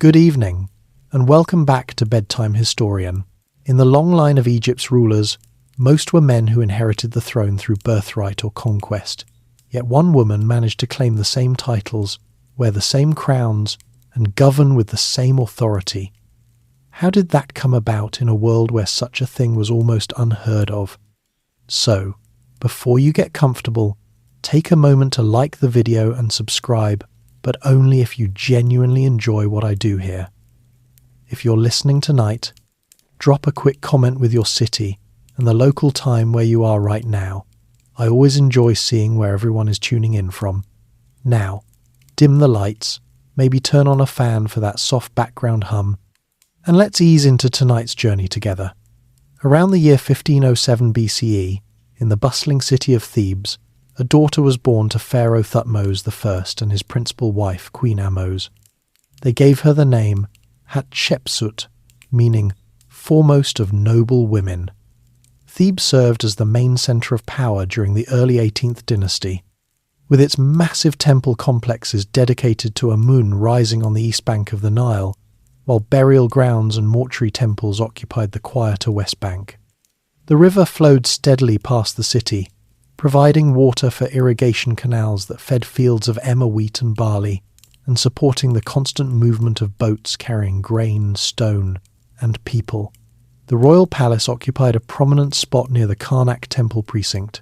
Good evening, and welcome back to Bedtime Historian. In the long line of Egypt's rulers, most were men who inherited the throne through birthright or conquest, yet one woman managed to claim the same titles, wear the same crowns, and govern with the same authority. How did that come about in a world where such a thing was almost unheard of? So, before you get comfortable, take a moment to like the video and subscribe, but only if you genuinely enjoy what I do here. If you're listening tonight, drop a quick comment with your city and the local time where you are right now. I always enjoy seeing where everyone is tuning in from. Now, dim the lights, maybe turn on a fan for that soft background hum, and let's ease into tonight's journey together. Around the year 1507 BCE, in the bustling city of Thebes, a daughter was born to Pharaoh Thutmos I and his principal wife, Queen Ahmose. They gave her the name Hatshepsut, meaning foremost of noble women. Thebes served as the main centre of power during the early 18th dynasty, with its massive temple complexes dedicated to Amun rising on the east bank of the Nile, while burial grounds and mortuary temples occupied the quieter west bank. The river flowed steadily past the city, providing water for irrigation canals that fed fields of emmer wheat and barley, and supporting the constant movement of boats carrying grain, stone, and people. The royal palace occupied a prominent spot near the Karnak temple precinct.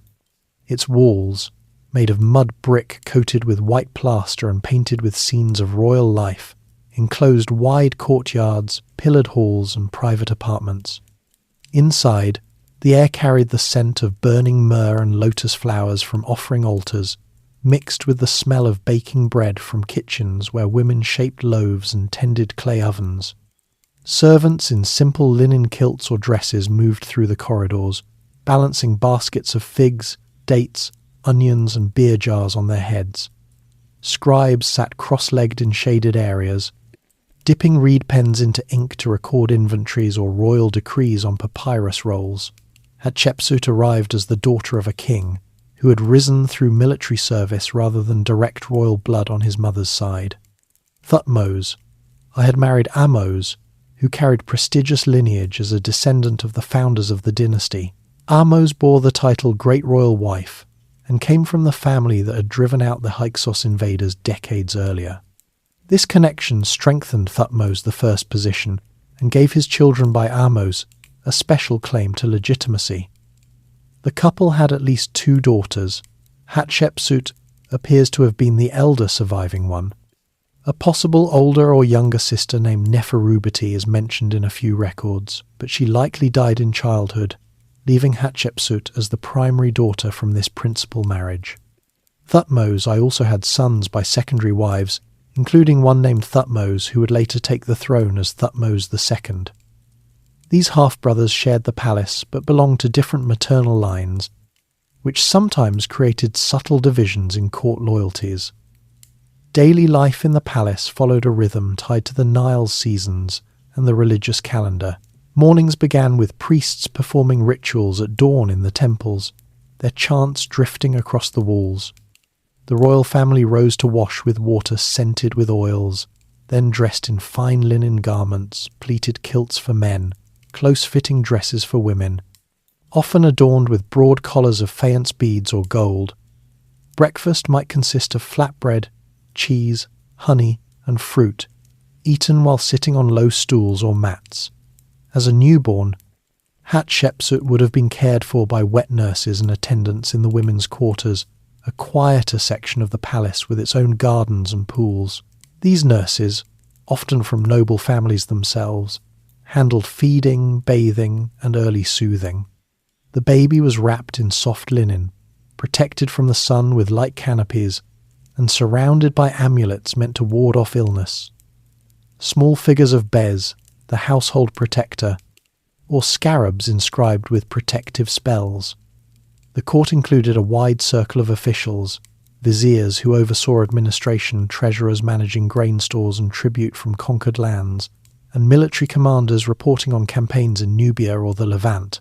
Its walls, made of mud brick coated with white plaster and painted with scenes of royal life, enclosed wide courtyards, pillared halls, and private apartments. Inside, the air carried the scent of burning myrrh and lotus flowers from offering altars, mixed with the smell of baking bread from kitchens where women shaped loaves and tended clay ovens. Servants in simple linen kilts or dresses moved through the corridors, balancing baskets of figs, dates, onions, and beer jars on their heads. Scribes sat cross-legged in shaded areas, dipping reed pens into ink to record inventories or royal decrees on papyrus rolls. Hatshepsut arrived as the daughter of a king, who had risen through military service rather than direct royal blood on his mother's side. Thutmose I had married Ahmose, who carried prestigious lineage as a descendant of the founders of the dynasty. Ahmose bore the title Great Royal Wife, and came from the family that had driven out the Hyksos invaders decades earlier. This connection strengthened Thutmos I's position and gave his children by Ahmose a special claim to legitimacy. The couple had at least two daughters. Hatshepsut appears to have been the elder surviving one. A possible older or younger sister named Neferubiti is mentioned in a few records, but she likely died in childhood, leaving Hatshepsut as the primary daughter from this principal marriage. Thutmose I also had sons by secondary wives, including one named Thutmose who would later take the throne as Thutmose II. These half-brothers shared the palace but belonged to different maternal lines, which sometimes created subtle divisions in court loyalties. Daily life in the palace followed a rhythm tied to the Nile's seasons and the religious calendar. Mornings began with priests performing rituals at dawn in the temples, their chants drifting across the walls. The royal family rose to wash with water scented with oils, then dressed in fine linen garments, pleated kilts for men, close-fitting dresses for women, often adorned with broad collars of faience beads or gold. Breakfast might consist of flatbread, cheese, honey, and fruit, eaten while sitting on low stools or mats. As a newborn, Hatshepsut would have been cared for by wet nurses and attendants in the women's quarters, a quieter section of the palace with its own gardens and pools. These nurses, often from noble families themselves, handled feeding, bathing, and early soothing. The baby was wrapped in soft linen, protected from the sun with light canopies, and surrounded by amulets meant to ward off illness. Small figures of Bez, the household protector, or scarabs inscribed with protective spells. The court included a wide circle of officials, viziers who oversaw administration, treasurers managing grain stores and tribute from conquered lands, and military commanders reporting on campaigns in Nubia or the Levant.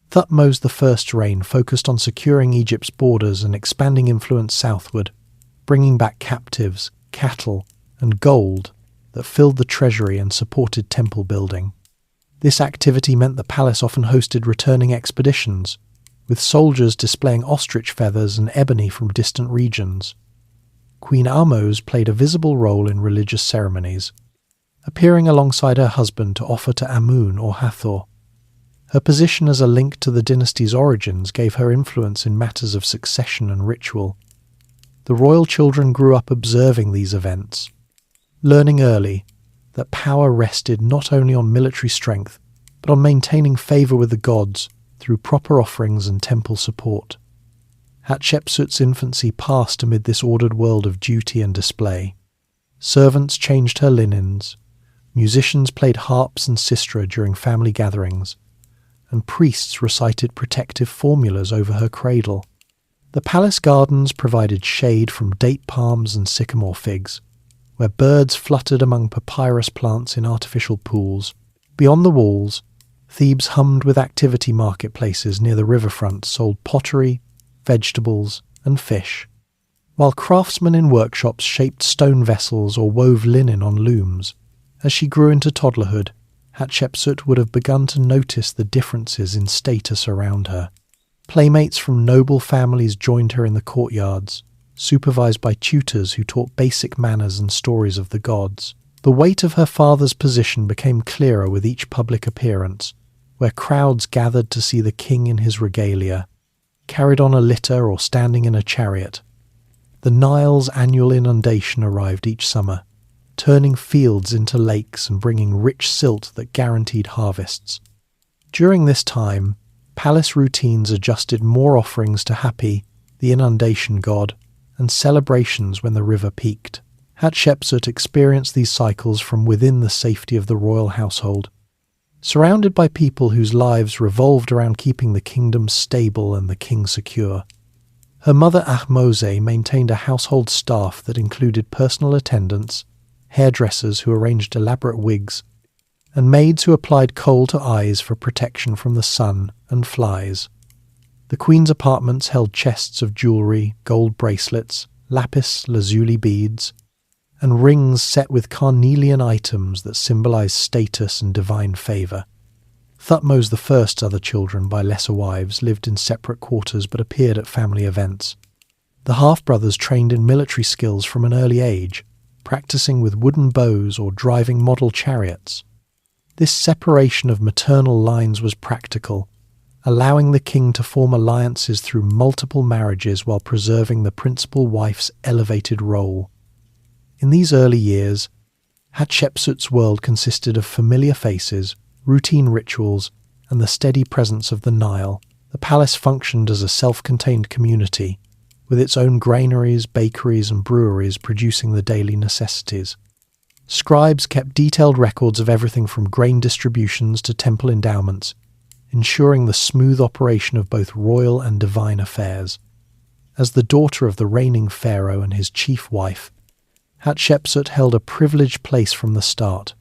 Thutmose I's reign focused on securing Egypt's borders and expanding influence southward, bringing back captives, cattle, and gold that filled the treasury and supported temple building. This activity meant the palace often hosted returning expeditions, with soldiers displaying ostrich feathers and ebony from distant regions. Queen Ahmose played a visible role in religious ceremonies, appearing alongside her husband to offer to Amun or Hathor. Her position as a link to the dynasty's origins gave her influence in matters of succession and ritual. The royal children grew up observing these events, learning early that power rested not only on military strength, but on maintaining favour with the gods through proper offerings and temple support. Hatshepsut's infancy passed amid this ordered world of duty and display. Servants changed her linens, musicians played harps and sistra during family gatherings, and priests recited protective formulas over her cradle. The palace gardens provided shade from date palms and sycamore figs, where birds fluttered among papyrus plants in artificial pools. Beyond the walls, Thebes hummed with activity marketplaces near the riverfront sold pottery, vegetables, and fish, while craftsmen in workshops shaped stone vessels or wove linen on looms. As she grew into toddlerhood, Hatshepsut would have begun to notice the differences in status around her. Playmates from noble families joined her in the courtyards, supervised by tutors who taught basic manners and stories of the gods. The weight of her father's position became clearer with each public appearance, where crowds gathered to see the king in his regalia, carried on a litter or standing in a chariot. The Nile's annual inundation arrived each summer, turning fields into lakes and bringing rich silt that guaranteed harvests. During this time, palace routines adjusted more offerings to Hapi, the inundation god, and celebrations when the river peaked. Hatshepsut experienced these cycles from within the safety of the royal household. Surrounded by people whose lives revolved around keeping the kingdom stable and the king secure, her mother Ahmose maintained a household staff that included personal attendants, hairdressers who arranged elaborate wigs, and maids who applied kohl to eyes for protection from the sun and flies. The queen's apartments held chests of jewellery, gold bracelets, lapis lazuli beads, and rings set with carnelian items that symbolized status and divine favour. Thutmos I's other children by lesser wives lived in separate quarters but appeared at family events. The half-brothers trained in military skills from an early age, practicing with wooden bows or driving model chariots. This separation of maternal lines was practical, allowing the king to form alliances through multiple marriages while preserving the principal wife's elevated role. In these early years, Hatshepsut's world consisted of familiar faces, routine rituals, and the steady presence of the Nile. The palace functioned as a self-contained community, with its own granaries, bakeries, and breweries producing the daily necessities. Scribes kept detailed records of everything from grain distributions to temple endowments, ensuring the smooth operation of both royal and divine affairs. As the daughter of the reigning pharaoh and his chief wife, Hatshepsut held a privileged place from the start.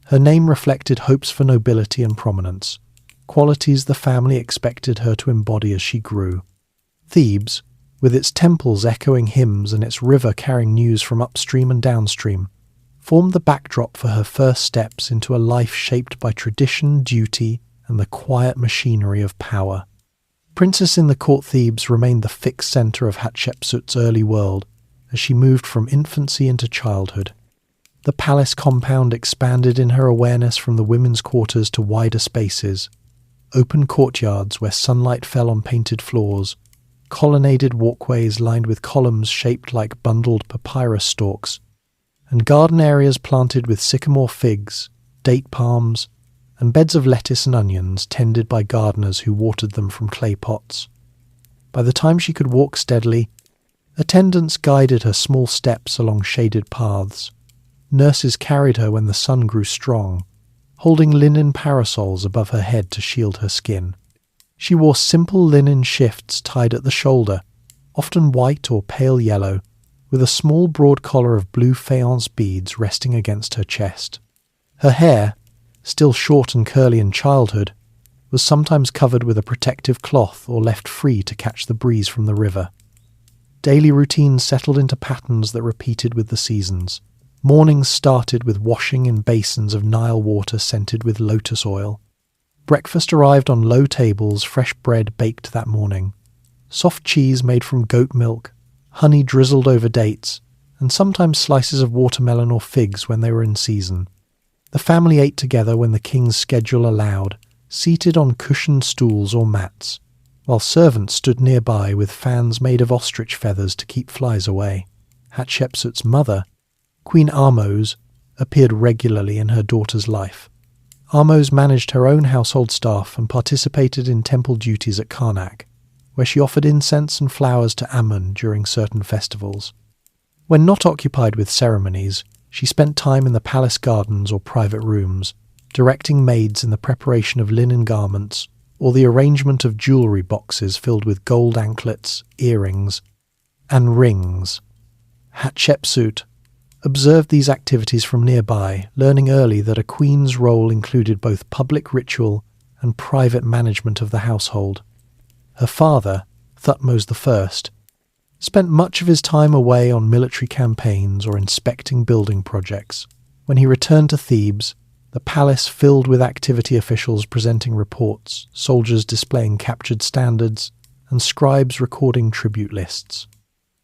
Her name reflected hopes for nobility and prominence, qualities the family expected her to embody as she grew. Thebes, with its temples echoing hymns and its river carrying news from upstream and downstream, formed the backdrop for her first steps into a life shaped by tradition, duty, and the quiet machinery of power. Princess in the Court Thebes remained the fixed centre of Hatshepsut's early world as she moved from infancy into childhood. The palace compound expanded in her awareness from the women's quarters to wider spaces, open courtyards where sunlight fell on painted floors, colonnaded walkways lined with columns shaped like bundled papyrus stalks, and garden areas planted with sycamore figs, date palms, and beds of lettuce and onions tended by gardeners who watered them from clay pots. By the time she could walk steadily, attendants guided her small steps along shaded paths. Nurses carried her when the sun grew strong, holding linen parasols above her head to shield her skin. She wore simple linen shifts tied at the shoulder, often white or pale yellow, with a small broad collar of blue faience beads resting against her chest. Her hair, still short and curly in childhood, was sometimes covered with a protective cloth or left free to catch the breeze from the river. Daily routines settled into patterns that repeated with the seasons. Mornings started with washing in basins of Nile water scented with lotus oil. Breakfast arrived on low tables, fresh bread baked that morning, soft cheese made from goat milk, honey drizzled over dates, and sometimes slices of watermelon or figs when they were in season. The family ate together when the king's schedule allowed, seated on cushioned stools or mats, while servants stood nearby with fans made of ostrich feathers to keep flies away. Hatshepsut's mother, Queen Ahmose, appeared regularly in her daughter's life. Ahmose managed her own household staff and participated in temple duties at Karnak, where she offered incense and flowers to Amun during certain festivals. When not occupied with ceremonies, she spent time in the palace gardens or private rooms, directing maids in the preparation of linen garments or the arrangement of jewellery boxes filled with gold anklets, earrings, and rings. Hatshepsut observed these activities from nearby, learning early that a queen's role included both public ritual and private management of the household. Her father, Thutmos I, spent much of his time away on military campaigns or inspecting building projects. When he returned to Thebes, the palace filled with activity officials presenting reports, soldiers displaying captured standards, and scribes recording tribute lists.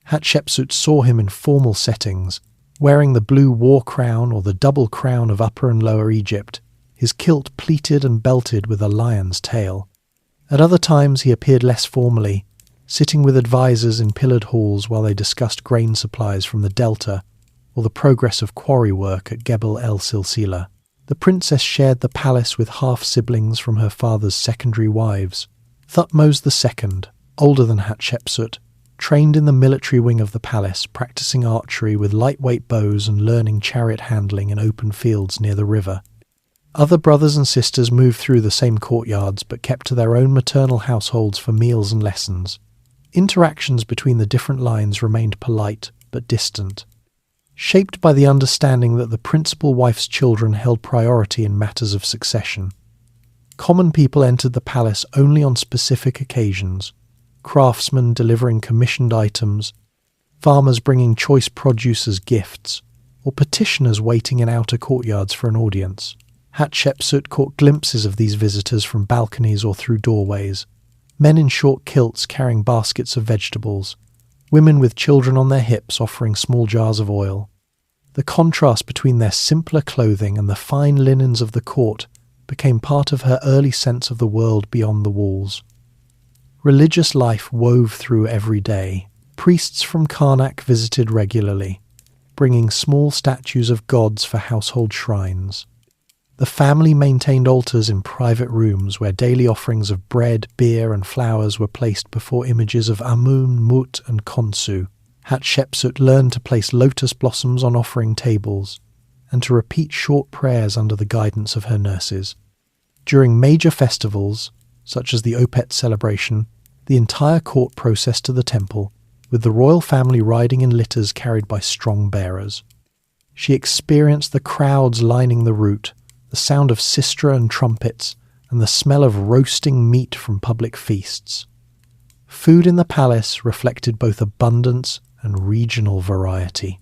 Hatshepsut saw him in formal settings, wearing the blue war crown or the double crown of Upper and Lower Egypt, his kilt pleated and belted with a lion's tail. At other times he appeared less formally, sitting with advisors in pillared halls while they discussed grain supplies from the delta or the progress of quarry work at Gebel el-Silsila. The princess shared the palace with half-siblings from her father's secondary wives. Thutmos II, older than Hatshepsut, trained in the military wing of the palace, practicing archery with lightweight bows and learning chariot handling in open fields near the river. Other brothers and sisters moved through the same courtyards but kept to their own maternal households for meals and lessons. Interactions between the different lines remained polite but distant, shaped by the understanding that the principal wife's children held priority in matters of succession. Common people entered the palace only on specific occasions, craftsmen delivering commissioned items, farmers bringing choice produce as gifts, or petitioners waiting in outer courtyards for an audience. Hatshepsut caught glimpses of these visitors from balconies or through doorways, men in short kilts carrying baskets of vegetables, women with children on their hips offering small jars of oil. The contrast between their simpler clothing and the fine linens of the court became part of her early sense of the world beyond the walls. Religious life wove through every day. Priests from Karnak visited regularly, bringing small statues of gods for household shrines. The family maintained altars in private rooms where daily offerings of bread, beer and flowers were placed before images of Amun, Mut and Khonsu. Hatshepsut learned to place lotus blossoms on offering tables and to repeat short prayers under the guidance of her nurses. During major festivals, such as the Opet celebration, the entire court processed to the temple, with the royal family riding in litters carried by strong bearers. She experienced the crowds lining the route, the sound of sistra and trumpets, and the smell of roasting meat from public feasts. Food in the palace reflected both abundance and regional variety.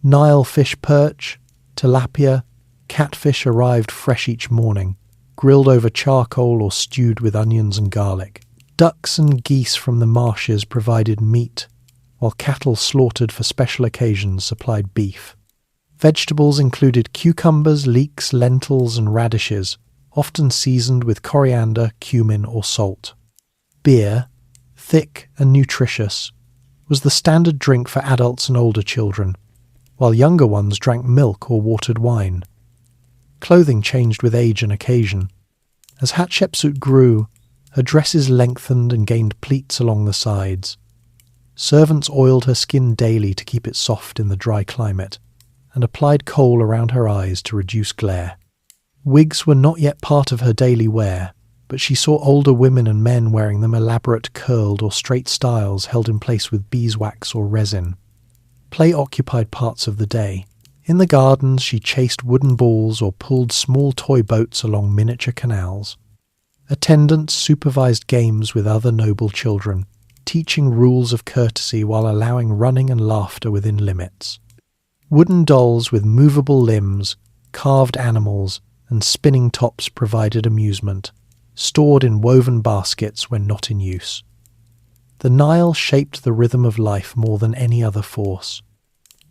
Nile fish perch, tilapia, catfish arrived fresh each morning, grilled over charcoal or stewed with onions and garlic. Ducks and geese from the marshes provided meat, while cattle slaughtered for special occasions supplied beef. Vegetables included cucumbers, leeks, lentils and radishes, often seasoned with coriander, cumin or salt. Beer, thick and nutritious, was the standard drink for adults and older children, while younger ones drank milk or watered wine. Clothing changed with age and occasion. As Hatshepsut grew, her dresses lengthened and gained pleats along the sides. Servants oiled her skin daily to keep it soft in the dry climate, and applied kohl around her eyes to reduce glare. Wigs were not yet part of her daily wear, but she saw older women and men wearing them elaborate curled or straight styles held in place with beeswax or resin. Play occupied parts of the day. In the gardens she chased wooden balls or pulled small toy boats along miniature canals. Attendants supervised games with other noble children, teaching rules of courtesy while allowing running and laughter within limits. Wooden dolls with movable limbs, carved animals, and spinning tops provided amusement, stored in woven baskets when not in use. The Nile shaped the rhythm of life more than any other force.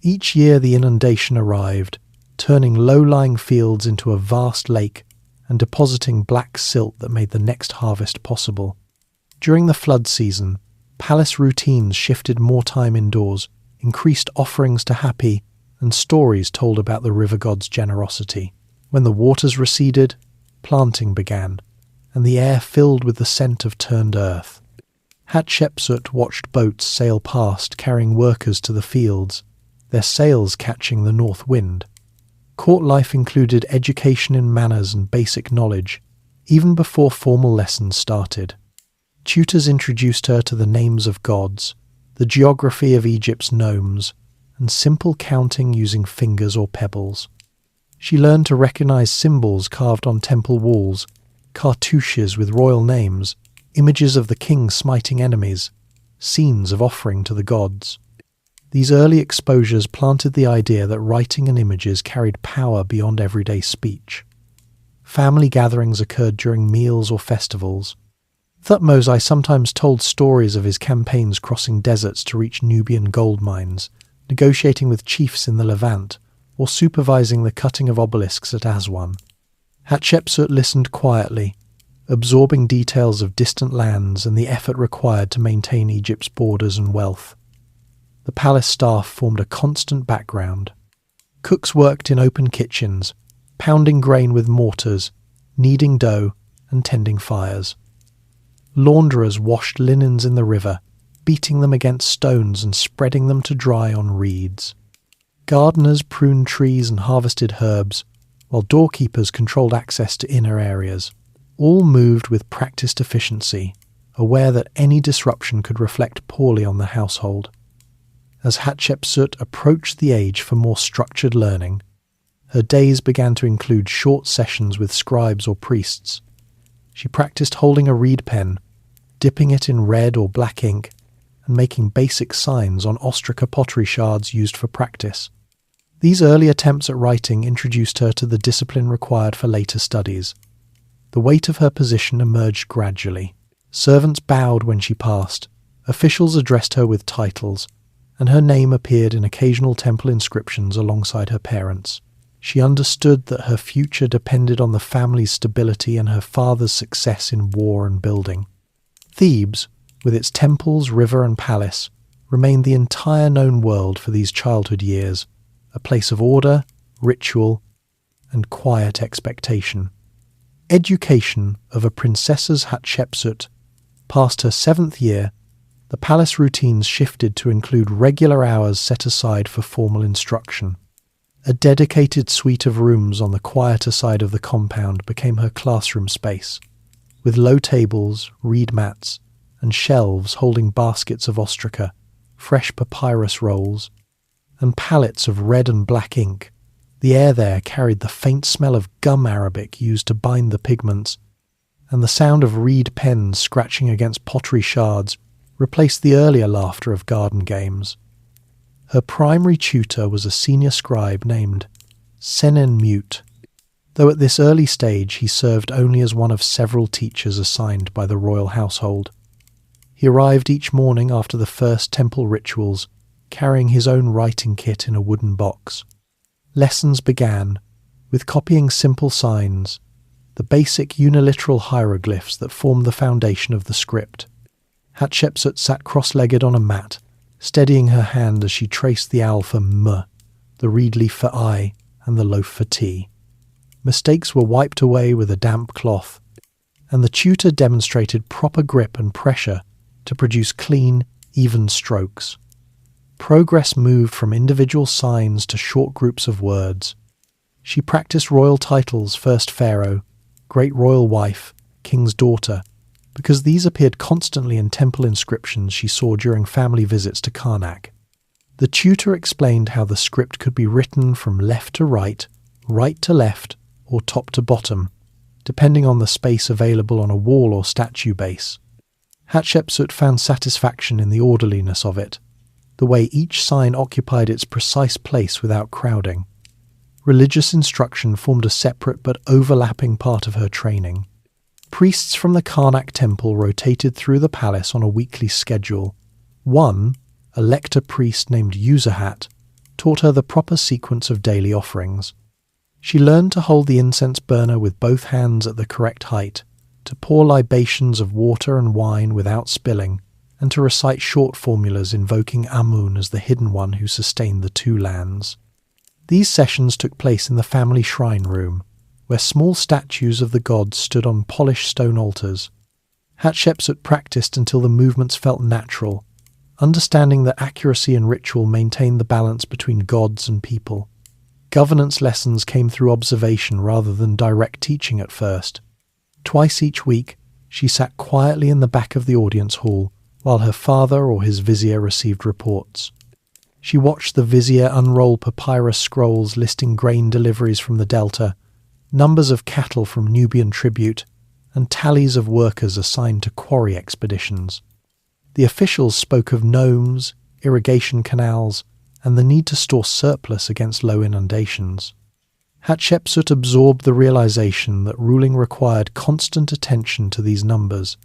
Each year the inundation arrived, turning low-lying fields into a vast lake and depositing black silt that made the next harvest possible. During the flood season, palace routines shifted more time indoors, increased offerings to Hapi, and stories told about the river god's generosity. When the waters receded, planting began, and the air filled with the scent of turned earth. Hatshepsut watched boats sail past carrying workers to the fields, their sails catching the north wind. Court life included education in manners and basic knowledge, even before formal lessons started. Tutors introduced her to the names of gods, the geography of Egypt's nomes, and simple counting using fingers or pebbles. She learned to recognize symbols carved on temple walls, cartouches with royal names, images of the king smiting enemies, scenes of offering to the gods. These early exposures planted the idea that writing and images carried power beyond everyday speech. Family gatherings occurred during meals or festivals. Thutmos I sometimes told stories of his campaigns crossing deserts to reach Nubian gold mines, negotiating with chiefs in the Levant, or supervising the cutting of obelisks at Aswan. Hatshepsut listened quietly, absorbing details of distant lands and the effort required to maintain Egypt's borders and wealth. The palace staff formed a constant background. Cooks worked in open kitchens, pounding grain with mortars, kneading dough, and tending fires. Launderers washed linens in the river, beating them against stones and spreading them to dry on reeds. Gardeners pruned trees and harvested herbs, while doorkeepers controlled access to inner areas. All moved with practiced efficiency, aware that any disruption could reflect poorly on the household. As Hatshepsut approached the age for more structured learning, her days began to include short sessions with scribes or priests. She practiced holding a reed pen, dipping it in red or black ink, and making basic signs on ostraca pottery shards used for practice. These early attempts at writing introduced her to the discipline required for later studies. The weight of her position emerged gradually. Servants bowed when she passed, officials addressed her with titles, and her name appeared in occasional temple inscriptions alongside her parents. She understood that her future depended on the family's stability and her father's success in war and building. Thebes, with its temples, river and palace, remained the entire known world for these childhood years, a place of order, ritual, and quiet expectation. Education of a princess's Hatshepsut. Past her 7th year, the palace routines shifted to include regular hours set aside for formal instruction. A dedicated suite of rooms on the quieter side of the compound became her classroom space, with low tables, reed mats, and shelves holding baskets of ostraca, fresh papyrus rolls, and pallets of red and black ink. The air there carried the faint smell of gum arabic used to bind the pigments, and the sound of reed pens scratching against pottery shards replaced the earlier laughter of garden games. Her primary tutor was a senior scribe named Senenmut, though at this early stage he served only as one of several teachers assigned by the royal household. He arrived each morning after the first temple rituals, carrying his own writing kit in a wooden box. Lessons began, with copying simple signs, the basic uniliteral hieroglyphs that formed the foundation of the script. Hatshepsut sat cross-legged on a mat, steadying her hand as she traced the owl for M, the reed leaf for I, and the loaf for T. Mistakes were wiped away with a damp cloth, and the tutor demonstrated proper grip and pressure to produce clean, even strokes. Progress moved from individual signs to short groups of words. She practiced royal titles, first Pharaoh, great royal wife, king's daughter, because these appeared constantly in temple inscriptions she saw during family visits to Karnak. The tutor explained how the script could be written from left to right to left, or top to bottom, depending on the space available on a wall or statue base. Hatshepsut found satisfaction in the orderliness of it. the way each sign occupied its precise place without crowding. Religious instruction formed a separate but overlapping part of her training. Priests from the Karnak temple rotated through the palace on a weekly schedule. One, a lector priest named Userhat, taught her the proper sequence of daily offerings. She learned to hold the incense burner with both hands at the correct height, to pour libations of water and wine without spilling, and to recite short formulas invoking Amun as the hidden one who sustained the two lands. These sessions took place in the family shrine room, where small statues of the gods stood on polished stone altars. Hatshepsut practiced until the movements felt natural, understanding that accuracy and ritual maintained the balance between gods and people. Governance lessons came through observation rather than direct teaching at first. Twice each week, she sat quietly in the back of the audience hall while her father or his vizier received reports. She watched the vizier unroll papyrus scrolls listing grain deliveries from the delta, numbers of cattle from Nubian tribute, and tallies of workers assigned to quarry expeditions. The officials spoke of gnomes, irrigation canals, and the need to store surplus against low inundations. Hatshepsut absorbed the realization that ruling required constant attention to these numbers,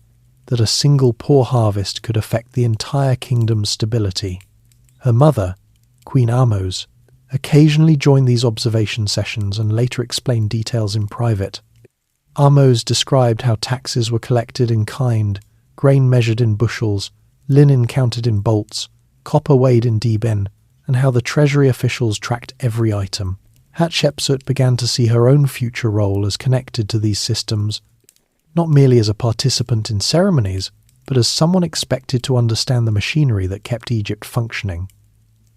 that a single poor harvest could affect the entire kingdom's stability. Her mother, Queen Ahmose, occasionally joined these observation sessions and later explained details in private. Ahmose described how taxes were collected in kind, grain measured in bushels, linen counted in bolts, copper weighed in deben, and how the treasury officials tracked every item. Hatshepsut began to see her own future role as connected to these systems, not merely as a participant in ceremonies, but as someone expected to understand the machinery that kept Egypt functioning.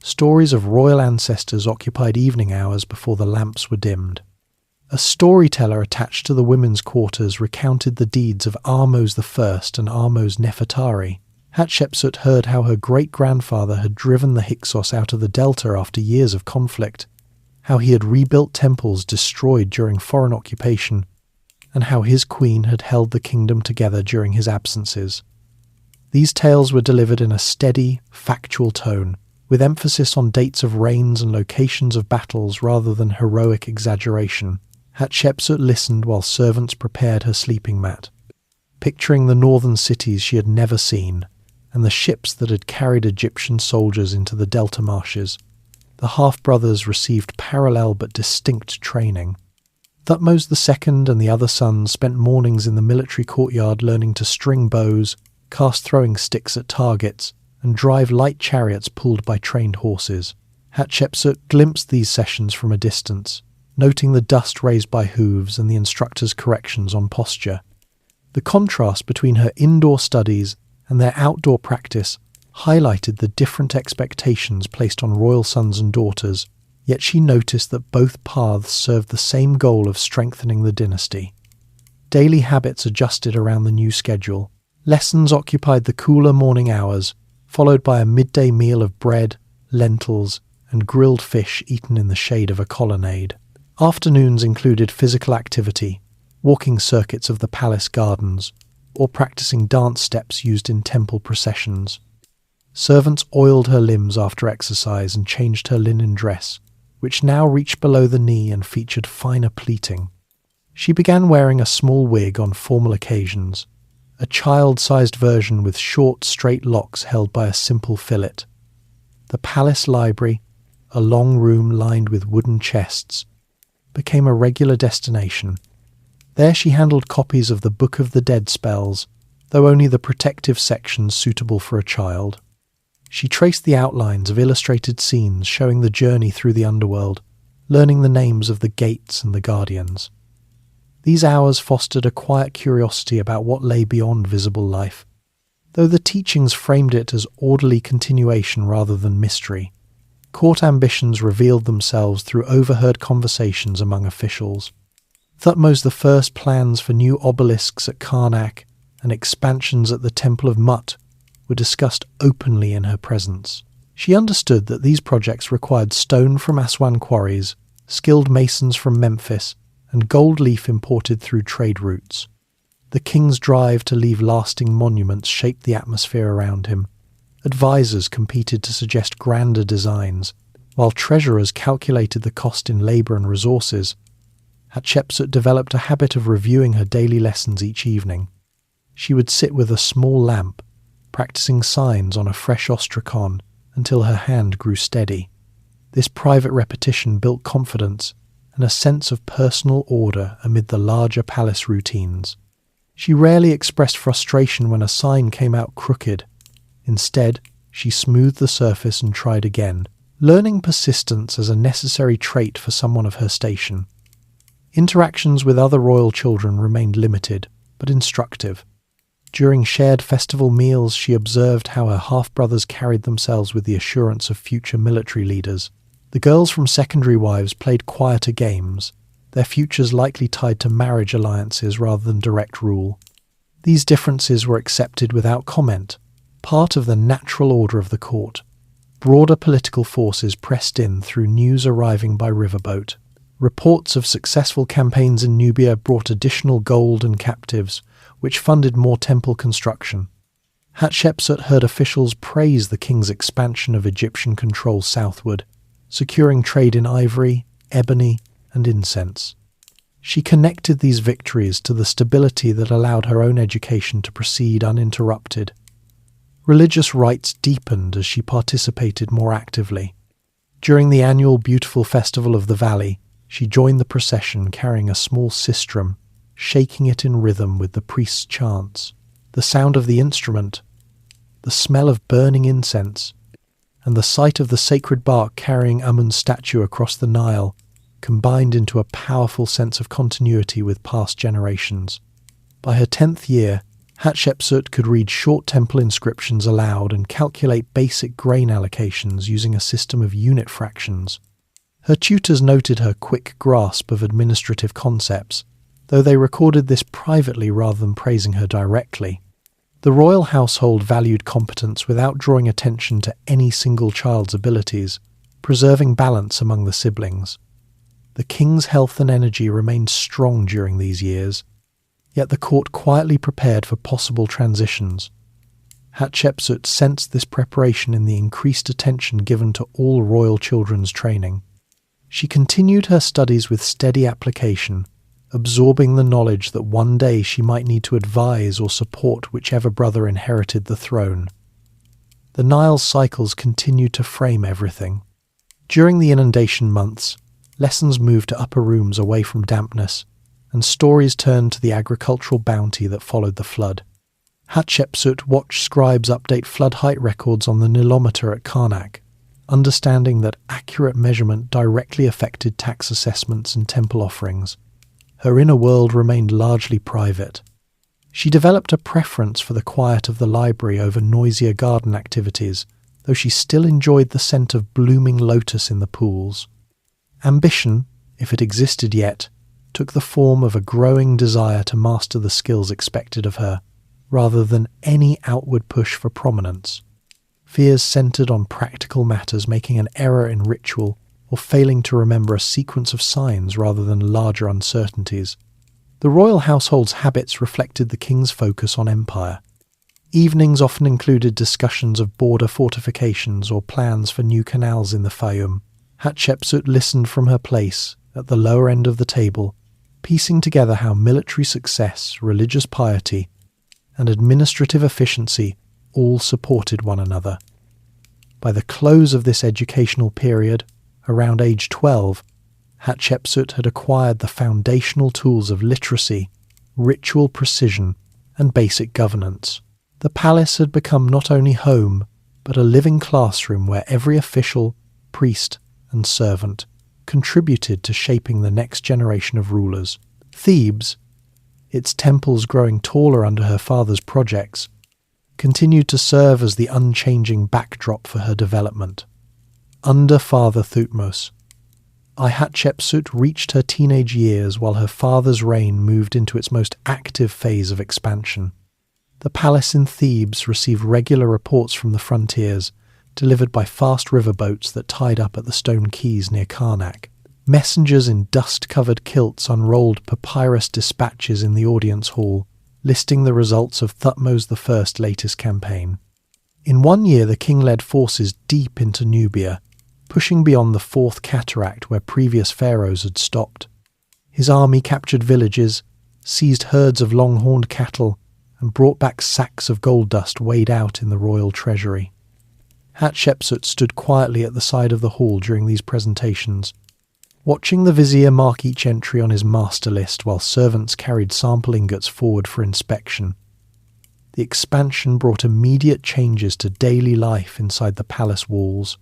Stories of royal ancestors occupied evening hours before the lamps were dimmed. A storyteller attached to the women's quarters recounted the deeds of Ahmose I and Ahmose Nefertari. Hatshepsut heard how her great-grandfather had driven the Hyksos out of the delta after years of conflict, how he had rebuilt temples destroyed during foreign occupation, and how his queen had held the kingdom together during his absences. These tales were delivered in a steady, factual tone, with emphasis on dates of reigns and locations of battles rather than heroic exaggeration. Hatshepsut listened while servants prepared her sleeping mat, picturing the northern cities she had never seen, and the ships that had carried Egyptian soldiers into the delta marshes. The half-brothers received parallel but distinct training. Thutmos II and the other sons spent mornings in the military courtyard learning to string bows, cast throwing sticks at targets, and drive light chariots pulled by trained horses. Hatshepsut glimpsed these sessions from a distance, noting the dust raised by hooves and the instructor's corrections on posture. The contrast between her indoor studies and their outdoor practice highlighted the different expectations placed on royal sons and daughters, yet she noticed that both paths served the same goal of strengthening the dynasty. Daily habits adjusted around the new schedule. Lessons occupied the cooler morning hours, followed by a midday meal of bread, lentils, and grilled fish eaten in the shade of a colonnade. Afternoons included physical activity, walking circuits of the palace gardens, or practicing dance steps used in temple processions. Servants oiled her limbs after exercise and changed her linen dress, which now reached below the knee and featured finer pleating. She began wearing a small wig on formal occasions, a child-sized version with short, straight locks held by a simple fillet. The palace library, a long room lined with wooden chests, became a regular destination. There she handled copies of the Book of the Dead spells, though only the protective sections suitable for a child. She traced the outlines of illustrated scenes showing the journey through the underworld, learning the names of the gates and the guardians. These hours fostered a quiet curiosity about what lay beyond visible life, though the teachings framed it as orderly continuation rather than mystery. Court ambitions revealed themselves through overheard conversations among officials. Thutmos I's plans for new obelisks at Karnak and expansions at the Temple of Mut were discussed openly in her presence. She understood that these projects required stone from Aswan quarries, skilled masons from Memphis, and gold leaf imported through trade routes. The king's drive to leave lasting monuments shaped the atmosphere around him, Advisors competed to suggest grander designs, while treasurers calculated the cost in labour and resources. Hatshepsut developed a habit of reviewing her daily lessons each evening. She would sit with a small lamp, practicing signs on a fresh ostrakon until her hand grew steady. This private repetition built confidence and a sense of personal order amid the larger palace routines. She rarely expressed frustration when a sign came out crooked. Instead, she smoothed the surface and tried again, learning persistence as a necessary trait for someone of her station. Interactions with other royal children remained limited, but instructive. During shared festival meals, she observed how her half-brothers carried themselves with the assurance of future military leaders. The girls from secondary wives played quieter games, their futures likely tied to marriage alliances rather than direct rule. These differences were accepted without comment, part of the natural order of the court. Broader political forces pressed in through news arriving by riverboat. Reports of successful campaigns in Nubia brought additional gold and captives, which funded more temple construction. Hatshepsut heard officials praise the king's expansion of Egyptian control southward, securing trade in ivory, ebony, and incense. She connected these victories to the stability that allowed her own education to proceed uninterrupted. Religious rites deepened as she participated more actively. During the annual beautiful festival of the valley, she joined the procession carrying a small sistrum, shaking it in rhythm with the priest's chants. The sound of the instrument, the smell of burning incense, and the sight of the sacred bark carrying Amun's statue across the Nile combined into a powerful sense of continuity with past generations. By her 10th year, Hatshepsut could read short temple inscriptions aloud and calculate basic grain allocations using a system of unit fractions. Her tutors noted her quick grasp of administrative concepts, though they recorded this privately rather than praising her directly. The royal household valued competence without drawing attention to any single child's abilities, preserving balance among the siblings. The king's health and energy remained strong during these years, yet the court quietly prepared for possible transitions. Hatshepsut sensed this preparation in the increased attention given to all royal children's training. She continued her studies with steady application, absorbing the knowledge that one day she might need to advise or support whichever brother inherited the throne. The Nile's cycles continued to frame everything. During the inundation months, lessons moved to upper rooms away from dampness, and stories turned to the agricultural bounty that followed the flood. Hatshepsut watched scribes update flood height records on the Nilometer at Karnak, understanding that accurate measurement directly affected tax assessments and temple offerings. Her inner world remained largely private. She developed a preference for the quiet of the library over noisier garden activities, though she still enjoyed the scent of blooming lotus in the pools. Ambition, if it existed yet, took the form of a growing desire to master the skills expected of her, rather than any outward push for prominence. Fears centered on practical matters, making an error in ritual or failing to remember a sequence of signs rather than larger uncertainties. The royal household's habits reflected the king's focus on empire. Evenings often included discussions of border fortifications or plans for new canals in the Fayum. Hatshepsut listened from her place at the lower end of the table, piecing together how military success, religious piety, and administrative efficiency all supported one another. By the close of this educational period, around age 12, Hatshepsut had acquired the foundational tools of literacy, ritual precision, and basic governance. The palace had become not only home, but a living classroom where every official, priest, and servant contributed to shaping the next generation of rulers. Thebes, its temples growing taller under her father's projects, continued to serve as the unchanging backdrop for her development. Under Father Thutmos, Hatshepsut reached her teenage years while her father's reign moved into its most active phase of expansion. The palace in Thebes received regular reports from the frontiers, delivered by fast riverboats that tied up at the stone quays near Karnak. Messengers in dust-covered kilts unrolled papyrus dispatches in the audience hall, listing the results of Thutmos I's latest campaign. In 1 year, the king led forces deep into Nubia, pushing beyond the Fourth Cataract where previous pharaohs had stopped. His army captured villages, seized herds of long-horned cattle, and brought back sacks of gold dust weighed out in the royal treasury. Hatshepsut stood quietly at the side of the hall during these presentations, watching the vizier mark each entry on his master list while servants carried sample ingots forward for inspection. The expansion brought immediate changes to daily life inside the palace walls.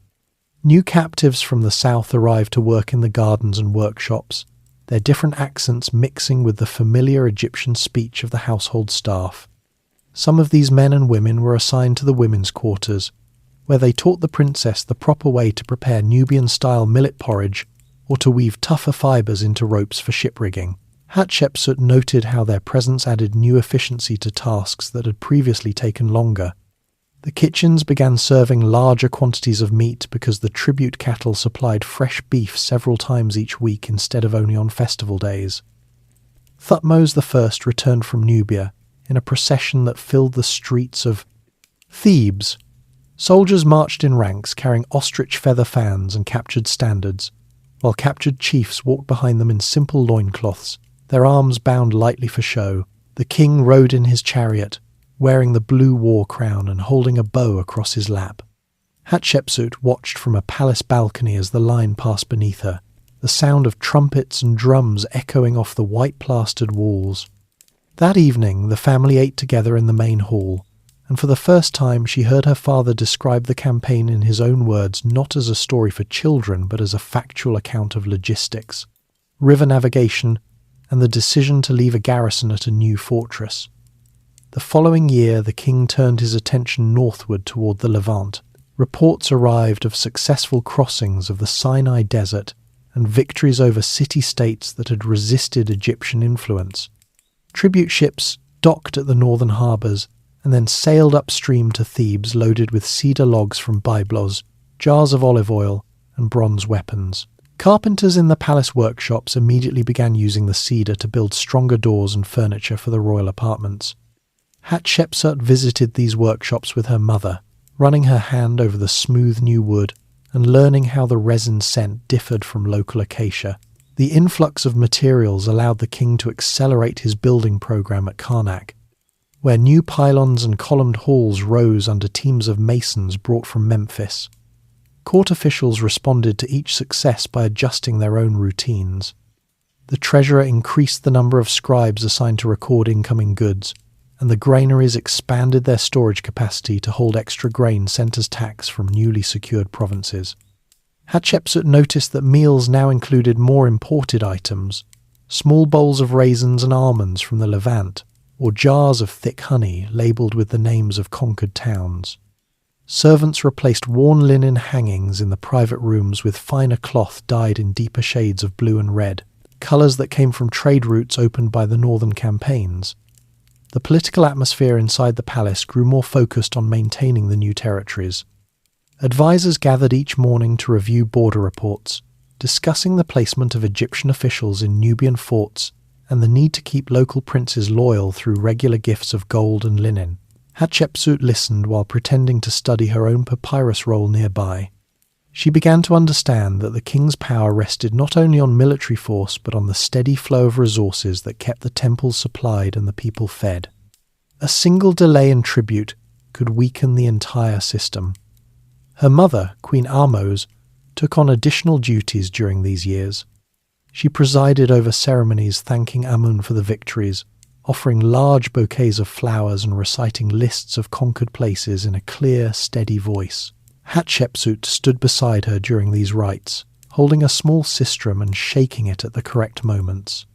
New captives from the south arrived to work in the gardens and workshops, their different accents mixing with the familiar Egyptian speech of the household staff. Some of these men and women were assigned to the women's quarters, where they taught the princess the proper way to prepare Nubian-style millet porridge or to weave tougher fibres into ropes for ship rigging. Hatshepsut noted how their presence added new efficiency to tasks that had previously taken longer. The kitchens began serving larger quantities of meat because the tribute cattle supplied fresh beef several times each week instead of only on festival days. Thutmos I returned from Nubia in a procession that filled the streets of Thebes. Soldiers marched in ranks carrying ostrich feather fans and captured standards, while captured chiefs walked behind them in simple loincloths, their arms bound lightly for show. The king rode in his chariot, wearing the blue war crown and holding a bow across his lap. Hatshepsut watched from a palace balcony as the line passed beneath her, the sound of trumpets and drums echoing off the white-plastered walls. That evening, the family ate together in the main hall, and for the first time she heard her father describe the campaign in his own words, not as a story for children but as a factual account of logistics, river navigation, and the decision to leave a garrison at a new fortress. The following year, the king turned his attention northward toward the Levant. Reports arrived of successful crossings of the Sinai Desert and victories over city-states that had resisted Egyptian influence. Tribute ships docked at the northern harbours and then sailed upstream to Thebes loaded with cedar logs from Byblos, jars of olive oil, and bronze weapons. Carpenters in the palace workshops immediately began using the cedar to build stronger doors and furniture for the royal apartments. Hatshepsut visited these workshops with her mother, running her hand over the smooth new wood and learning how the resin scent differed from local acacia. The influx of materials allowed the king to accelerate his building program at Karnak, where new pylons and columned halls rose under teams of masons brought from Memphis. Court officials responded to each success by adjusting their own routines. The treasurer increased the number of scribes assigned to record incoming goods, and the granaries expanded their storage capacity to hold extra grain sent as tax from newly secured provinces. Hatshepsut noticed that meals now included more imported items, small bowls of raisins and almonds from the Levant, or jars of thick honey labelled with the names of conquered towns. Servants replaced worn linen hangings in the private rooms with finer cloth dyed in deeper shades of blue and red, colours that came from trade routes opened by the northern campaigns. The political atmosphere inside the palace grew more focused on maintaining the new territories. Advisors gathered each morning to review border reports, discussing the placement of Egyptian officials in Nubian forts and the need to keep local princes loyal through regular gifts of gold and linen. Hatshepsut listened while pretending to study her own papyrus roll nearby. She began to understand that the king's power rested not only on military force but on the steady flow of resources that kept the temples supplied and the people fed. A single delay in tribute could weaken the entire system. Her mother, Queen Ahmose, took on additional duties during these years. She presided over ceremonies thanking Amun for the victories, offering large bouquets of flowers and reciting lists of conquered places in a clear, steady voice. Hatshepsut stood beside her during these rites, holding a small sistrum and shaking it at the correct moments.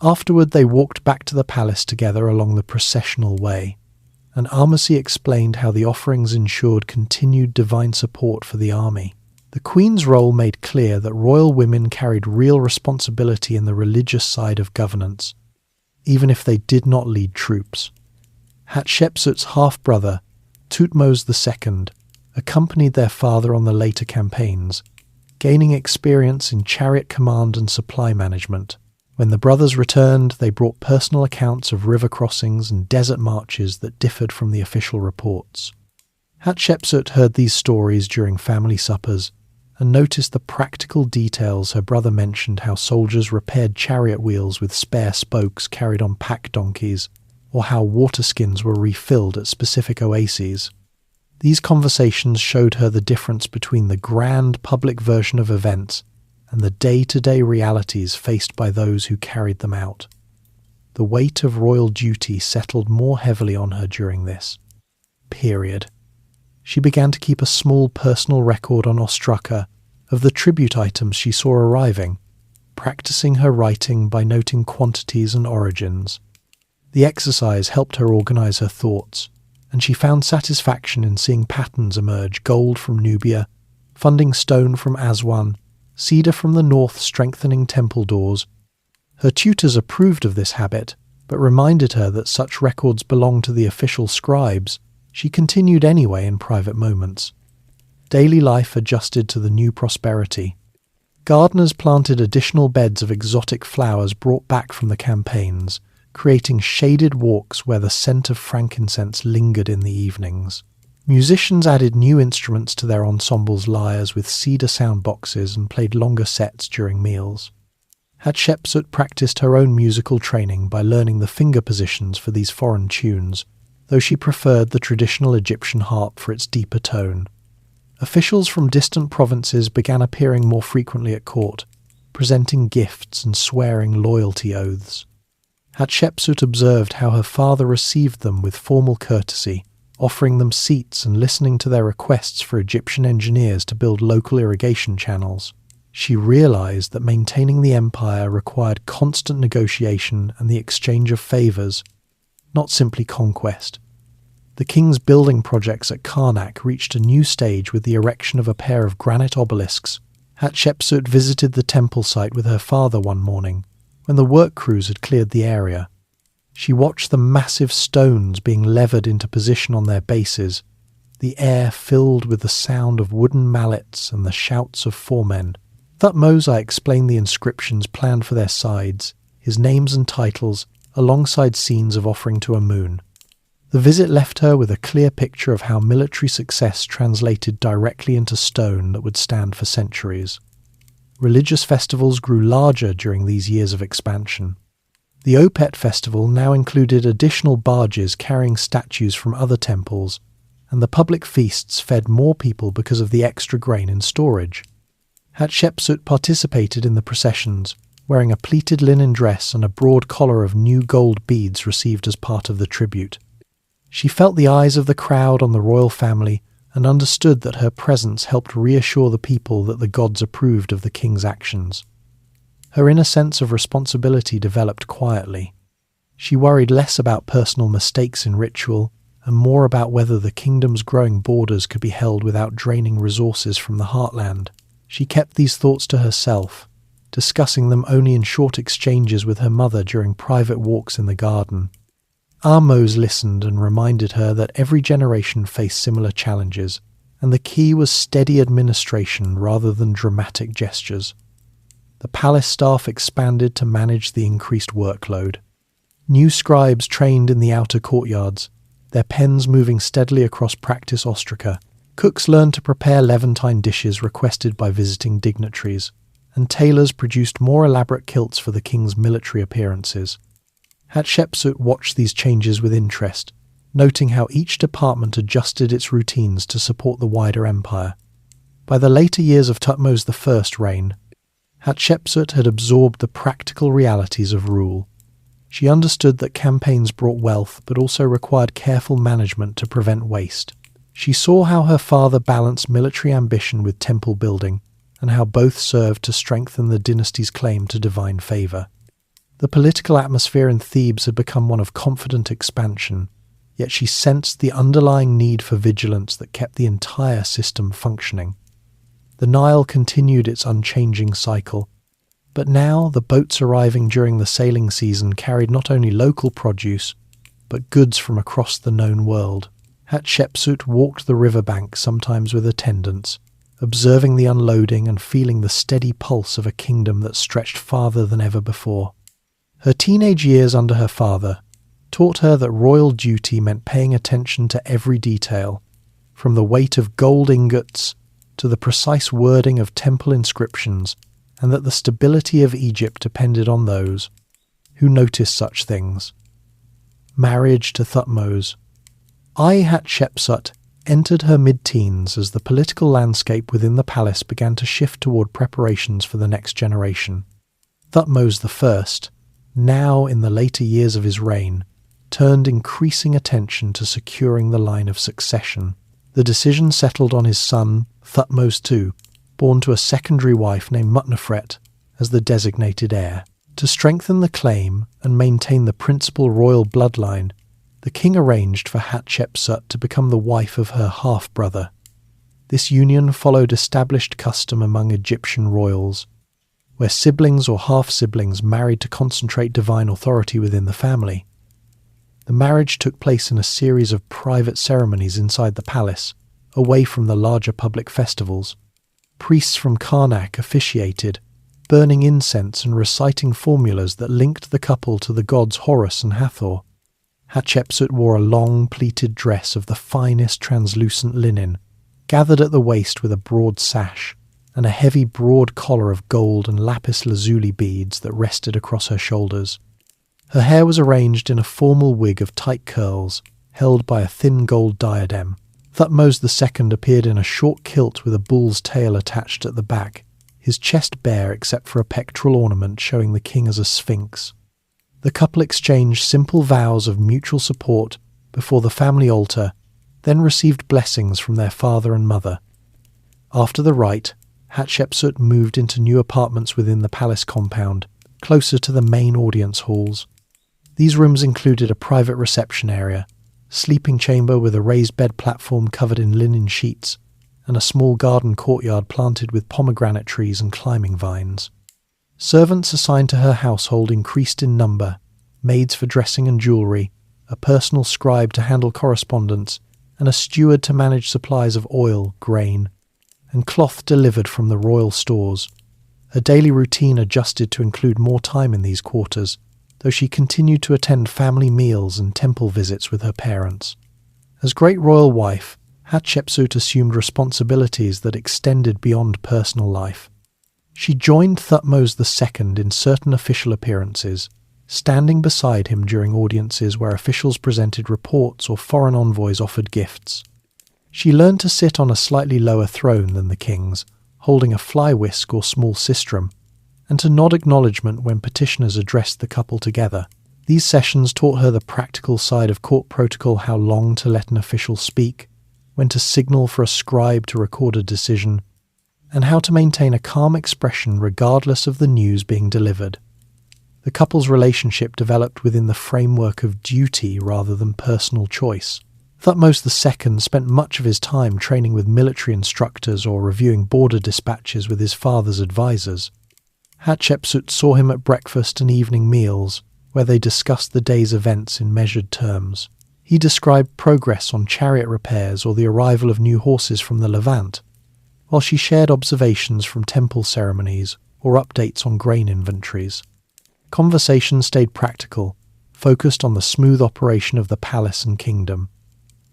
Afterward they walked back to the palace together along the processional way, and Ahmose explained how the offerings ensured continued divine support for the army. The queen's role made clear that royal women carried real responsibility in the religious side of governance, even if they did not lead troops. Hatshepsut's half-brother, Thutmos II, accompanied their father on the later campaigns, gaining experience in chariot command and supply management. When the brothers returned, they brought personal accounts of river crossings and desert marches that differed from the official reports. Hatshepsut heard these stories during family suppers and noticed the practical details. Her brother mentioned how soldiers repaired chariot wheels with spare spokes carried on pack donkeys, or how water skins were refilled at specific oases. These conversations showed her the difference between the grand public version of events and the day-to-day realities faced by those who carried them out. The weight of royal duty settled more heavily on her during this period. She began to keep a small personal record on Ostraka of the tribute items she saw arriving, practicing her writing by noting quantities and origins. The exercise helped her organize her thoughts, and she found satisfaction in seeing patterns emerge: gold from Nubia, funding stone from Aswan, cedar from the north strengthening temple doors. Her tutors approved of this habit, but reminded her that such records belonged to the official scribes. She continued anyway in private moments. Daily life adjusted to the new prosperity. Gardeners planted additional beds of exotic flowers brought back from the campaigns, creating shaded walks where the scent of frankincense lingered in the evenings. Musicians added new instruments to their ensemble's lyres with cedar sound boxes and played longer sets during meals. Hatshepsut practiced her own musical training by learning the finger positions for these foreign tunes, though she preferred the traditional Egyptian harp for its deeper tone. Officials from distant provinces began appearing more frequently at court, presenting gifts and swearing loyalty oaths. Hatshepsut observed how her father received them with formal courtesy, offering them seats and listening to their requests for Egyptian engineers to build local irrigation channels. She realized that maintaining the empire required constant negotiation and the exchange of favors, not simply conquest. The king's building projects at Karnak reached a new stage with the erection of a pair of granite obelisks. Hatshepsut visited the temple site with her father one morning, when the work crews had cleared the area. She watched the massive stones being levered into position on their bases, the air filled with the sound of wooden mallets and the shouts of foremen. Thutmos II explained the inscriptions planned for their sides, his names and titles, alongside scenes of offering to Amun. The visit left her with a clear picture of how military success translated directly into stone that would stand for centuries. Religious festivals grew larger during these years of expansion. The Opet festival now included additional barges carrying statues from other temples, and the public feasts fed more people because of the extra grain in storage. Hatshepsut participated in the processions, wearing a pleated linen dress and a broad collar of new gold beads received as part of the tribute. She felt the eyes of the crowd on the royal family and understood that her presence helped reassure the people that the gods approved of the king's actions. Her inner sense of responsibility developed quietly. She worried less about personal mistakes in ritual and more about whether the kingdom's growing borders could be held without draining resources from the heartland. She kept these thoughts to herself, discussing them only in short exchanges with her mother during private walks in the garden. Ahmose listened and reminded her that every generation faced similar challenges, and the key was steady administration rather than dramatic gestures. The palace staff expanded to manage the increased workload. New scribes trained in the outer courtyards, their pens moving steadily across practice ostraca. Cooks learned to prepare Levantine dishes requested by visiting dignitaries, and tailors produced more elaborate kilts for the king's military appearances. Hatshepsut watched these changes with interest, noting how each department adjusted its routines to support the wider empire. By the later years of Thutmos I's reign, Hatshepsut had absorbed the practical realities of rule. She understood that campaigns brought wealth but also required careful management to prevent waste. She saw how her father balanced military ambition with temple building, and how both served to strengthen the dynasty's claim to divine favour. The political atmosphere in Thebes had become one of confident expansion, yet she sensed the underlying need for vigilance that kept the entire system functioning. The Nile continued its unchanging cycle, but now the boats arriving during the sailing season carried not only local produce, but goods from across the known world. Hatshepsut walked the riverbank sometimes with attendants, observing the unloading and feeling the steady pulse of a kingdom that stretched farther than ever before. Her teenage years under her father taught her that royal duty meant paying attention to every detail, from the weight of gold ingots to the precise wording of temple inscriptions, and that the stability of Egypt depended on those who noticed such things. Marriage to Thutmos. Hatshepsut entered her mid-teens as the political landscape within the palace began to shift toward preparations for the next generation. Thutmos I, now in the later years of his reign, turned increasing attention to securing the line of succession. The decision settled on his son, Thutmos II, born to a secondary wife named Mutnefret, as the designated heir. To strengthen the claim and maintain the principal royal bloodline, the king arranged for Hatshepsut to become the wife of her half-brother. This union followed established custom among Egyptian royals, where siblings or half-siblings married to concentrate divine authority within the family. The marriage took place in a series of private ceremonies inside the palace, away from the larger public festivals. Priests from Karnak officiated, burning incense and reciting formulas that linked the couple to the gods Horus and Hathor. Hatshepsut wore a long pleated dress of the finest translucent linen, gathered at the waist with a broad sash, and a heavy broad collar of gold and lapis lazuli beads that rested across her shoulders. Her hair was arranged in a formal wig of tight curls, held by a thin gold diadem. Thutmos II appeared in a short kilt with a bull's tail attached at the back, his chest bare except for a pectoral ornament showing the king as a sphinx. The couple exchanged simple vows of mutual support before the family altar, then received blessings from their father and mother. After the rite, Hatshepsut moved into new apartments within the palace compound, closer to the main audience halls. These rooms included a private reception area, sleeping chamber with a raised bed platform covered in linen sheets, and a small garden courtyard planted with pomegranate trees and climbing vines. Servants assigned to her household increased in number, maids for dressing and jewellery, a personal scribe to handle correspondence, and a steward to manage supplies of oil, grain, and cloth delivered from the royal stores. Her daily routine adjusted to include more time in these quarters, though she continued to attend family meals and temple visits with her parents. As great royal wife, Hatshepsut assumed responsibilities that extended beyond personal life. She joined Thutmos II in certain official appearances, standing beside him during audiences where officials presented reports or foreign envoys offered gifts. She learned to sit on a slightly lower throne than the kings, holding a fly whisk or small sistrum, and to nod acknowledgement when petitioners addressed the couple together. These sessions taught her the practical side of court protocol, how long to let an official speak, when to signal for a scribe to record a decision, and how to maintain a calm expression regardless of the news being delivered. The couple's relationship developed within the framework of duty rather than personal choice. Thutmos II spent much of his time training with military instructors or reviewing border dispatches with his father's advisors. Hatshepsut saw him at breakfast and evening meals, where they discussed the day's events in measured terms. He described progress on chariot repairs or the arrival of new horses from the Levant, while she shared observations from temple ceremonies or updates on grain inventories. Conversation stayed practical, focused on the smooth operation of the palace and kingdom.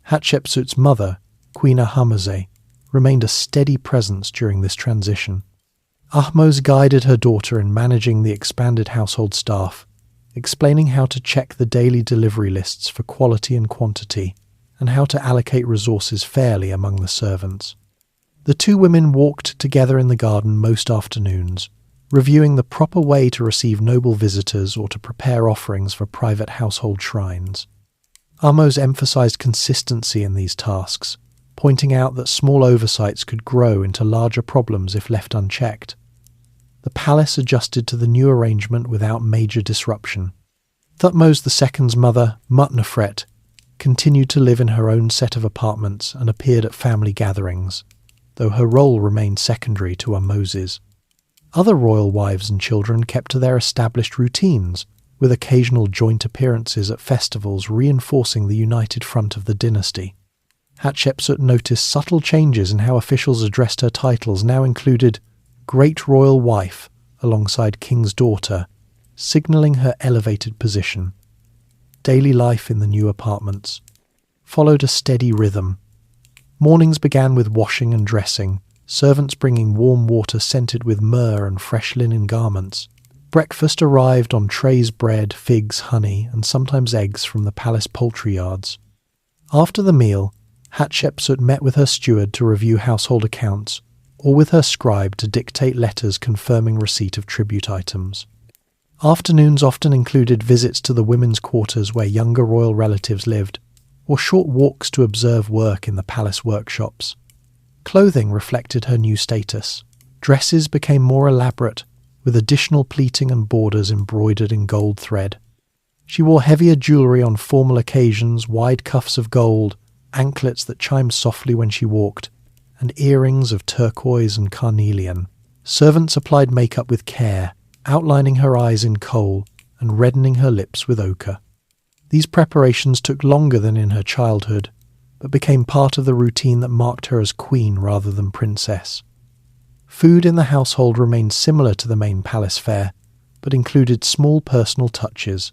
Hatshepsut's mother, Queen Ahmose, remained a steady presence during this transition. Ahmose guided her daughter in managing the expanded household staff, explaining how to check the daily delivery lists for quality and quantity, and how to allocate resources fairly among the servants. The two women walked together in the garden most afternoons, reviewing the proper way to receive noble visitors or to prepare offerings for private household shrines. Ahmose emphasized consistency in these tasks, pointing out that small oversights could grow into larger problems if left unchecked. The palace adjusted to the new arrangement without major disruption. Thutmos II's mother, Mutnefret, continued to live in her own set of apartments and appeared at family gatherings, though her role remained secondary to Ahmose's. Other royal wives and children kept to their established routines, with occasional joint appearances at festivals reinforcing the united front of the dynasty. Hatshepsut noticed subtle changes in how officials addressed her titles now included Great Royal Wife alongside King's Daughter, signalling her elevated position. Daily life in the new apartments followed a steady rhythm. Mornings began with washing and dressing, servants bringing warm water scented with myrrh and fresh linen garments. Breakfast arrived on trays: bread, figs, honey, and sometimes eggs from the palace poultry yards. After the meal, Hatshepsut met with her steward to review household accounts, or with her scribe to dictate letters confirming receipt of tribute items. Afternoons often included visits to the women's quarters where younger royal relatives lived, or short walks to observe work in the palace workshops. Clothing reflected her new status. Dresses became more elaborate, with additional pleating and borders embroidered in gold thread. She wore heavier jewellery on formal occasions, wide cuffs of gold, anklets that chimed softly when she walked, and earrings of turquoise and carnelian. Servants applied makeup with care, outlining her eyes in kohl and reddening her lips with ochre. These preparations took longer than in her childhood, but became part of the routine that marked her as queen rather than princess. Food in the household remained similar to the main palace fare, but included small personal touches.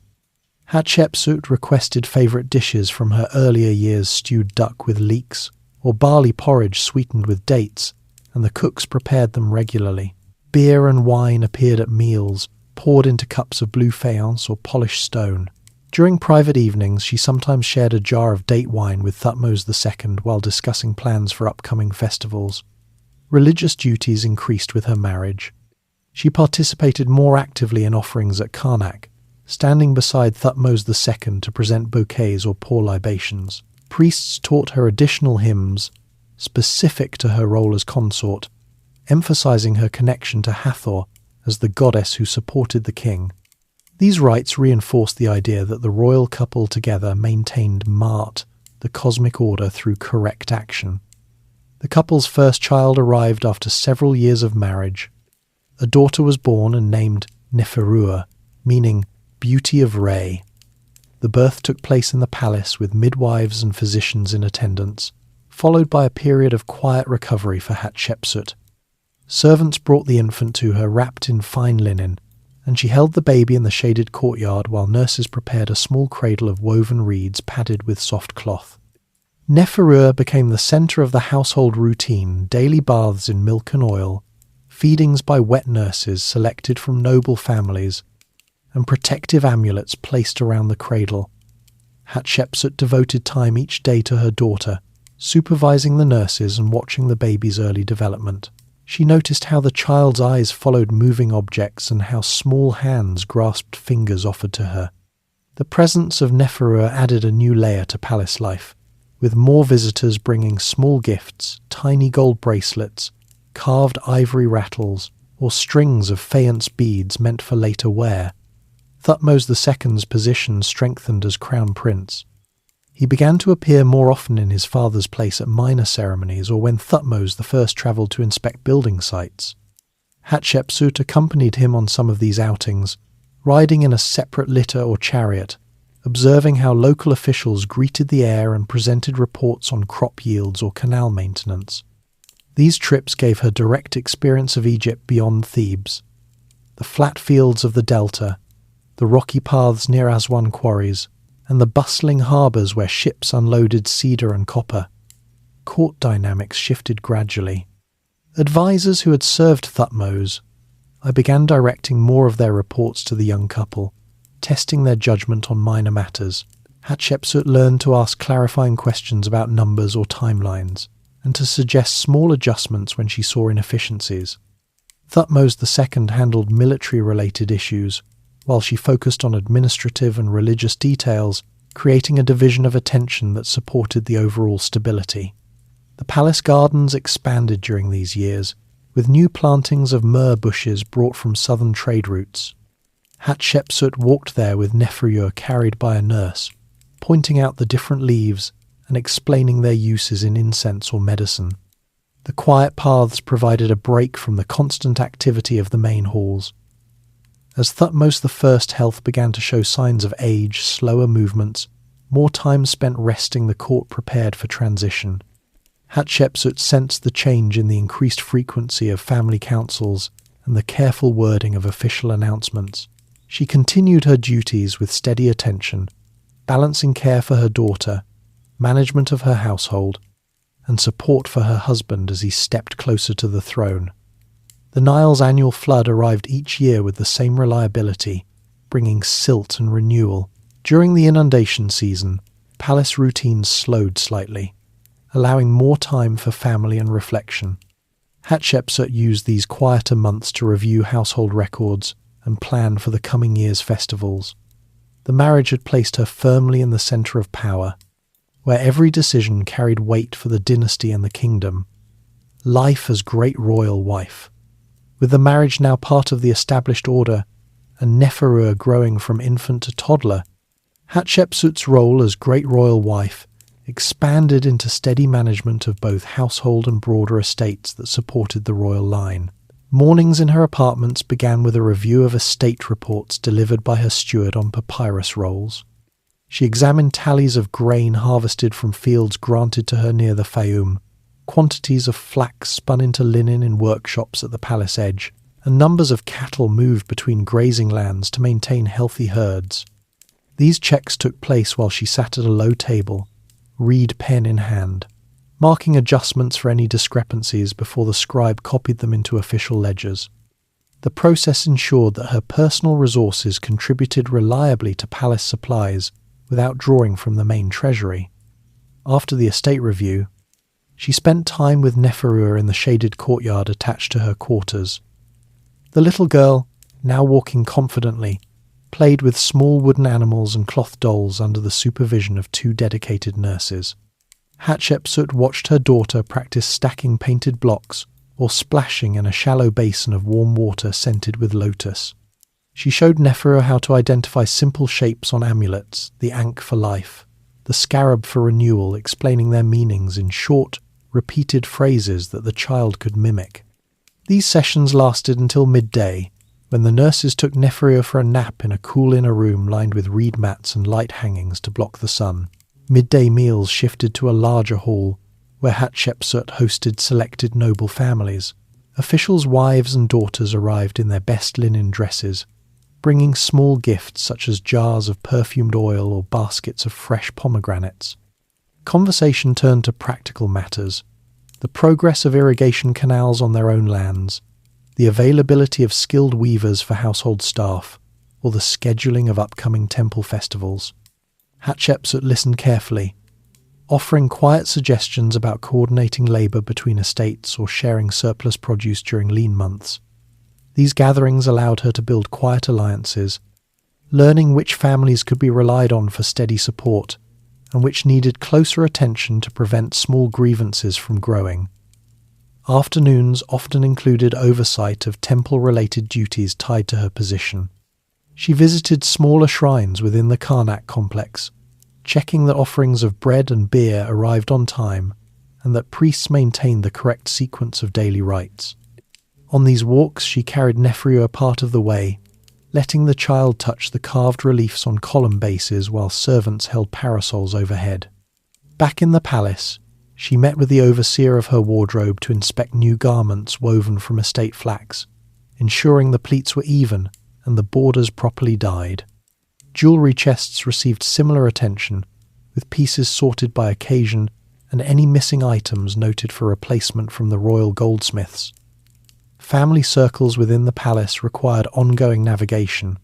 Hatshepsut requested favourite dishes from her earlier years: stewed duck with leeks, or barley porridge sweetened with dates, and the cooks prepared them regularly. Beer and wine appeared at meals, poured into cups of blue faience or polished stone. During private evenings, she sometimes shared a jar of date wine with Thutmos II while discussing plans for upcoming festivals. Religious duties increased with her marriage. She participated more actively in offerings at Karnak, standing beside Thutmos II to present bouquets or pour libations. Priests taught her additional hymns, specific to her role as consort, emphasizing her connection to Hathor as the goddess who supported the king. These rites reinforced the idea that the royal couple together maintained Ma'at, the cosmic order, through correct action. The couple's first child arrived after several years of marriage. A daughter was born and named Neferua, meaning beauty of Re. The birth took place in the palace with midwives and physicians in attendance, followed by a period of quiet recovery for Hatshepsut. Servants brought the infant to her wrapped in fine linen, and she held the baby in the shaded courtyard while nurses prepared a small cradle of woven reeds padded with soft cloth. Neferua became the centre of the household routine: daily baths in milk and oil, feedings by wet nurses selected from noble families, and protective amulets placed around the cradle. Hatshepsut devoted time each day to her daughter, supervising the nurses and watching the baby's early development. She noticed how the child's eyes followed moving objects and how small hands grasped fingers offered to her. The presence of Neferua added a new layer to palace life, with more visitors bringing small gifts, tiny gold bracelets, carved ivory rattles, or strings of faience beads meant for later wear. Thutmos II's position strengthened as crown prince. He began to appear more often in his father's place at minor ceremonies or when Thutmos I travelled to inspect building sites. Hatshepsut accompanied him on some of these outings, riding in a separate litter or chariot, observing how local officials greeted the heir and presented reports on crop yields or canal maintenance. These trips gave her direct experience of Egypt beyond Thebes. The flat fields of the delta, the rocky paths near Aswan quarries, and the bustling harbours where ships unloaded cedar and copper. Court dynamics shifted gradually. Advisors who had served Thutmos, I began directing more of their reports to the young couple, testing their judgment on minor matters. Hatshepsut learned to ask clarifying questions about numbers or timelines, and to suggest small adjustments when she saw inefficiencies. Thutmos II handled military-related issues, while she focused on administrative and religious details, creating a division of attention that supported the overall stability. The palace gardens expanded during these years, with new plantings of myrrh bushes brought from southern trade routes. Hatshepsut walked there with Neferua carried by a nurse, pointing out the different leaves and explaining their uses in incense or medicine. The quiet paths provided a break from the constant activity of the main halls. As Thutmos I's health began to show signs of age, slower movements, more time spent resting, the court prepared for transition. Hatshepsut sensed the change in the increased frequency of family councils and the careful wording of official announcements. She continued her duties with steady attention, balancing care for her daughter, management of her household, and support for her husband as he stepped closer to the throne. The Nile's annual flood arrived each year with the same reliability, bringing silt and renewal. During the inundation season, palace routines slowed slightly, allowing more time for family and reflection. Hatshepsut used these quieter months to review household records and plan for the coming year's festivals. The marriage had placed her firmly in the centre of power, where every decision carried weight for the dynasty and the kingdom. Life as great royal wife. With the marriage now part of the established order, and Neferua growing from infant to toddler, Hatshepsut's role as great royal wife expanded into steady management of both household and broader estates that supported the royal line. Mornings in her apartments began with a review of estate reports delivered by her steward on papyrus rolls. She examined tallies of grain harvested from fields granted to her near the Fayoum, quantities of flax spun into linen in workshops at the palace edge, and numbers of cattle moved between grazing lands to maintain healthy herds. These checks took place while she sat at a low table, reed pen in hand, marking adjustments for any discrepancies before the scribe copied them into official ledgers. The process ensured that her personal resources contributed reliably to palace supplies without drawing from the main treasury. After the estate review, she spent time with Neferua in the shaded courtyard attached to her quarters. The little girl, now walking confidently, played with small wooden animals and cloth dolls under the supervision of 2 dedicated nurses. Hatshepsut watched her daughter practice stacking painted blocks or splashing in a shallow basin of warm water scented with lotus. She showed Neferua how to identify simple shapes on amulets, the ankh for life, the scarab for renewal, explaining their meanings in short, repeated phrases that the child could mimic. These sessions lasted until midday, when the nurses took Neferua for a nap in a cool inner room lined with reed mats and light hangings to block the sun. Midday meals shifted to a larger hall, where Hatshepsut hosted selected noble families. Officials' wives and daughters arrived in their best linen dresses, bringing small gifts such as jars of perfumed oil or baskets of fresh pomegranates. Conversation turned to practical matters, the progress of irrigation canals on their own lands, the availability of skilled weavers for household staff, or the scheduling of upcoming temple festivals. Hatshepsut listened carefully, offering quiet suggestions about coordinating labour between estates or sharing surplus produce during lean months. These gatherings allowed her to build quiet alliances, learning which families could be relied on for steady support and which needed closer attention to prevent small grievances from growing. Afternoons often included oversight of temple-related duties tied to her position. She visited smaller shrines within the Karnak complex, checking that offerings of bread and beer arrived on time and that priests maintained the correct sequence of daily rites. On these walks she carried Neferua part of the way, letting the child touch the carved reliefs on column bases while servants held parasols overhead. Back in the palace, she met with the overseer of her wardrobe to inspect new garments woven from estate flax, ensuring the pleats were even and the borders properly dyed. Jewellery chests received similar attention, with pieces sorted by occasion and any missing items noted for replacement from the royal goldsmiths. Family circles within the palace required ongoing navigation.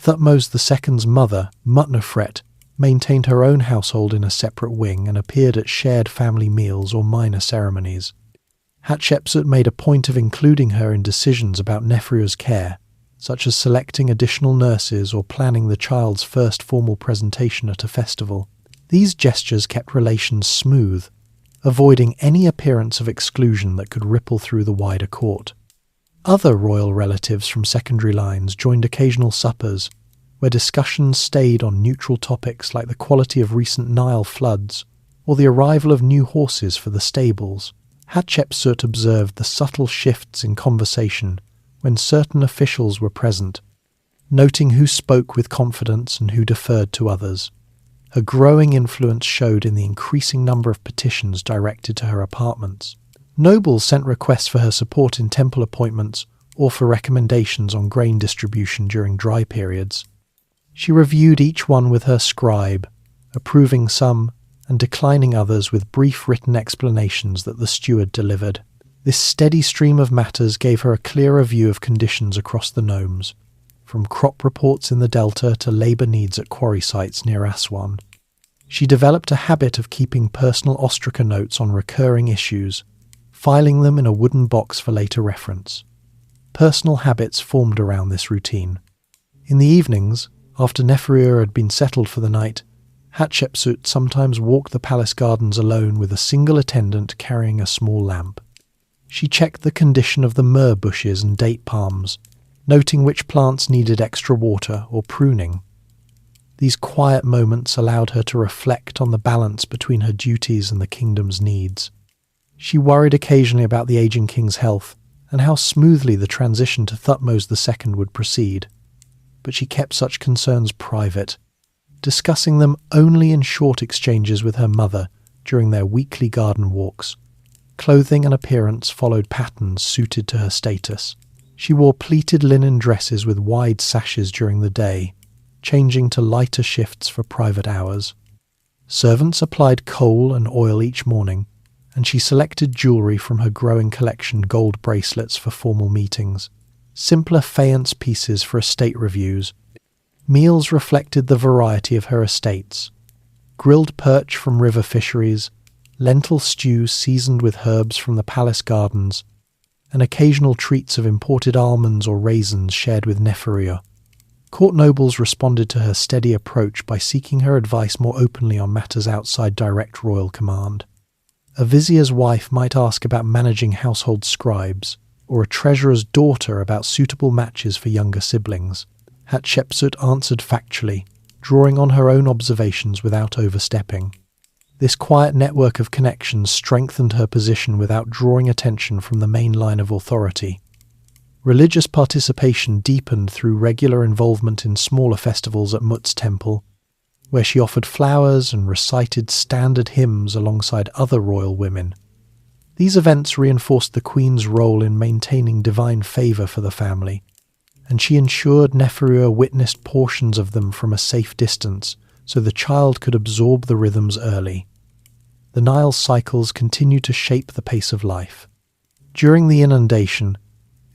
Thutmos II's mother, Mutnofret, maintained her own household in a separate wing and appeared at shared family meals or minor ceremonies. Hatshepsut made a point of including her in decisions about Neferua's care, such as selecting additional nurses or planning the child's first formal presentation at a festival. These gestures kept relations smooth, avoiding any appearance of exclusion that could ripple through the wider court. Other royal relatives from secondary lines joined occasional suppers, where discussions stayed on neutral topics like the quality of recent Nile floods or the arrival of new horses for the stables. Hatshepsut observed the subtle shifts in conversation when certain officials were present, noting who spoke with confidence and who deferred to others. Her growing influence showed in the increasing number of petitions directed to her apartments. Nobles sent requests for her support in temple appointments or for recommendations on grain distribution during dry periods. She reviewed each one with her scribe, approving some and declining others with brief written explanations that the steward delivered. This steady stream of matters gave her a clearer view of conditions across the nomes, from crop reports in the delta to labour needs at quarry sites near Aswan. She developed a habit of keeping personal ostraca notes on recurring issues, filing them in a wooden box for later reference. Personal habits formed around this routine. In the evenings, after Neferuer had been settled for the night, Hatshepsut sometimes walked the palace gardens alone with a single attendant carrying a small lamp. She checked the condition of the myrrh bushes and date palms, noting which plants needed extra water or pruning. These quiet moments allowed her to reflect on the balance between her duties and the kingdom's needs. She worried occasionally about the aging king's health and how smoothly the transition to Thutmos II would proceed, but she kept such concerns private, discussing them only in short exchanges with her mother during their weekly garden walks. Clothing and appearance followed patterns suited to her status. She wore pleated linen dresses with wide sashes during the day, changing to lighter shifts for private hours. Servants applied coal and oil each morning, and she selected jewellery from her growing collection: gold bracelets for formal meetings, simpler faience pieces for estate reviews. Meals reflected the variety of her estates: grilled perch from river fisheries, lentil stew seasoned with herbs from the palace gardens, and occasional treats of imported almonds or raisins shared with Neferuer. Court nobles responded to her steady approach by seeking her advice more openly on matters outside direct royal command. A vizier's wife might ask about managing household scribes, or a treasurer's daughter about suitable matches for younger siblings. Hatshepsut answered factually, drawing on her own observations without overstepping. This quiet network of connections strengthened her position without drawing attention from the main line of authority. Religious participation deepened through regular involvement in smaller festivals at Mut's temple, where she offered flowers and recited standard hymns alongside other royal women. These events reinforced the queen's role in maintaining divine favour for the family, and she ensured Neferuer witnessed portions of them from a safe distance so the child could absorb the rhythms early. The Nile's cycles continued to shape the pace of life. During the inundation,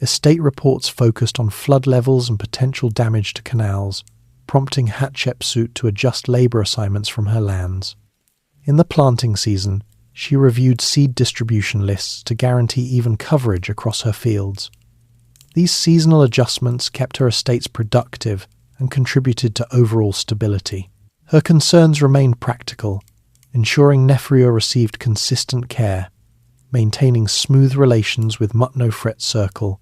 estate reports focused on flood levels and potential damage to canals, prompting Hatshepsut to adjust labour assignments from her lands. In the planting season, she reviewed seed distribution lists to guarantee even coverage across her fields. These seasonal adjustments kept her estates productive and contributed to overall stability. Her concerns remained practical, ensuring Neferuer received consistent care, maintaining smooth relations with Mut-Nofret's circle,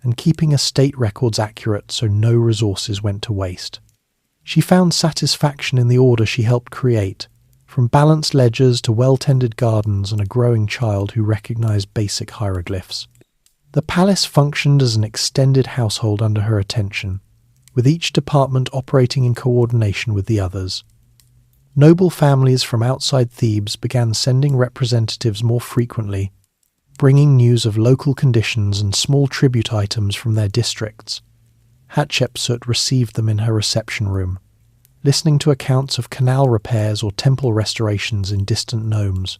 and keeping estate records accurate so no resources went to waste. She found satisfaction in the order she helped create, from balanced ledgers to well-tended gardens and a growing child who recognized basic hieroglyphs. The palace functioned as an extended household under her attention, with each department operating in coordination with the others. Noble families from outside Thebes began sending representatives more frequently, bringing news of local conditions and small tribute items from their districts. Hatshepsut received them in her reception room, listening to accounts of canal repairs or temple restorations in distant nomes.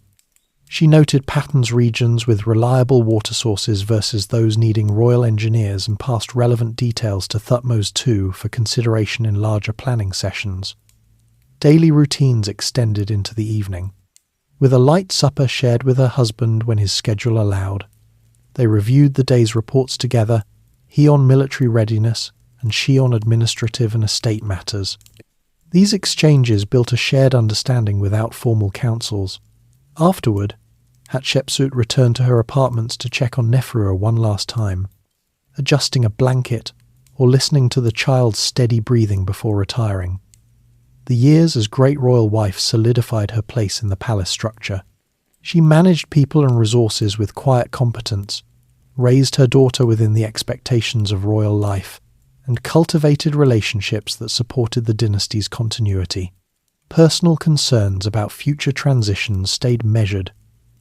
She noted patterns regions with reliable water sources versus those needing royal engineers and passed relevant details to Thutmos II for consideration in larger planning sessions. Daily routines extended into the evening, with a light supper shared with her husband when his schedule allowed. They reviewed the day's reports together, he on military readiness and she on administrative and estate matters. These exchanges built a shared understanding without formal councils. Afterward, Hatshepsut returned to her apartments to check on Neferuer one last time, adjusting a blanket or listening to the child's steady breathing before retiring. The years as great royal wife solidified her place in the palace structure. She managed people and resources with quiet competence, raised her daughter within the expectations of royal life, and cultivated relationships that supported the dynasty's continuity. Personal concerns about future transitions stayed measured,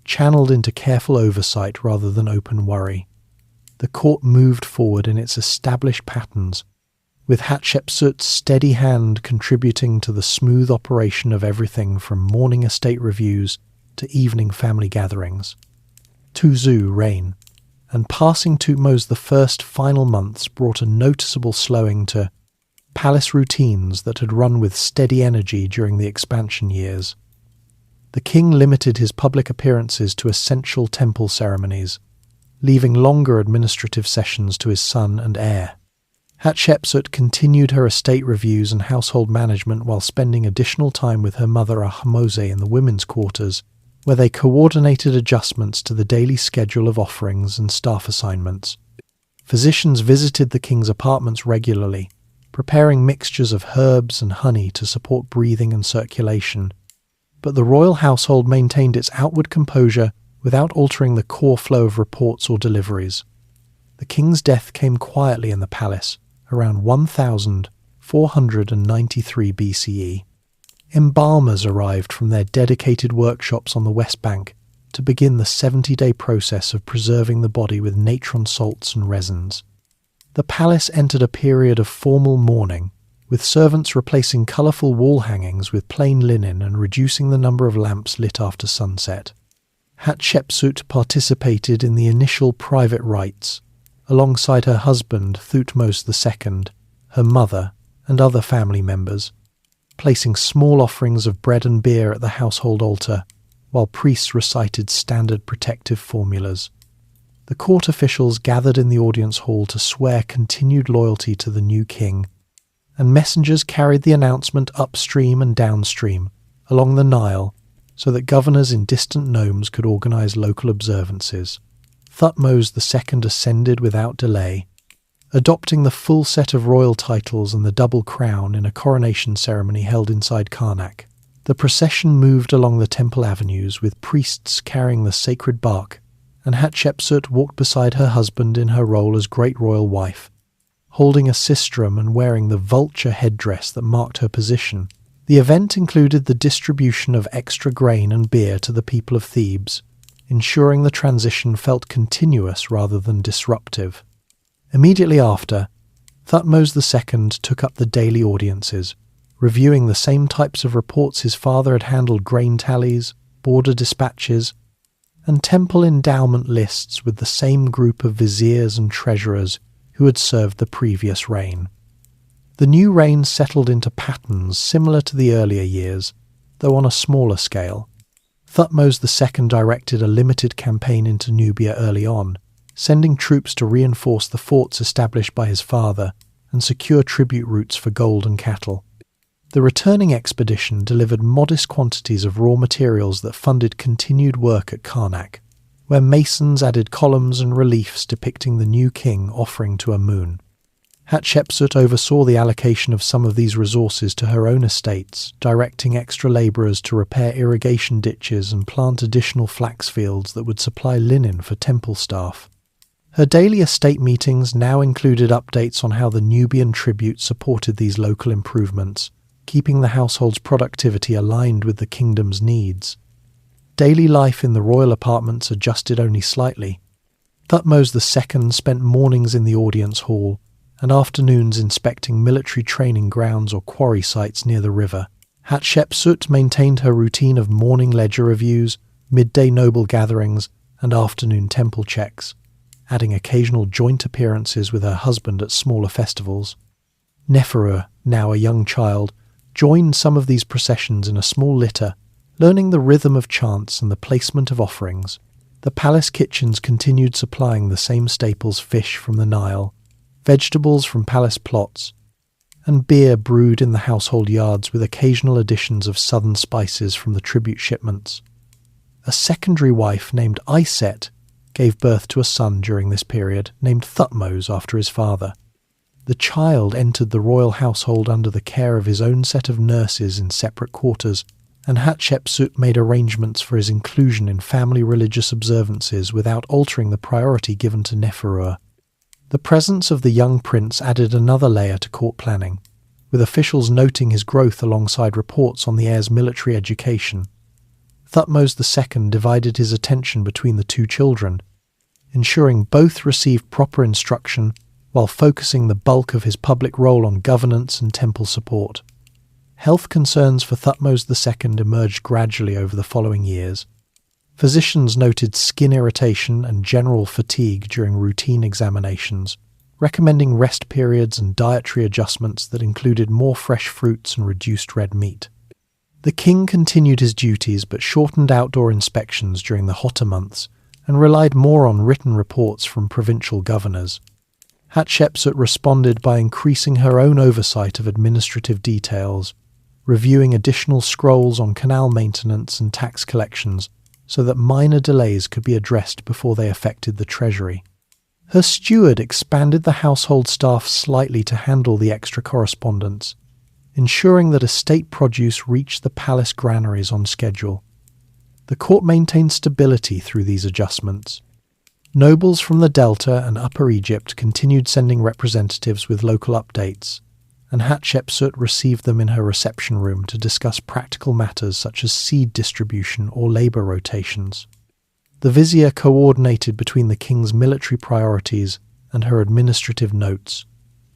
channeled into careful oversight rather than open worry. The court moved forward in its established patterns, with Hatshepsut's steady hand contributing to the smooth operation of everything from morning estate reviews to evening family gatherings. Tuzu reign, and passing Thutmos I's final months brought a noticeable slowing to palace routines that had run with steady energy during the expansion years. The king limited his public appearances to essential temple ceremonies, leaving longer administrative sessions to his son and heir. Hatshepsut continued her estate reviews and household management while spending additional time with her mother Ahmose in the women's quarters, where they coordinated adjustments to the daily schedule of offerings and staff assignments. Physicians visited the king's apartments regularly, preparing mixtures of herbs and honey to support breathing and circulation. But the royal household maintained its outward composure without altering the core flow of reports or deliveries. The king's death came quietly in the palace, around 1493 BCE. Embalmers arrived from their dedicated workshops on the West Bank to begin the 70-day process of preserving the body with natron salts and resins. The palace entered a period of formal mourning, with servants replacing colourful wall hangings with plain linen and reducing the number of lamps lit after sunset. Hatshepsut participated in the initial private rites, alongside her husband Thutmos II, her mother, and other family members, placing small offerings of bread and beer at the household altar, while priests recited standard protective formulas. The court officials gathered in the audience hall to swear continued loyalty to the new king, and messengers carried the announcement upstream and downstream, along the Nile, so that governors in distant nomes could organize local observances. Thutmos II ascended without delay, adopting the full set of royal titles and the double crown in a coronation ceremony held inside Karnak. The procession moved along the temple avenues with priests carrying the sacred bark, and Hatshepsut walked beside her husband in her role as great royal wife, holding a sistrum and wearing the vulture headdress that marked her position. The event included the distribution of extra grain and beer to the people of Thebes, ensuring the transition felt continuous rather than disruptive. Immediately after, Thutmos II took up the daily audiences, reviewing the same types of reports his father had handled: grain tallies, border dispatches, and temple endowment lists with the same group of viziers and treasurers who had served the previous reign. The new reign settled into patterns similar to the earlier years, though on a smaller scale. Thutmos II directed a limited campaign into Nubia early on, sending troops to reinforce the forts established by his father and secure tribute routes for gold and cattle. The returning expedition delivered modest quantities of raw materials that funded continued work at Karnak, where masons added columns and reliefs depicting the new king offering to Amun. Hatshepsut oversaw the allocation of some of these resources to her own estates, directing extra labourers to repair irrigation ditches and plant additional flax fields that would supply linen for temple staff. Her daily estate meetings now included updates on how the Nubian tribute supported these local improvements, keeping the household's productivity aligned with the kingdom's needs. Daily life in the royal apartments adjusted only slightly. Thutmos II spent mornings in the audience hall and afternoons inspecting military training grounds or quarry sites near the river. Hatshepsut maintained her routine of morning ledger reviews, midday noble gatherings, and afternoon temple checks, adding occasional joint appearances with her husband at smaller festivals. Neferu, now a young child, joined some of these processions in a small litter, learning the rhythm of chants and the placement of offerings. The palace kitchens continued supplying the same staples: fish from the Nile, vegetables from palace plots, and beer brewed in the household yards with occasional additions of southern spices from the tribute shipments. A secondary wife named Iset gave birth to a son during this period, named Thutmos after his father. The child entered the royal household under the care of his own set of nurses in separate quarters, and Hatshepsut made arrangements for his inclusion in family religious observances without altering the priority given to Neferu. The presence of the young prince added another layer to court planning, with officials noting his growth alongside reports on the heir's military education. Thutmos II divided his attention between the two children, ensuring both received proper instruction while focusing the bulk of his public role on governance and temple support. Health concerns for Thutmos II emerged gradually over the following years. Physicians noted skin irritation and general fatigue during routine examinations, recommending rest periods and dietary adjustments that included more fresh fruits and reduced red meat. The king continued his duties but shortened outdoor inspections during the hotter months and relied more on written reports from provincial governors. Hatshepsut responded by increasing her own oversight of administrative details, reviewing additional scrolls on canal maintenance and tax collections so that minor delays could be addressed before they affected the treasury. Her steward expanded the household staff slightly to handle the extra correspondence, ensuring that estate produce reached the palace granaries on schedule. The court maintained stability through these adjustments. Nobles from the Delta and Upper Egypt continued sending representatives with local updates, and Hatshepsut received them in her reception room to discuss practical matters such as seed distribution or labour rotations. The vizier coordinated between the king's military priorities and her administrative notes,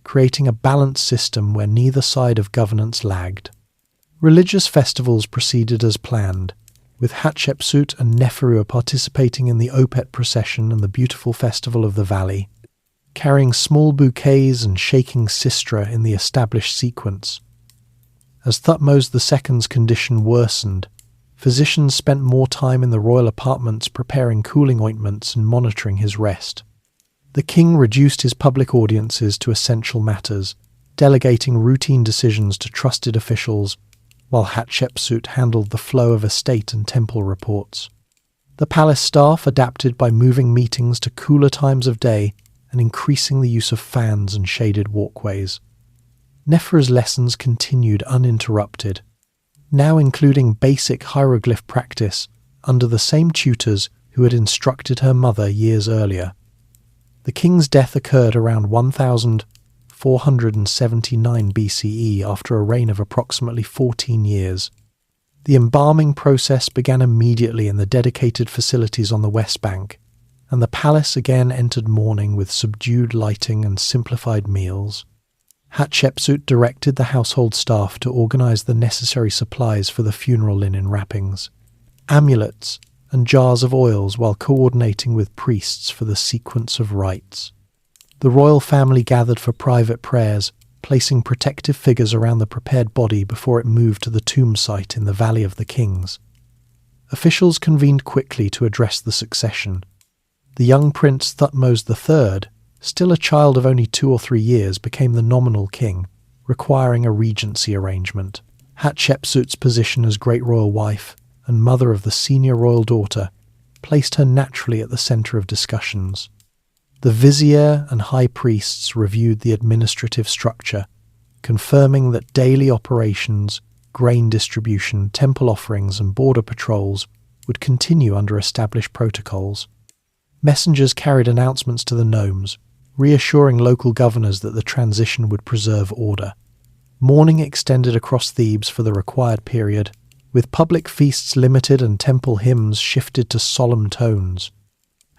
creating a balanced system where neither side of governance lagged. Religious festivals proceeded as planned, with Hatshepsut and Neferua participating in the Opet procession and the beautiful festival of the valley, carrying small bouquets and shaking sistra in the established sequence. As Thutmos II's condition worsened, physicians spent more time in the royal apartments preparing cooling ointments and monitoring his rest. The king reduced his public audiences to essential matters, delegating routine decisions to trusted officials, while Hatshepsut handled the flow of estate and temple reports. The palace staff adapted by moving meetings to cooler times of day and increasing the use of fans and shaded walkways. Neferua's lessons continued uninterrupted, now including basic hieroglyph practice under the same tutors who had instructed her mother years earlier. The king's death occurred around 1479 BCE after a reign of approximately 14 years. The embalming process began immediately in the dedicated facilities on the West Bank, and the palace again entered mourning with subdued lighting and simplified meals. Hatshepsut directed the household staff to organize the necessary supplies for the funeral linen wrappings, amulets, and jars of oils while coordinating with priests for the sequence of rites. The royal family gathered for private prayers, placing protective figures around the prepared body before it moved to the tomb site in the Valley of the Kings. Officials convened quickly to address the succession. The young prince Thutmos III, still a child of only 2 or 3 years, became the nominal king, requiring a regency arrangement. Hatshepsut's position as great royal wife and mother of the senior royal daughter placed her naturally at the centre of discussions. The vizier and high priests reviewed the administrative structure, confirming that daily operations, grain distribution, temple offerings, and border patrols would continue under established protocols. Messengers carried announcements to the nomes, reassuring local governors that the transition would preserve order. Mourning extended across Thebes for the required period, with public feasts limited and temple hymns shifted to solemn tones.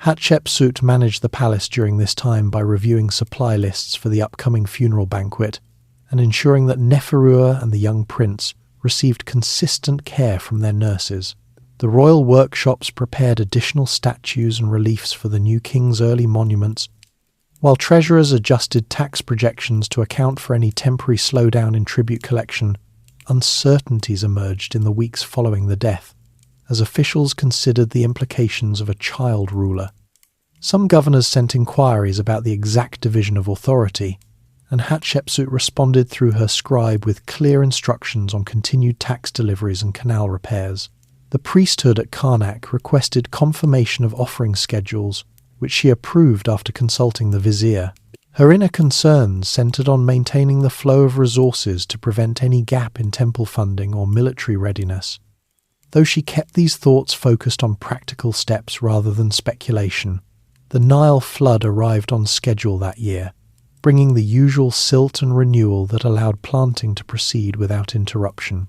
Hatshepsut managed the palace during this time by reviewing supply lists for the upcoming funeral banquet and ensuring that Neferua and the young prince received consistent care from their nurses. The royal workshops prepared additional statues and reliefs for the new king's early monuments, while treasurers adjusted tax projections to account for any temporary slowdown in tribute collection. Uncertainties emerged in the weeks following the death, as officials considered the implications of a child ruler. Some governors sent inquiries about the exact division of authority, and Hatshepsut responded through her scribe with clear instructions on continued tax deliveries and canal repairs. The priesthood at Karnak requested confirmation of offering schedules, which she approved after consulting the vizier. Her inner concerns centered on maintaining the flow of resources to prevent any gap in temple funding or military readiness. Though she kept these thoughts focused on practical steps rather than speculation, the Nile flood arrived on schedule that year, bringing the usual silt and renewal that allowed planting to proceed without interruption.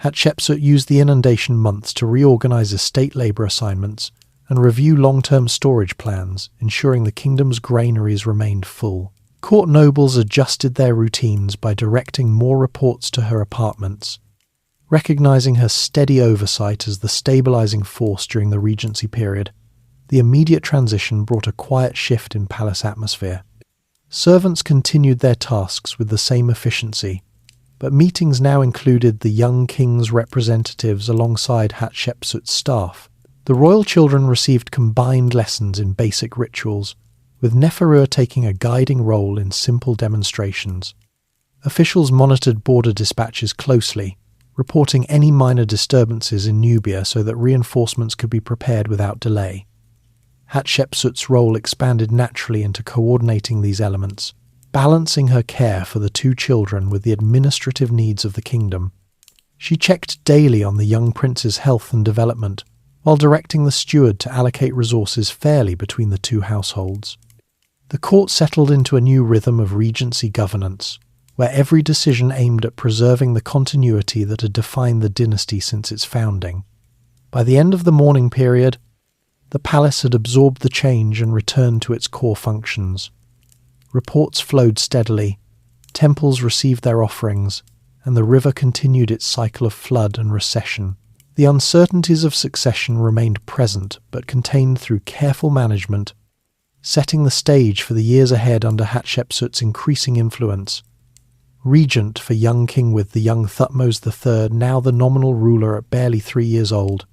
Hatshepsut used the inundation months to reorganize estate labor assignments and review long-term storage plans, ensuring the kingdom's granaries remained full. Court nobles adjusted their routines by directing more reports to her apartments, recognizing her steady oversight as the stabilizing force during the Regency period. The immediate transition brought a quiet shift in palace atmosphere. Servants continued their tasks with the same efficiency, but meetings now included the young king's representatives alongside Hatshepsut's staff. The royal children received combined lessons in basic rituals, with Neferu taking a guiding role in simple demonstrations. Officials monitored border dispatches closely, reporting any minor disturbances in Nubia so that reinforcements could be prepared without delay. Hatshepsut's role expanded naturally into coordinating these elements, balancing her care for the two children with the administrative needs of the kingdom. She checked daily on the young prince's health and development, while directing the steward to allocate resources fairly between the two households. The court settled into a new rhythm of regency governance, where every decision aimed at preserving the continuity that had defined the dynasty since its founding. By the end of the mourning period, the palace had absorbed the change and returned to its core functions. Reports flowed steadily, temples received their offerings, and the river continued its cycle of flood and recession. The uncertainties of succession remained present but contained through careful management, setting the stage for the years ahead under Hatshepsut's increasing influence. Regent for young king with the young Thutmos III, now the nominal ruler at barely 3 years old,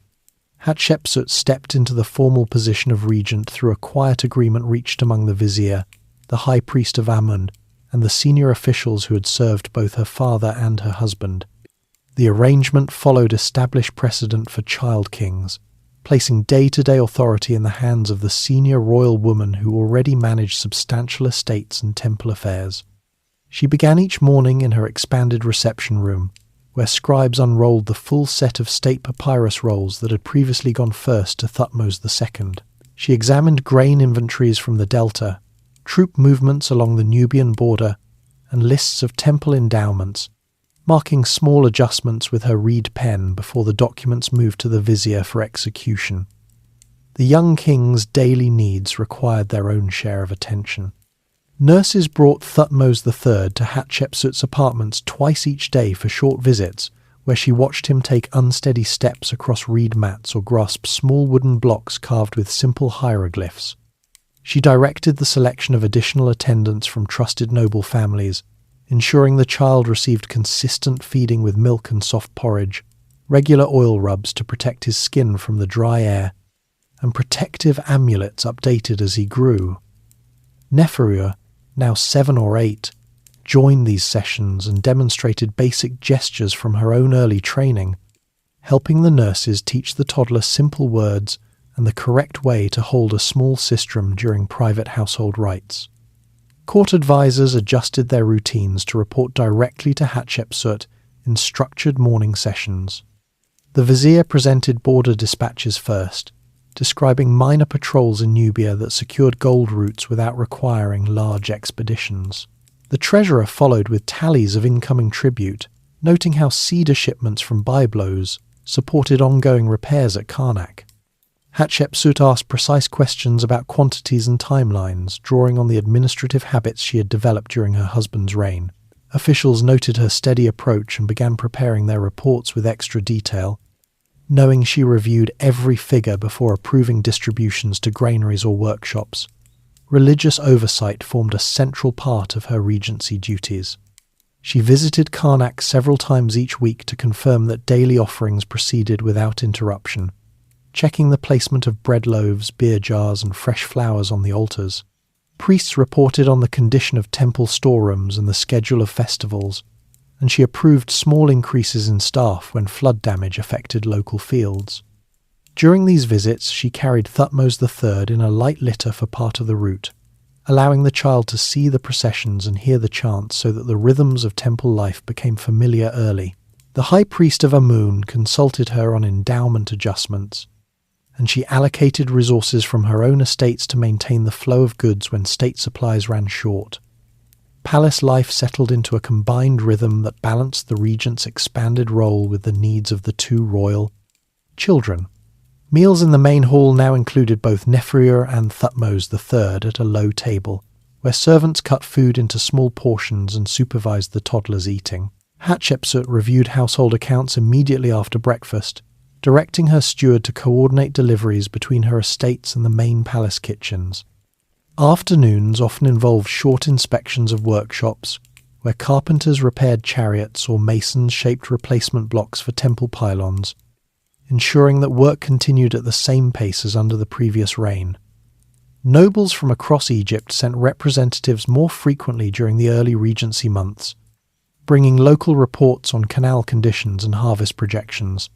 Hatshepsut stepped into the formal position of regent through a quiet agreement reached among the vizier, the high priest of Amun, and the senior officials who had served both her father and her husband. The arrangement followed established precedent for child kings, placing day-to-day authority in the hands of the senior royal woman who already managed substantial estates and temple affairs. She began each morning in her expanded reception room, where scribes unrolled the full set of state papyrus rolls that had previously gone first to Thutmos II. She examined grain inventories from the delta, troop movements along the Nubian border, and lists of temple endowments, marking small adjustments with her reed pen before the documents moved to the vizier for execution. The young king's daily needs required their own share of attention. Nurses brought Thutmos III to Hatshepsut's apartments twice each day for short visits, where she watched him take unsteady steps across reed mats or grasp small wooden blocks carved with simple hieroglyphs. She directed the selection of additional attendants from trusted noble families, ensuring the child received consistent feeding with milk and soft porridge, regular oil rubs to protect his skin from the dry air, and protective amulets updated as he grew. Neferu, now 7 or 8, joined these sessions and demonstrated basic gestures from her own early training, helping the nurses teach the toddler simple words and the correct way to hold a small sistrum during private household rites. Court advisors adjusted their routines to report directly to Hatshepsut in structured morning sessions. The vizier presented border dispatches first, describing minor patrols in Nubia that secured gold routes without requiring large expeditions. The treasurer followed with tallies of incoming tribute, noting how cedar shipments from Byblos supported ongoing repairs at Karnak. Hatshepsut asked precise questions about quantities and timelines, drawing on the administrative habits she had developed during her husband's reign. Officials noted her steady approach and began preparing their reports with extra detail, knowing she reviewed every figure before approving distributions to granaries or workshops. Religious oversight formed a central part of her regency duties. She visited Karnak several times each week to confirm that daily offerings proceeded without interruption, checking the placement of bread loaves, beer jars, and fresh flowers on the altars. Priests reported on the condition of temple storerooms and the schedule of festivals, and she approved small increases in staff when flood damage affected local fields. During these visits, she carried Thutmos III in a light litter for part of the route, allowing the child to see the processions and hear the chants so that the rhythms of temple life became familiar early. The high priest of Amun consulted her on endowment adjustments, and she allocated resources from her own estates to maintain the flow of goods when state supplies ran short. Palace life settled into a combined rhythm that balanced the regent's expanded role with the needs of the two royal children. Meals in the main hall now included both Neferu and Thutmos III at a low table, where servants cut food into small portions and supervised the toddlers eating. Hatshepsut reviewed household accounts immediately after breakfast, directing her steward to coordinate deliveries between her estates and the main palace kitchens. Afternoons often involved short inspections of workshops, where carpenters repaired chariots or masons shaped replacement blocks for temple pylons, ensuring that work continued at the same pace as under the previous reign. Nobles from across Egypt sent representatives more frequently during the early Regency months, bringing local reports on canal conditions and harvest projections.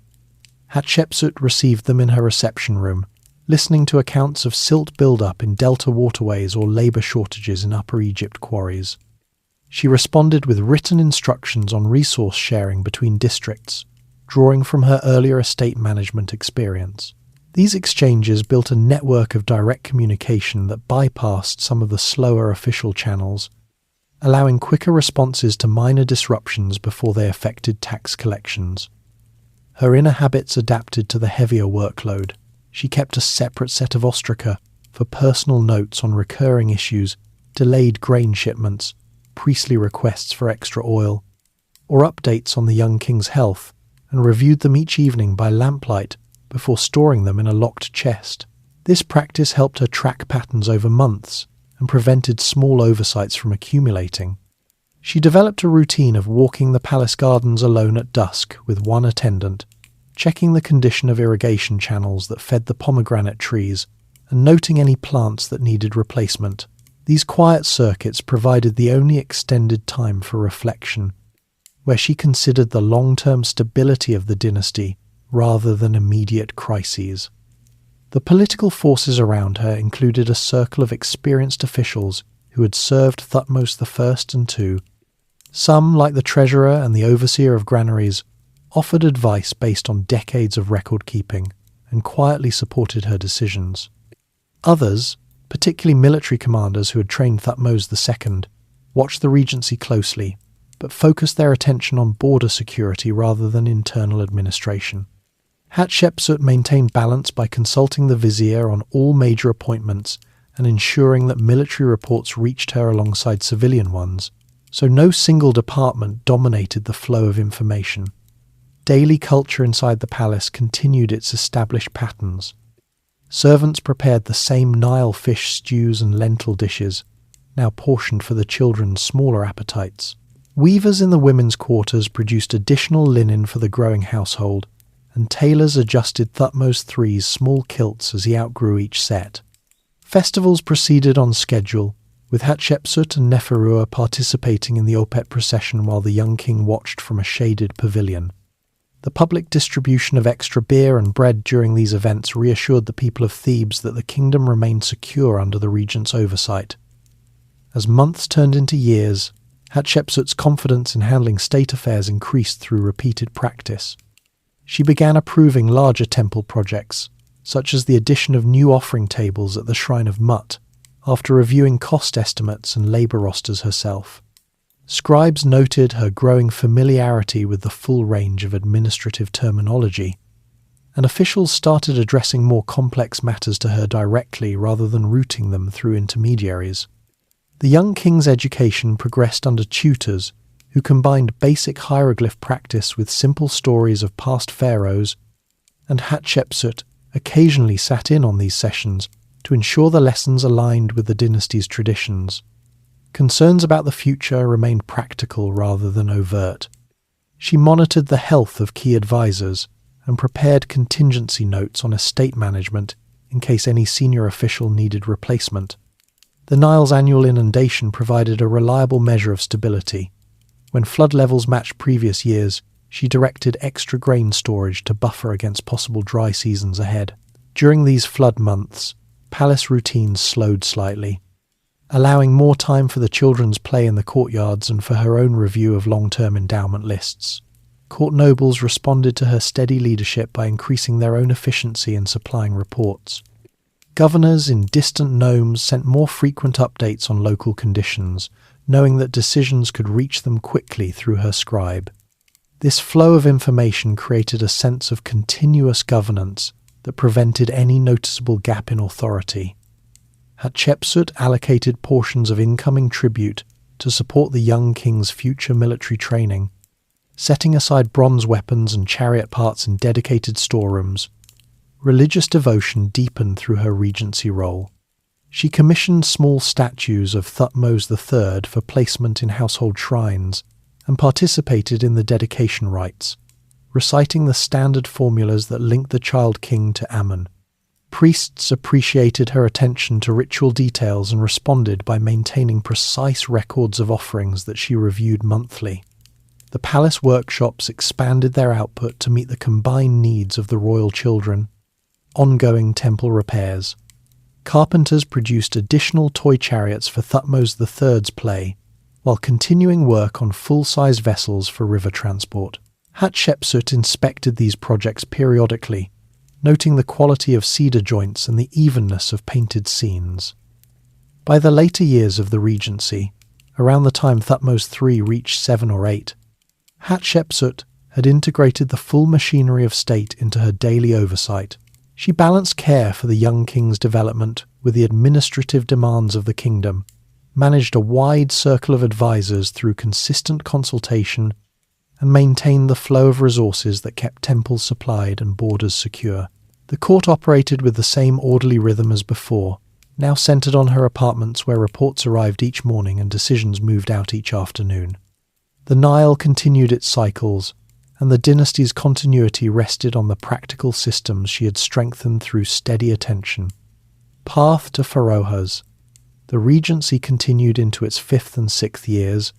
Hatshepsut received them in her reception room, listening to accounts of silt buildup in delta waterways or labour shortages in Upper Egypt quarries. She responded with written instructions on resource sharing between districts, drawing from her earlier estate management experience. These exchanges built a network of direct communication that bypassed some of the slower official channels, allowing quicker responses to minor disruptions before they affected tax collections. Her inner habits adapted to the heavier workload. She kept a separate set of ostraca for personal notes on recurring issues, delayed grain shipments, priestly requests for extra oil, or updates on the young king's health, and reviewed them each evening by lamplight before storing them in a locked chest. This practice helped her track patterns over months and prevented small oversights from accumulating. She developed a routine of walking the palace gardens alone at dusk with one attendant, checking the condition of irrigation channels that fed the pomegranate trees and noting any plants that needed replacement. These quiet circuits provided the only extended time for reflection, where she considered the long-term stability of the dynasty rather than immediate crises. The political forces around her included a circle of experienced officials who had served Thutmos I and II. Some, like the treasurer and the overseer of granaries, offered advice based on decades of record-keeping and quietly supported her decisions. Others, particularly military commanders who had trained Thutmos II, watched the regency closely, but focused their attention on border security rather than internal administration. Hatshepsut maintained balance by consulting the vizier on all major appointments and ensuring that military reports reached her alongside civilian ones, so no single department dominated the flow of information. Daily culture inside the palace continued its established patterns. Servants prepared the same Nile fish stews and lentil dishes, now portioned for the children's smaller appetites. Weavers in the women's quarters produced additional linen for the growing household, and tailors adjusted Thutmos III's small kilts as he outgrew each set. Festivals proceeded on schedule, with Hatshepsut and Neferua participating in the Opet procession while the young king watched from a shaded pavilion. The public distribution of extra beer and bread during these events reassured the people of Thebes that the kingdom remained secure under the regent's oversight. As months turned into years, Hatshepsut's confidence in handling state affairs increased through repeated practice. She began approving larger temple projects, such as the addition of new offering tables at the Shrine of Mut, after reviewing cost estimates and labour rosters herself. Scribes noted her growing familiarity with the full range of administrative terminology, and officials started addressing more complex matters to her directly rather than routing them through intermediaries. The young king's education progressed under tutors who combined basic hieroglyph practice with simple stories of past pharaohs, and Hatshepsut occasionally sat in on these sessions to ensure the lessons aligned with the dynasty's traditions. Concerns about the future remained practical rather than overt. She monitored the health of key advisors and prepared contingency notes on estate management in case any senior official needed replacement. The Nile's annual inundation provided a reliable measure of stability. When flood levels matched previous years, she directed extra grain storage to buffer against possible dry seasons ahead. During these flood months, palace routines slowed slightly, allowing more time for the children's play in the courtyards and for her own review of long-term endowment lists. Court nobles responded to her steady leadership by increasing their own efficiency in supplying reports. Governors in distant nomes sent more frequent updates on local conditions, knowing that decisions could reach them quickly through her scribe. This flow of information created a sense of continuous governance that prevented any noticeable gap in authority. Hatshepsut allocated portions of incoming tribute to support the young king's future military training, setting aside bronze weapons and chariot parts in dedicated storerooms. Religious devotion deepened through her regency role. She commissioned small statues of Thutmos III for placement in household shrines and participated in the dedication rites, reciting the standard formulas that linked the child king to Amun. Priests appreciated her attention to ritual details and responded by maintaining precise records of offerings that she reviewed monthly. The palace workshops expanded their output to meet the combined needs of the royal children. Ongoing temple repairs. Carpenters produced additional toy chariots for Thutmos III's play, while continuing work on full-size vessels for river transport. Hatshepsut inspected these projects periodically, noting the quality of cedar joints and the evenness of painted scenes. By the later years of the regency, around the time Thutmos III reached 7 or 8, Hatshepsut had integrated the full machinery of state into her daily oversight. She balanced care for the young king's development with the administrative demands of the kingdom, managed a wide circle of advisors through consistent consultation, and maintained the flow of resources that kept temples supplied and borders secure. The court operated with the same orderly rhythm as before, now centered on her apartments where reports arrived each morning and decisions moved out each afternoon. The Nile continued its cycles, and the dynasty's continuity rested on the practical systems she had strengthened through steady attention. Path to Pharaoh's. The regency continued into its 5th and 6th years.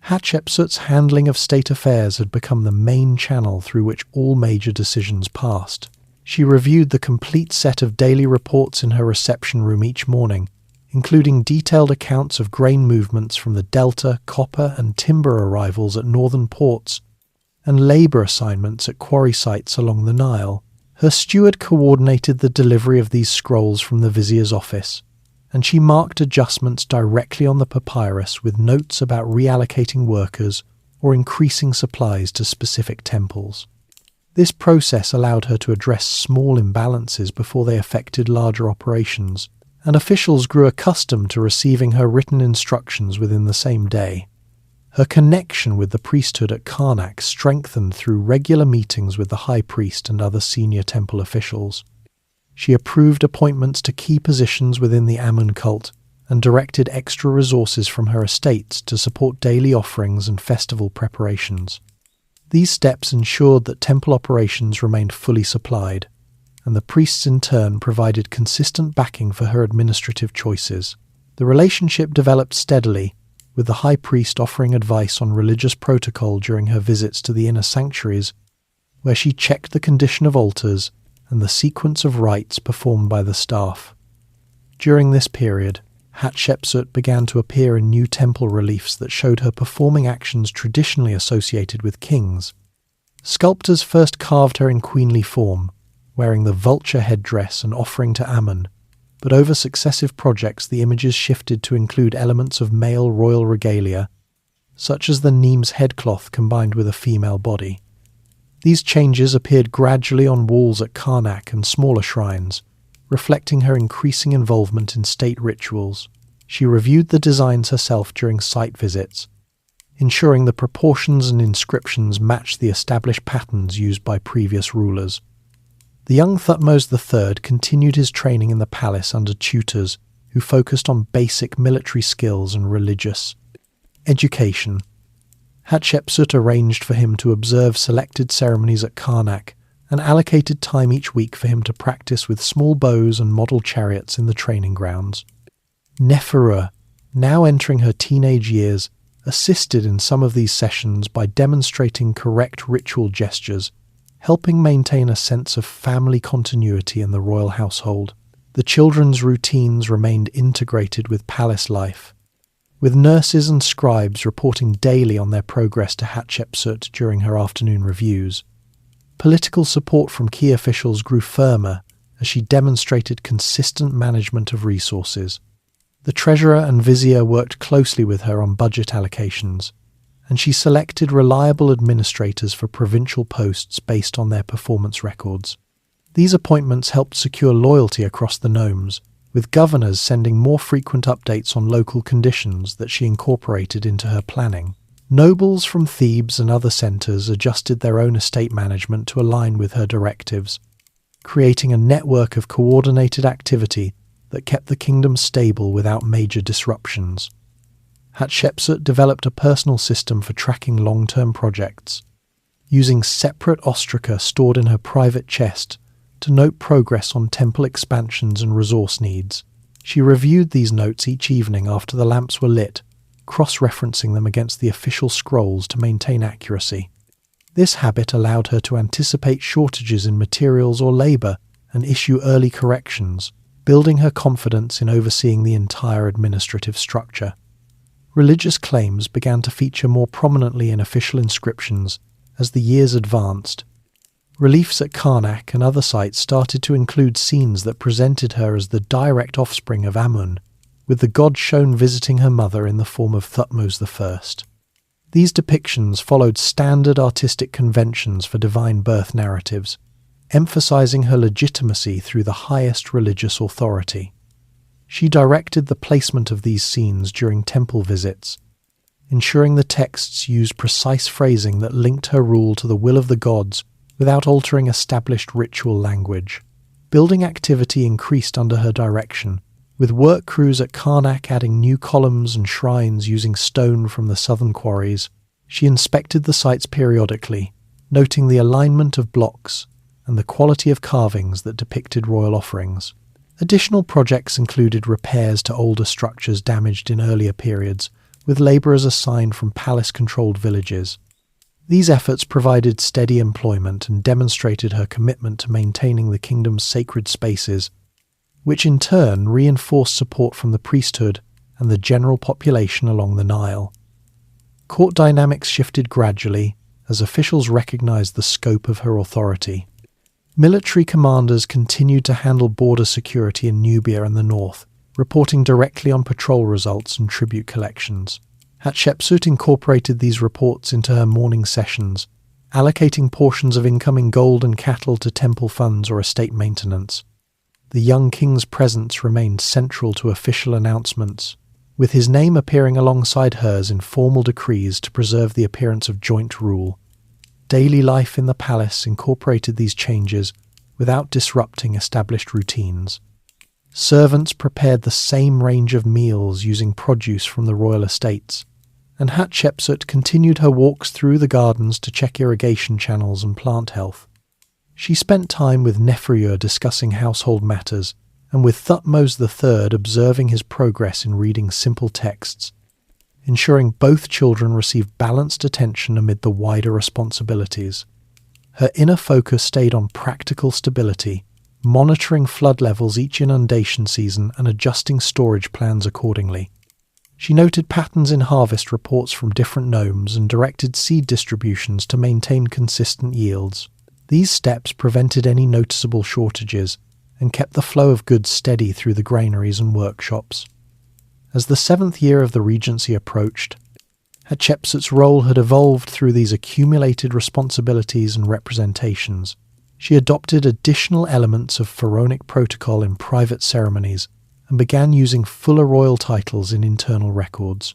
Hatshepsut's handling of state affairs had become the main channel through which all major decisions passed. She reviewed the complete set of daily reports in her reception room each morning, including detailed accounts of grain movements from the delta, copper and timber arrivals at northern ports, and labour assignments at quarry sites along the Nile. Her steward coordinated the delivery of these scrolls from the vizier's office, and she marked adjustments directly on the papyrus with notes about reallocating workers or increasing supplies to specific temples. This process allowed her to address small imbalances before they affected larger operations, and officials grew accustomed to receiving her written instructions within the same day. Her connection with the priesthood at Karnak strengthened through regular meetings with the high priest and other senior temple officials. She approved appointments to key positions within the Amun cult and directed extra resources from her estates to support daily offerings and festival preparations. These steps ensured that temple operations remained fully supplied, and the priests in turn provided consistent backing for her administrative choices. The relationship developed steadily, with the high priest offering advice on religious protocol during her visits to the inner sanctuaries, where she checked the condition of altars and the sequence of rites performed by the staff. During this period, Hatshepsut began to appear in new temple reliefs that showed her performing actions traditionally associated with kings. Sculptors first carved her in queenly form, wearing the vulture headdress and offering to Amun, but over successive projects the images shifted to include elements of male royal regalia, such as the Nemes headcloth combined with a female body. These changes appeared gradually on walls at Karnak and smaller shrines, reflecting her increasing involvement in state rituals. She reviewed the designs herself during site visits, ensuring the proportions and inscriptions matched the established patterns used by previous rulers. The young Thutmos III continued his training in the palace under tutors who focused on basic military skills and religious education. Hatshepsut arranged for him to observe selected ceremonies at Karnak and allocated time each week for him to practice with small bows and model chariots in the training grounds. Neferu, now entering her teenage years, assisted in some of these sessions by demonstrating correct ritual gestures, helping maintain a sense of family continuity in the royal household. The children's routines remained integrated with palace life, with nurses and scribes reporting daily on their progress to Hatshepsut during her afternoon reviews. Political support from key officials grew firmer as she demonstrated consistent management of resources. The treasurer and vizier worked closely with her on budget allocations, and she selected reliable administrators for provincial posts based on their performance records. These appointments helped secure loyalty across the nomes, with governors sending more frequent updates on local conditions that she incorporated into her planning. Nobles from Thebes and other centres adjusted their own estate management to align with her directives, creating a network of coordinated activity that kept the kingdom stable without major disruptions. Hatshepsut developed a personal system for tracking long-term projects, using separate ostraca stored in her private chest to note progress on temple expansions and resource needs. She reviewed these notes each evening after the lamps were lit, cross-referencing them against the official scrolls to maintain accuracy. This habit allowed her to anticipate shortages in materials or labour and issue early corrections, building her confidence in overseeing the entire administrative structure. Religious claims began to feature more prominently in official inscriptions as the years advanced. Reliefs at Karnak and other sites started to include scenes that presented her as the direct offspring of Amun, with the god shown visiting her mother in the form of Thutmos I. These depictions followed standard artistic conventions for divine birth narratives, emphasizing her legitimacy through the highest religious authority. She directed the placement of these scenes during temple visits, ensuring the texts used precise phrasing that linked her rule to the will of the gods without altering established ritual language. Building activity increased under her direction, with work crews at Karnak adding new columns and shrines using stone from the southern quarries. She inspected the sites periodically, noting the alignment of blocks and the quality of carvings that depicted royal offerings. Additional projects included repairs to older structures damaged in earlier periods, with labourers assigned from palace-controlled villages. These efforts provided steady employment and demonstrated her commitment to maintaining the kingdom's sacred spaces, which in turn reinforced support from the priesthood and the general population along the Nile. Court dynamics shifted gradually as officials recognized the scope of her authority. Military commanders continued to handle border security in Nubia and the north, reporting directly on patrol results and tribute collections. Hatshepsut incorporated these reports into her morning sessions, allocating portions of incoming gold and cattle to temple funds or estate maintenance. The young king's presence remained central to official announcements, with his name appearing alongside hers in formal decrees to preserve the appearance of joint rule. Daily life in the palace incorporated these changes without disrupting established routines. Servants prepared the same range of meals using produce from the royal estates, and Hatshepsut continued her walks through the gardens to check irrigation channels and plant health. She spent time with Neferure discussing household matters, and with Thutmos III observing his progress in reading simple texts, ensuring both children received balanced attention amid the wider responsibilities. Her inner focus stayed on practical stability, monitoring flood levels each inundation season and adjusting storage plans accordingly. She noted patterns in harvest reports from different nomes and directed seed distributions to maintain consistent yields. These steps prevented any noticeable shortages and kept the flow of goods steady through the granaries and workshops. As the 7th year of the regency approached, Hatshepsut's role had evolved through these accumulated responsibilities and representations. She adopted additional elements of pharaonic protocol in private ceremonies and began using fuller royal titles in internal records.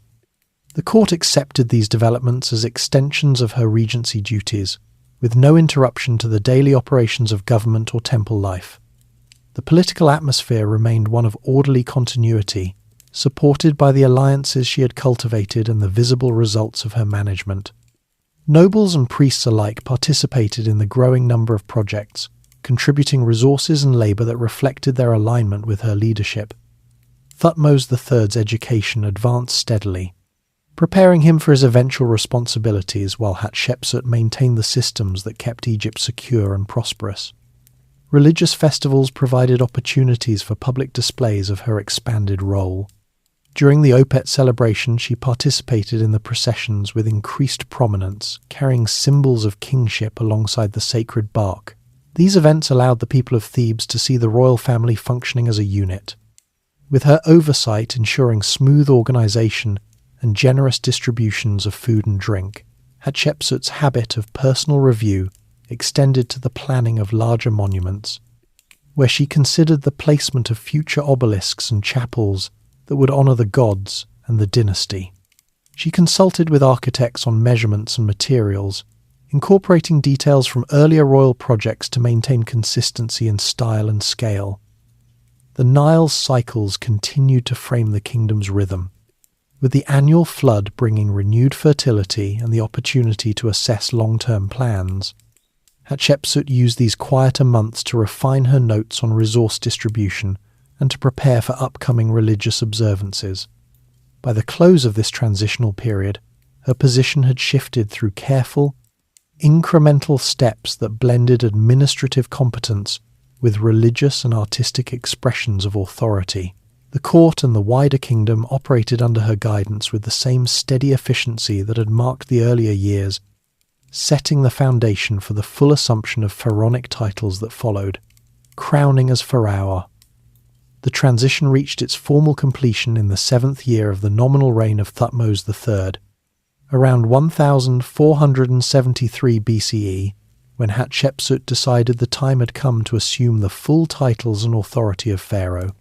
The court accepted these developments as extensions of her regency duties, with no interruption to the daily operations of government or temple life. The political atmosphere remained one of orderly continuity, supported by the alliances she had cultivated and the visible results of her management. Nobles and priests alike participated in the growing number of projects, contributing resources and labour that reflected their alignment with her leadership. Thutmos III's education advanced steadily, preparing him for his eventual responsibilities while Hatshepsut maintained the systems that kept Egypt secure and prosperous. Religious festivals provided opportunities for public displays of her expanded role. During the Opet celebration, she participated in the processions with increased prominence, carrying symbols of kingship alongside the sacred bark. These events allowed the people of Thebes to see the royal family functioning as a unit, with her oversight ensuring smooth organization and generous distributions of food and drink. Hatshepsut's habit of personal review extended to the planning of larger monuments. where she considered the placement of future obelisks and chapels that would honour the gods and the dynasty. She consulted with architects on measurements and materials, incorporating details from earlier royal projects to maintain consistency in style and scale. The Nile's cycles continued to frame the kingdom's rhythm, with the annual flood bringing renewed fertility and the opportunity to assess long-term plans. Hatshepsut used these quieter months to refine her notes on resource distribution and to prepare for upcoming religious observances. By the close of this transitional period, her position had shifted through careful, incremental steps that blended administrative competence with religious and artistic expressions of authority. The court and the wider kingdom operated under her guidance with the same steady efficiency that had marked the earlier years, setting the foundation for the full assumption of pharaonic titles that followed, crowning as Pharaoh. The transition reached its formal completion in the 7th year of the nominal reign of Thutmos III, around 1473 BCE, when Hatshepsut decided the time had come to assume the full titles and authority of Pharaoh.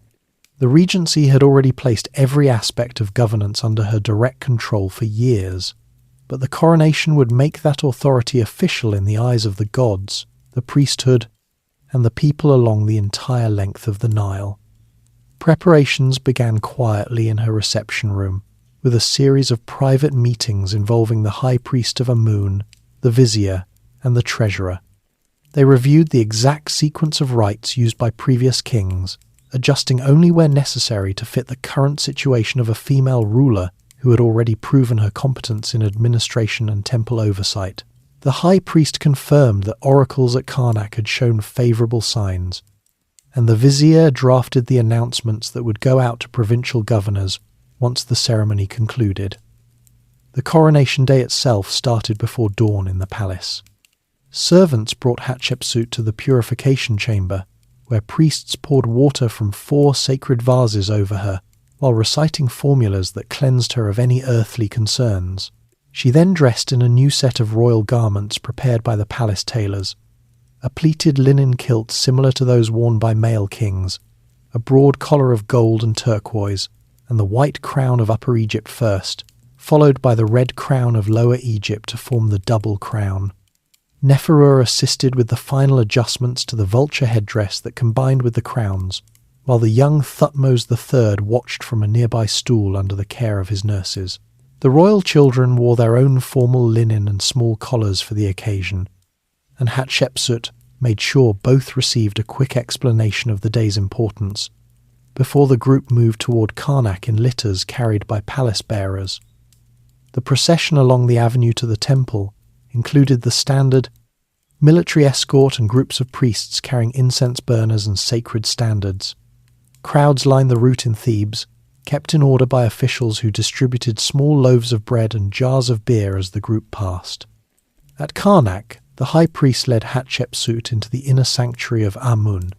The regency had already placed every aspect of governance under her direct control for years, but the coronation would make that authority official in the eyes of the gods, the priesthood, and the people along the entire length of the Nile. Preparations began quietly in her reception room, with a series of private meetings involving the high priest of Amun, the vizier, and the treasurer. They reviewed the exact sequence of rites used by previous kings, adjusting only where necessary to fit the current situation of a female ruler who had already proven her competence in administration and temple oversight. The high priest confirmed that oracles at Karnak had shown favourable signs, and the vizier drafted the announcements that would go out to provincial governors once the ceremony concluded. The coronation day itself started before dawn in the palace. Servants brought Hatshepsut to the purification chamber, where priests poured water from 4 sacred vases over her, while reciting formulas that cleansed her of any earthly concerns. She then dressed in a new set of royal garments prepared by the palace tailors, a pleated linen kilt similar to those worn by male kings, a broad collar of gold and turquoise, and the white crown of Upper Egypt first, followed by the red crown of Lower Egypt to form the double crown. Neferur assisted with the final adjustments to the vulture headdress that combined with the crowns, while the young Thutmos III watched from a nearby stool under the care of his nurses. The royal children wore their own formal linen and small collars for the occasion, and Hatshepsut made sure both received a quick explanation of the day's importance, before the group moved toward Karnak in litters carried by palace bearers. The procession along the avenue to the temple included the standard military escort and groups of priests carrying incense burners and sacred standards. Crowds lined the route in Thebes, kept in order by officials who distributed small loaves of bread and jars of beer as the group passed. At Karnak, the high priest led Hatshepsut into the inner sanctuary of Amun,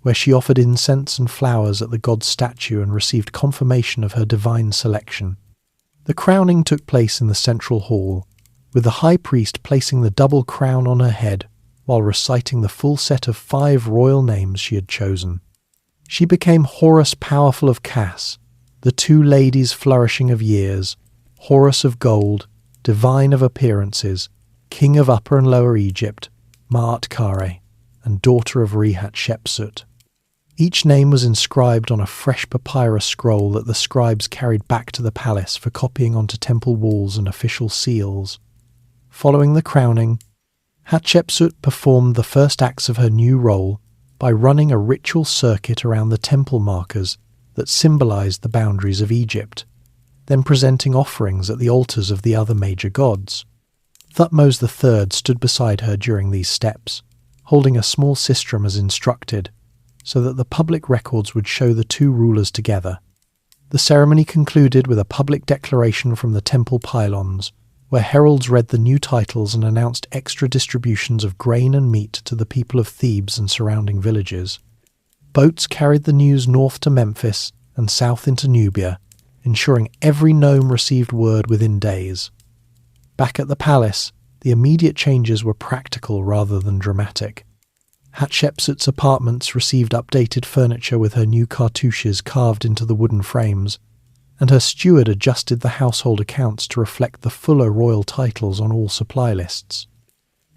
where she offered incense and flowers at the god's statue and received confirmation of her divine selection. The crowning took place in the central hall, with the high priest placing the double crown on her head while reciting the full set of 5 royal names she had chosen. She became Horus Powerful of Kas, the 2 ladies flourishing of years, Horus of Gold, Divine of Appearances, King of Upper and Lower Egypt, Ma'at Kare, and daughter of Hatshepsut. Each name was inscribed on a fresh papyrus scroll that the scribes carried back to the palace for copying onto temple walls and official seals. Following the crowning, Hatshepsut performed the first acts of her new role by running a ritual circuit around the temple markers that symbolized the boundaries of Egypt, then presenting offerings at the altars of the other major gods. Thutmos III stood beside her during these steps, holding a small sistrum as instructed, so that the public records would show the 2 rulers together. The ceremony concluded with a public declaration from the temple pylons, where heralds read the new titles and announced extra distributions of grain and meat to the people of Thebes and surrounding villages. Boats carried the news north to Memphis and south into Nubia, ensuring every nome received word within days. Back at the palace, the immediate changes were practical rather than dramatic. Hatshepsut's apartments received updated furniture with her new cartouches carved into the wooden frames, and her steward adjusted the household accounts to reflect the fuller royal titles on all supply lists.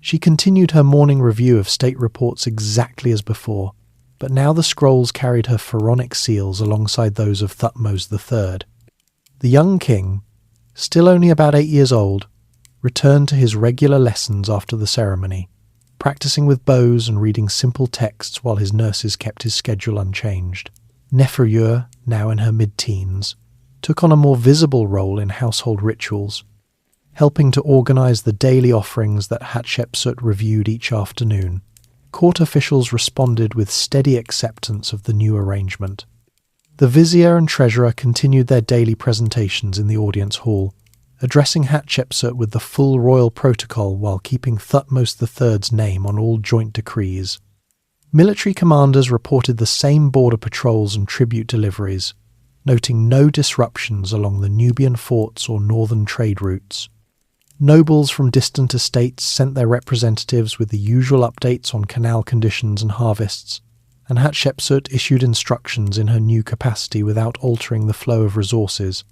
She continued her morning review of state reports exactly as before, but now the scrolls carried her pharaonic seals alongside those of Thutmos III. The young king, still only about 8 years old, returned to his regular lessons after the ceremony, practicing with bows and reading simple texts while his nurses kept his schedule unchanged. Neferure, now in her mid-teens, took on a more visible role in household rituals, helping to organize the daily offerings that Hatshepsut reviewed each afternoon. Court officials responded with steady acceptance of the new arrangement. The vizier and treasurer continued their daily presentations in the audience hall, addressing Hatshepsut with the full royal protocol while keeping Thutmos III's name on all joint decrees. Military commanders reported the same border patrols and tribute deliveries, noting no disruptions along the Nubian forts or northern trade routes. Nobles from distant estates sent their representatives with the usual updates on canal conditions and harvests, and Hatshepsut issued instructions in her new capacity without altering the flow of resources.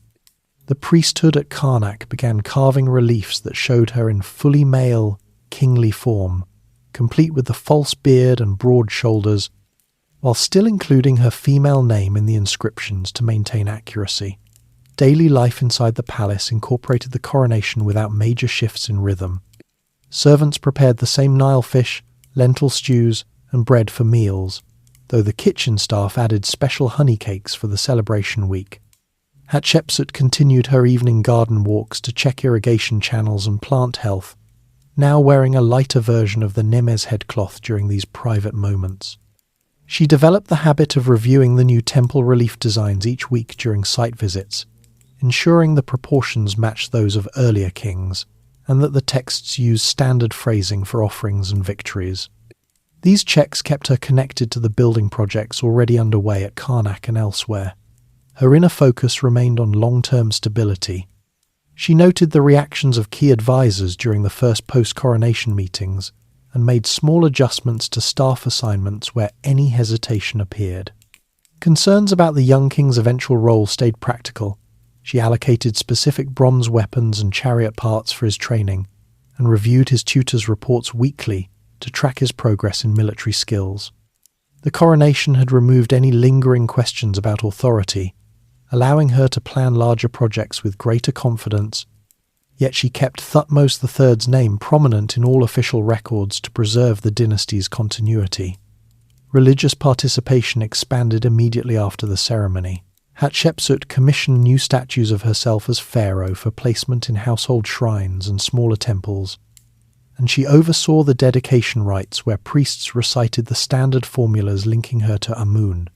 The priesthood at Karnak began carving reliefs that showed her in fully male, kingly form, complete with the false beard and broad shoulders, while still including her female name in the inscriptions to maintain accuracy. Daily life inside the palace incorporated the coronation without major shifts in rhythm. Servants prepared the same Nile fish, lentil stews, and bread for meals, though the kitchen staff added special honey cakes for the celebration week. Hatshepsut continued her evening garden walks to check irrigation channels and plant health, now wearing a lighter version of the Nemes headcloth during these private moments. She developed the habit of reviewing the new temple relief designs each week during site visits, ensuring the proportions matched those of earlier kings, and that the texts used standard phrasing for offerings and victories. These checks kept her connected to the building projects already underway at Karnak and elsewhere. Her inner focus remained on long-term stability. She noted the reactions of key advisors during the first post-coronation meetings and made small adjustments to staff assignments where any hesitation appeared. Concerns about the young king's eventual role stayed practical. She allocated specific bronze weapons and chariot parts for his training and reviewed his tutor's reports weekly to track his progress in military skills. The coronation had removed any lingering questions about authority, allowing her to plan larger projects with greater confidence, yet she kept Thutmos III's name prominent in all official records to preserve the dynasty's continuity. Religious participation expanded immediately after the ceremony. Hatshepsut commissioned new statues of herself as pharaoh for placement in household shrines and smaller temples, and she oversaw the dedication rites where priests recited the standard formulas linking her to Amun.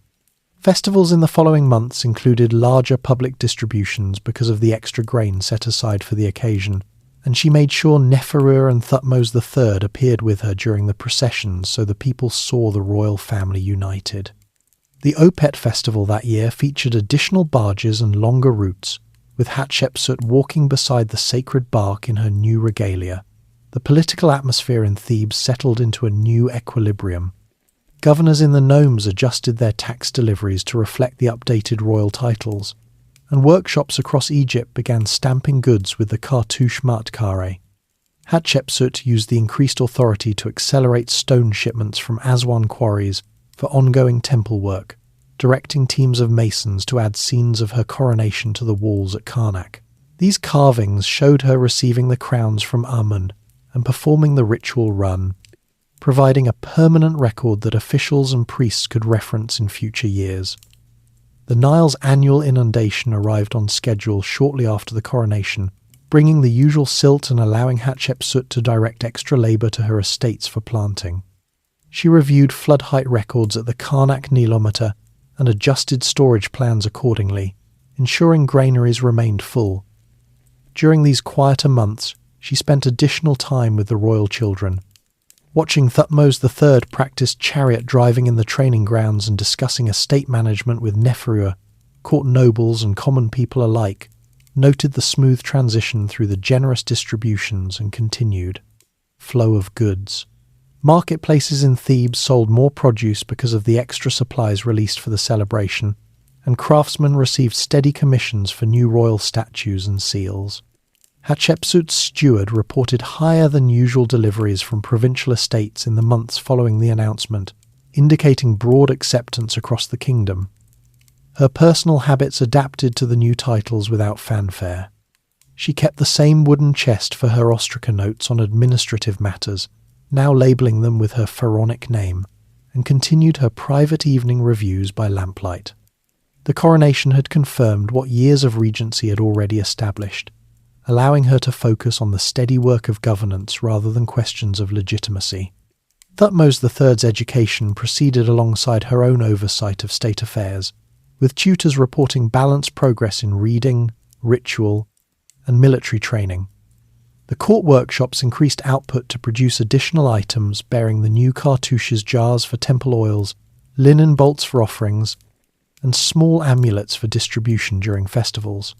Festivals in the following months included larger public distributions because of the extra grain set aside for the occasion, and she made sure Neferure and Thutmos III appeared with her during the processions so the people saw the royal family united. The Opet festival that year featured additional barges and longer routes, with Hatshepsut walking beside the sacred bark in her new regalia. The political atmosphere in Thebes settled into a new equilibrium. Governors in the nomes adjusted their tax deliveries to reflect the updated royal titles, and workshops across Egypt began stamping goods with the cartouche matkare. Hatshepsut used the increased authority to accelerate stone shipments from Aswan quarries for ongoing temple work, directing teams of masons to add scenes of her coronation to the walls at Karnak. These carvings showed her receiving the crowns from Amun and performing the ritual run, providing a permanent record that officials and priests could reference in future years. The Nile's annual inundation arrived on schedule shortly after the coronation, bringing the usual silt and allowing Hatshepsut to direct extra labour to her estates for planting. She reviewed flood height records at the Karnak Nilometer and adjusted storage plans accordingly, ensuring granaries remained full. During these quieter months, she spent additional time with the royal children. Watching Thutmos III practice chariot driving in the training grounds and discussing estate management with Neferure, court nobles and common people alike, noted the smooth transition through the generous distributions and continued flow of goods. Marketplaces in Thebes sold more produce because of the extra supplies released for the celebration, and craftsmen received steady commissions for new royal statues and seals. Hatshepsut's steward reported higher than usual deliveries from provincial estates in the months following the announcement, indicating broad acceptance across the kingdom. Her personal habits adapted to the new titles without fanfare. She kept the same wooden chest for her ostraca notes on administrative matters, now labelling them with her pharaonic name, and continued her private evening reviews by lamplight. The coronation had confirmed what years of regency had already established, allowing her to focus on the steady work of governance rather than questions of legitimacy. Thutmos III's education proceeded alongside her own oversight of state affairs, with tutors reporting balanced progress in reading, ritual, and military training. The court workshops increased output to produce additional items bearing the new cartouches jars for temple oils, linen bolts for offerings, and small amulets for distribution during festivals.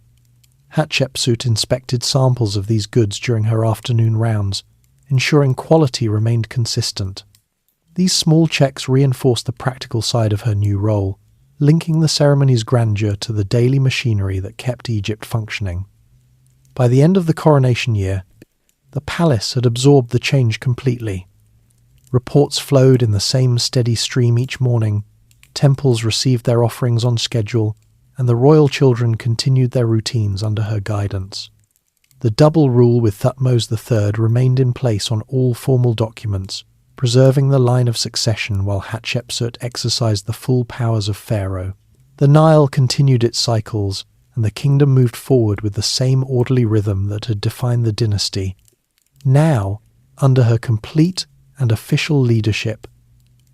Hatshepsut inspected samples of these goods during her afternoon rounds, ensuring quality remained consistent. These small checks reinforced the practical side of her new role, linking the ceremony's grandeur to the daily machinery that kept Egypt functioning. By the end of the coronation year, the palace had absorbed the change completely. Reports flowed in the same steady stream each morning, temples received their offerings on schedule, and the royal children continued their routines under her guidance. The double rule with Thutmos III remained in place on all formal documents, preserving the line of succession while Hatshepsut exercised the full powers of Pharaoh. The Nile continued its cycles, and the kingdom moved forward with the same orderly rhythm that had defined the dynasty. Now, under her complete and official leadership,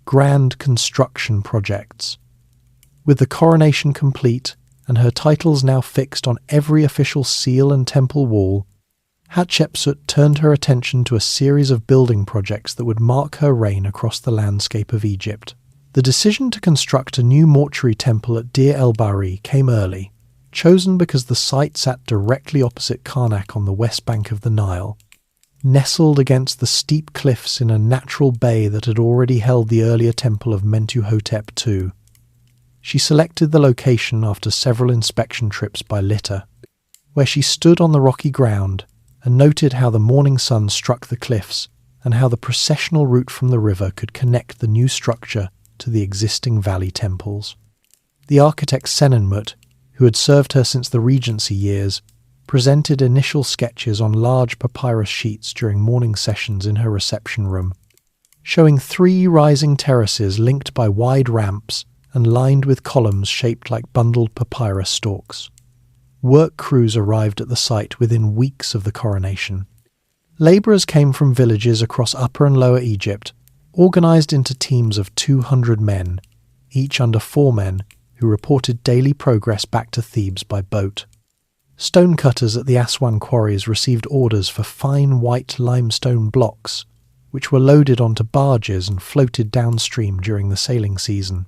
grand construction projects. With the coronation complete and her titles now fixed on every official seal and temple wall, Hatshepsut turned her attention to a series of building projects that would mark her reign across the landscape of Egypt. The decision to construct a new mortuary temple at Deir el-Bahri came early, chosen because the site sat directly opposite Karnak on the west bank of the Nile, nestled against the steep cliffs in a natural bay that had already held the earlier temple of Mentuhotep II. She selected the location after several inspection trips by litter, where she stood on the rocky ground and noted how the morning sun struck the cliffs and how the processional route from the river could connect the new structure to the existing valley temples. The architect Senenmut, who had served her since the Regency years, presented initial sketches on large papyrus sheets during morning sessions in her reception room, showing 3 rising terraces linked by wide ramps and lined with columns shaped like bundled papyrus stalks. Work crews arrived at the site within weeks of the coronation. Labourers came from villages across Upper and Lower Egypt, organised into teams of 200 men, each under 4 men, who reported daily progress back to Thebes by boat. Stonecutters at the Aswan quarries received orders for fine white limestone blocks, which were loaded onto barges and floated downstream during the sailing season.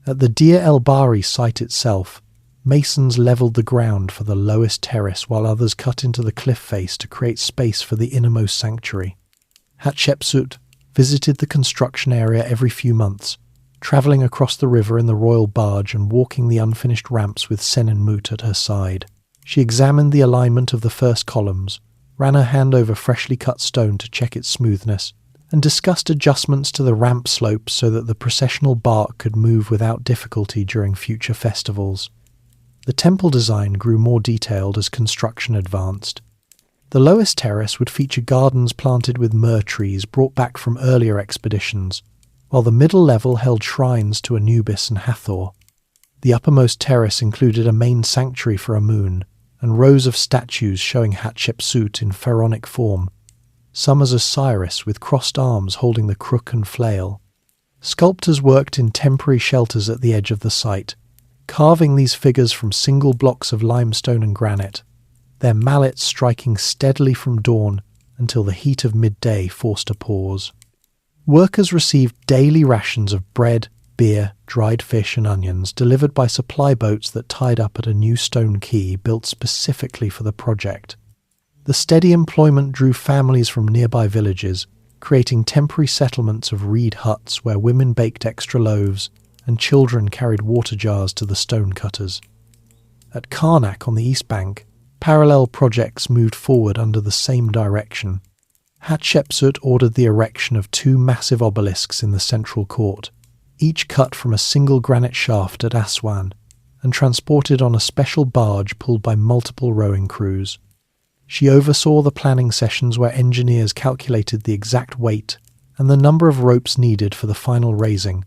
At the Deir el-Bahri site itself, masons levelled the ground for the lowest terrace while others cut into the cliff face to create space for the innermost sanctuary. Hatshepsut visited the construction area every few months, travelling across the river in the royal barge and walking the unfinished ramps with Senenmut at her side. She examined the alignment of the first columns, ran her hand over freshly cut stone to check its smoothness, and discussed adjustments to the ramp slopes so that the processional bark could move without difficulty during future festivals. The temple design grew more detailed as construction advanced. The lowest terrace would feature gardens planted with myrrh trees brought back from earlier expeditions, while the middle level held shrines to Anubis and Hathor. The uppermost terrace included a main sanctuary for Amun, and rows of statues showing Hatshepsut in pharaonic form, some as Osiris with crossed arms holding the crook and flail. Sculptors worked in temporary shelters at the edge of the site, carving these figures from single blocks of limestone and granite, their mallets striking steadily from dawn until the heat of midday forced a pause. Workers received daily rations of bread, beer, dried fish and onions delivered by supply boats that tied up at a new stone quay built specifically for the project. The steady employment drew families from nearby villages, creating temporary settlements of reed huts where women baked extra loaves and children carried water jars to the stone cutters. At Karnak on the east bank, parallel projects moved forward under the same direction. Hatshepsut ordered the erection of 2 massive obelisks in the central court, each cut from a single granite shaft at Aswan, and transported on a special barge pulled by multiple rowing crews. She oversaw the planning sessions where engineers calculated the exact weight and the number of ropes needed for the final raising,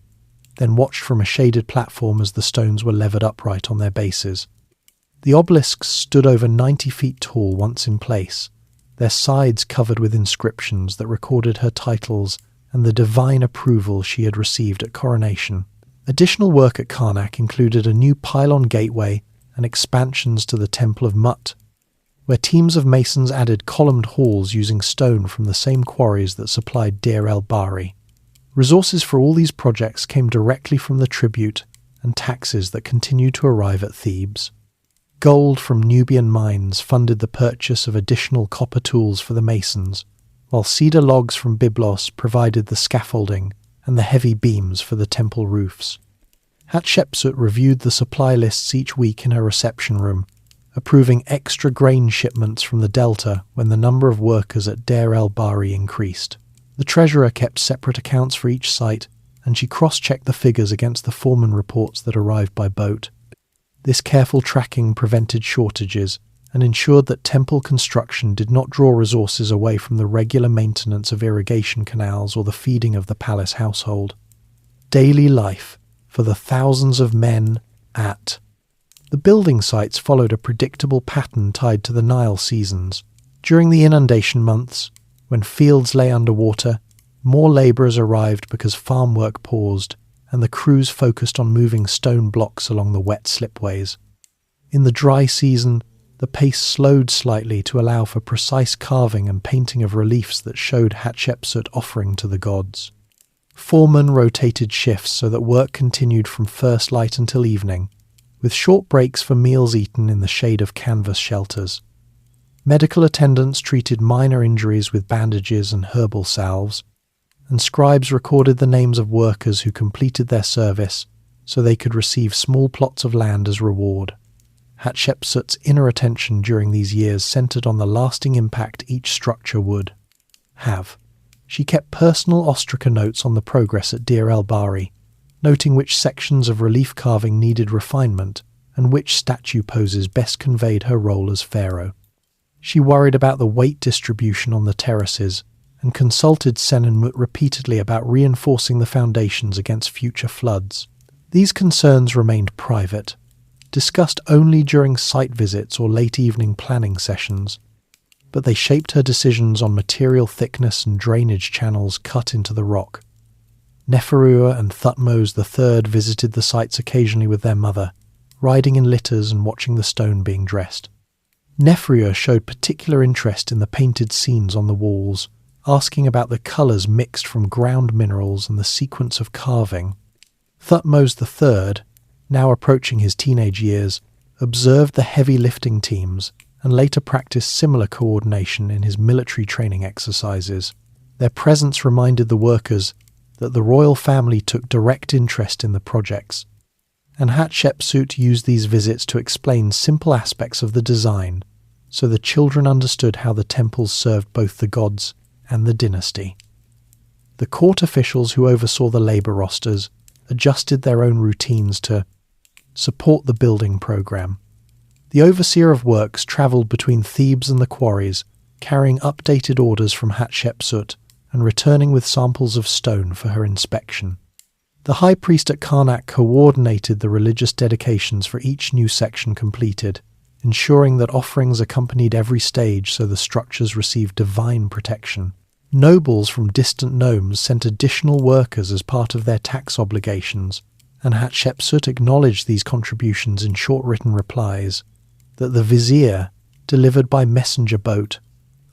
then watched from a shaded platform as the stones were levered upright on their bases. The obelisks stood over 90 feet tall once in place, their sides covered with inscriptions that recorded her titles and the divine approval she had received at coronation. Additional work at Karnak included a new pylon gateway and expansions to the Temple of Mut, where teams of masons added columned halls using stone from the same quarries that supplied Deir el-Bahri. Resources for all these projects came directly from the tribute and taxes that continued to arrive at Thebes. Gold from Nubian mines funded the purchase of additional copper tools for the masons, while cedar logs from Byblos provided the scaffolding and the heavy beams for the temple roofs. Hatshepsut reviewed the supply lists each week in her reception room, approving extra grain shipments from the Delta when the number of workers at Deir el-Bahri increased. The treasurer kept separate accounts for each site, and she cross-checked the figures against the foreman reports that arrived by boat. This careful tracking prevented shortages and ensured that temple construction did not draw resources away from the regular maintenance of irrigation canals or the feeding of the palace household. Daily life for the thousands of men at the building sites followed a predictable pattern tied to the Nile seasons. During the inundation months, when fields lay underwater, more labourers arrived because farm work paused, and the crews focused on moving stone blocks along the wet slipways. In the dry season, the pace slowed slightly to allow for precise carving and painting of reliefs that showed Hatshepsut offering to the gods. Foremen rotated shifts so that work continued from first light until evening, with short breaks for meals eaten in the shade of canvas shelters. Medical attendants treated minor injuries with bandages and herbal salves, and scribes recorded the names of workers who completed their service so they could receive small plots of land as reward. Hatshepsut's inner attention during these years centered on the lasting impact each structure would have. She kept personal ostraca notes on the progress at Deir el-Bahri, noting which sections of relief carving needed refinement and which statue poses best conveyed her role as Pharaoh. She worried about the weight distribution on the terraces and consulted Senenmut repeatedly about reinforcing the foundations against future floods. These concerns remained private, discussed only during site visits or late evening planning sessions, but they shaped her decisions on material thickness and drainage channels cut into the rock. Neferua and Thutmos III visited the sites occasionally with their mother, riding in litters and watching the stone being dressed. Neferua showed particular interest in the painted scenes on the walls, asking about the colours mixed from ground minerals and the sequence of carving. Thutmos III, now approaching his teenage years, observed the heavy lifting teams and later practiced similar coordination in his military training exercises. Their presence reminded the workers that the royal family took direct interest in the projects, and Hatshepsut used these visits to explain simple aspects of the design, so the children understood how the temples served both the gods and the dynasty. The court officials who oversaw the labour rosters adjusted their own routines to support the building program. The overseer of works travelled between Thebes and the quarries, carrying updated orders from Hatshepsut and returning with samples of stone for her inspection. The high priest at Karnak coordinated the religious dedications for each new section completed, ensuring that offerings accompanied every stage so the structures received divine protection. Nobles from distant nomes sent additional workers as part of their tax obligations, and Hatshepsut acknowledged these contributions in short written replies that the vizier delivered by messenger boat.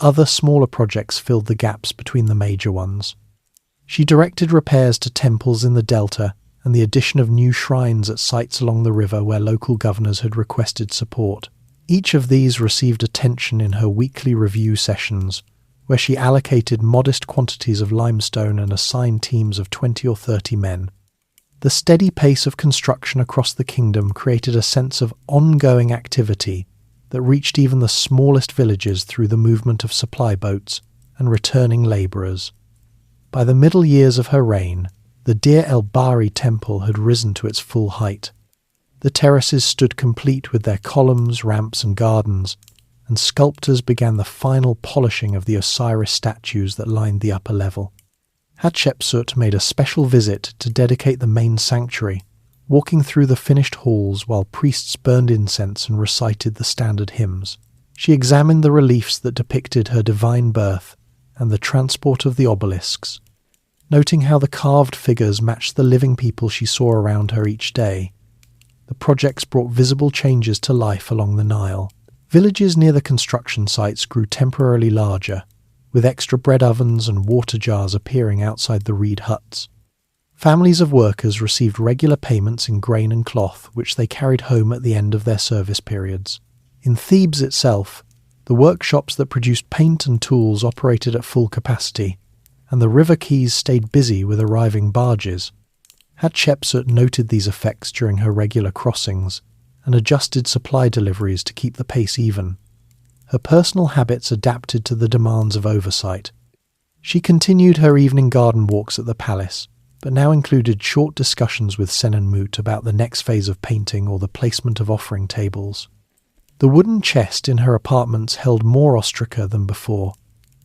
Other smaller projects filled the gaps between the major ones. She directed repairs to temples in the Delta and the addition of new shrines at sites along the river where local governors had requested support. Each of these received attention in her weekly review sessions, where she allocated modest quantities of limestone and assigned teams of 20 or 30 men. The steady pace of construction across the kingdom created a sense of ongoing activity that reached even the smallest villages through the movement of supply boats and returning labourers. By the middle years of her reign, the Deir el-Bahri temple had risen to its full height. The terraces stood complete with their columns, ramps and gardens, and sculptors began the final polishing of the Osiris statues that lined the upper level. Hatshepsut made a special visit to dedicate the main sanctuary, walking through the finished halls while priests burned incense and recited the standard hymns. She examined the reliefs that depicted her divine birth and the transport of the obelisks, noting how the carved figures matched the living people she saw around her each day. The projects brought visible changes to life along the Nile. Villages near the construction sites grew temporarily larger, with extra bread ovens and water jars appearing outside the reed huts. Families of workers received regular payments in grain and cloth, which they carried home at the end of their service periods. In Thebes itself, the workshops that produced paint and tools operated at full capacity, and the river quays stayed busy with arriving barges. Hatshepsut noted these effects during her regular crossings and adjusted supply deliveries to keep the pace even. Her personal habits adapted to the demands of oversight. She continued her evening garden walks at the palace, but now included short discussions with Senenmut about the next phase of painting or the placement of offering tables. The wooden chest in her apartments held more ostraca than before,